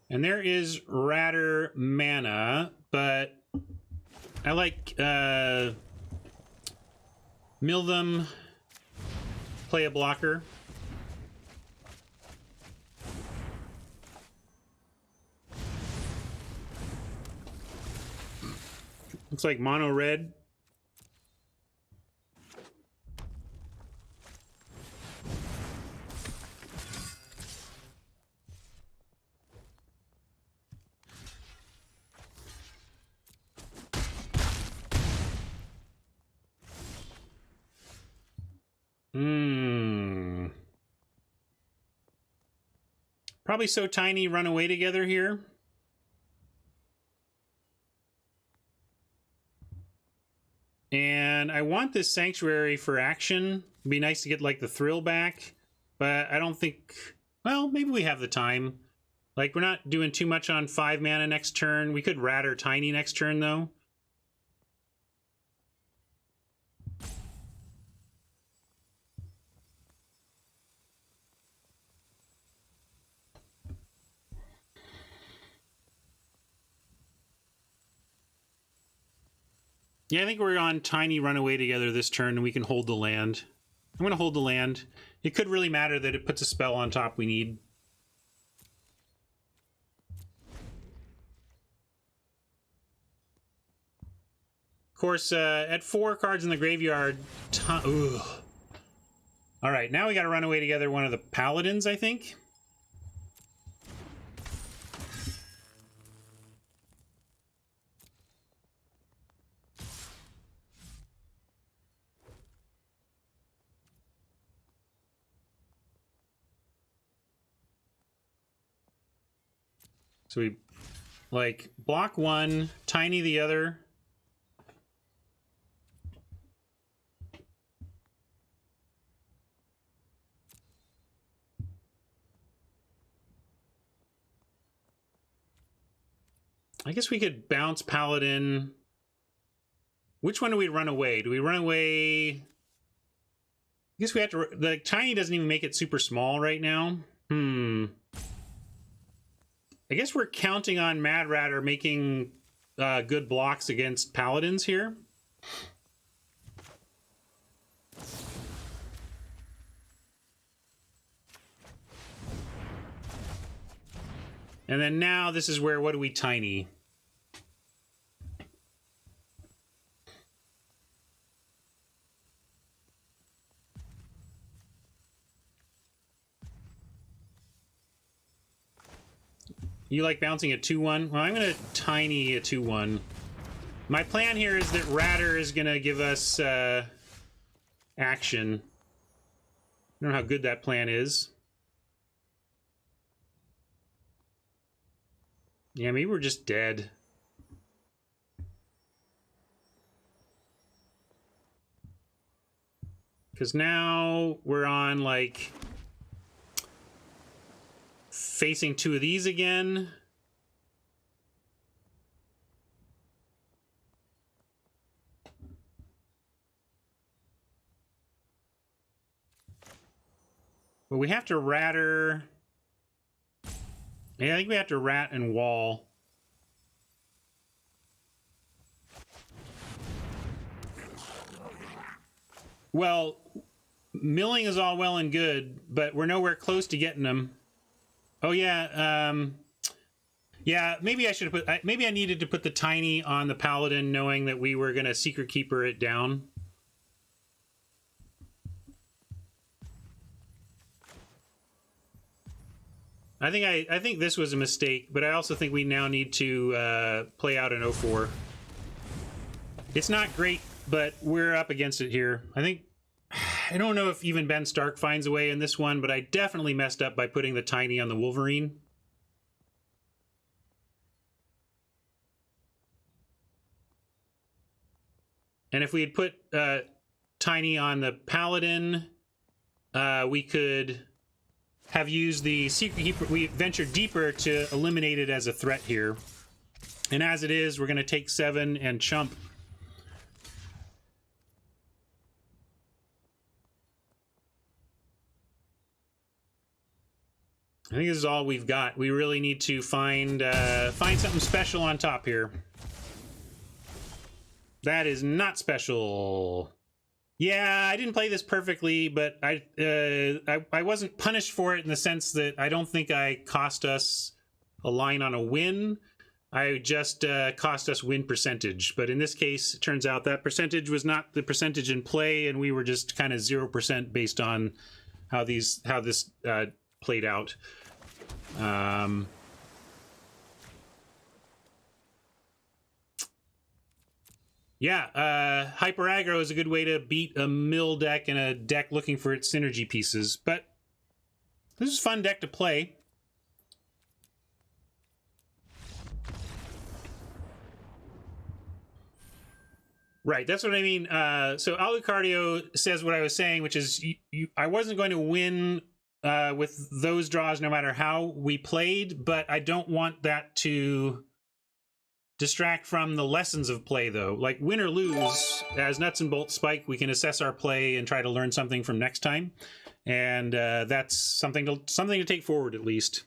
Speaker 1: And there is Ratter mana, but I like mill them, play a blocker. Looks like mono red. Probably so tiny run away together here. And I want this Sanctuary for action. It'd be nice to get like the thrill back, but I don't think, well, maybe we have the time. Like, we're not doing too much on 5 mana next turn. We could Ratter tiny next turn though. Yeah, I think we're on tiny runaway together this turn, and we can hold the land. I'm going to hold the land. It could really matter that it puts a spell on top we need. Of course, at 4 cards in the graveyard... Ugh. All right, now we got to run away together one of the Paladins, I think. So we, like, block one, tiny the other. I guess we could bounce Paladin. Which one do we run away? Do we run away? I guess we have to... The tiny doesn't even make it super small right now. I guess we're counting on Mad Ratter making good blocks against Paladins here. And then now this is where, what do we tiny? You like bouncing a 2-1? Well, I'm going to tiny a 2-1. My plan here is that Ratter is going to give us action. I don't know how good that plan is. Yeah, maybe we're just dead. Because now we're on, like... facing 2 of these again. But we have to Ratter. Yeah, I think we have to rat and wall. Well, milling is all well and good, but we're nowhere close to getting them. Oh yeah, yeah. Maybe I should have put. Maybe I needed to put the tiny on the paladin, knowing that we were gonna secret keeper it down. I think this was a mistake, but I also think we now need to play out an 0-4. It's not great, but we're up against it here. I don't know if even Ben Stark finds a way in this one, but I definitely messed up by putting the tiny on the Wolverine. And if we had put tiny on the paladin, we could have used the secret keeper. We ventured deeper to eliminate it as a threat here. And as it is, we're going to take 7 and chump. I think this is all we've got. We really need to find something special on top here. That is not special. Yeah, I didn't play this perfectly, but I wasn't punished for it in the sense that I don't think I cost us a line on a win. I just cost us win percentage. But in this case, it turns out that percentage was not the percentage in play, and we were just kind of 0% based on how this played out. Yeah, hyper aggro is a good way to beat a mill deck and a deck looking for its synergy pieces, but this is a fun deck to play. Right, that's what I mean. So Alucardio says what I was saying, which is I wasn't going to win with those draws no matter how we played, but I don't want that to distract from the lessons of play, though. Like, win or lose, as Nuts and Bolts Spike, we can assess our play and try to learn something from next time, and that's something to take forward at least.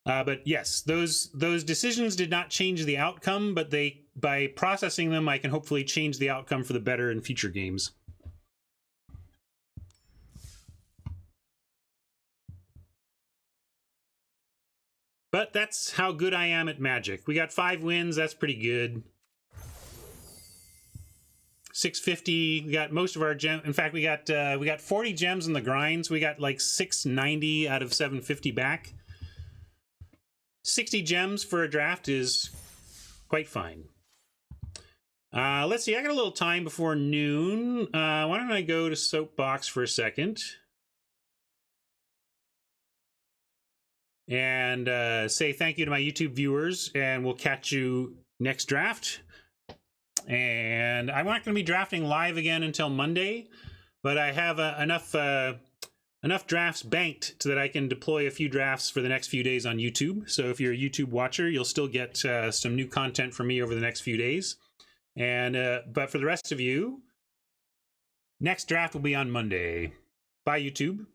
Speaker 1: But yes, those decisions did not change the outcome, but by processing them, I can hopefully change the outcome for the better in future games. But that's how good I am at Magic. We got 5 wins. That's pretty good. 650. We got most of our gems. In fact, we got 40 gems in the grinds. We got like 690 out of 750 back. 60 gems for a draft is quite fine. Let's see. I got a little time before noon. Why don't I go to Soapbox for a second? And say thank you to my YouTube viewers, and we'll catch you next draft. And I'm not going to be drafting live again until Monday, but I have enough drafts banked so that I can deploy a few drafts for the next few days on YouTube. So if you're a YouTube watcher, you'll still get some new content from me over the next few days. And but for the rest of you, next draft will be on Monday. Bye, YouTube.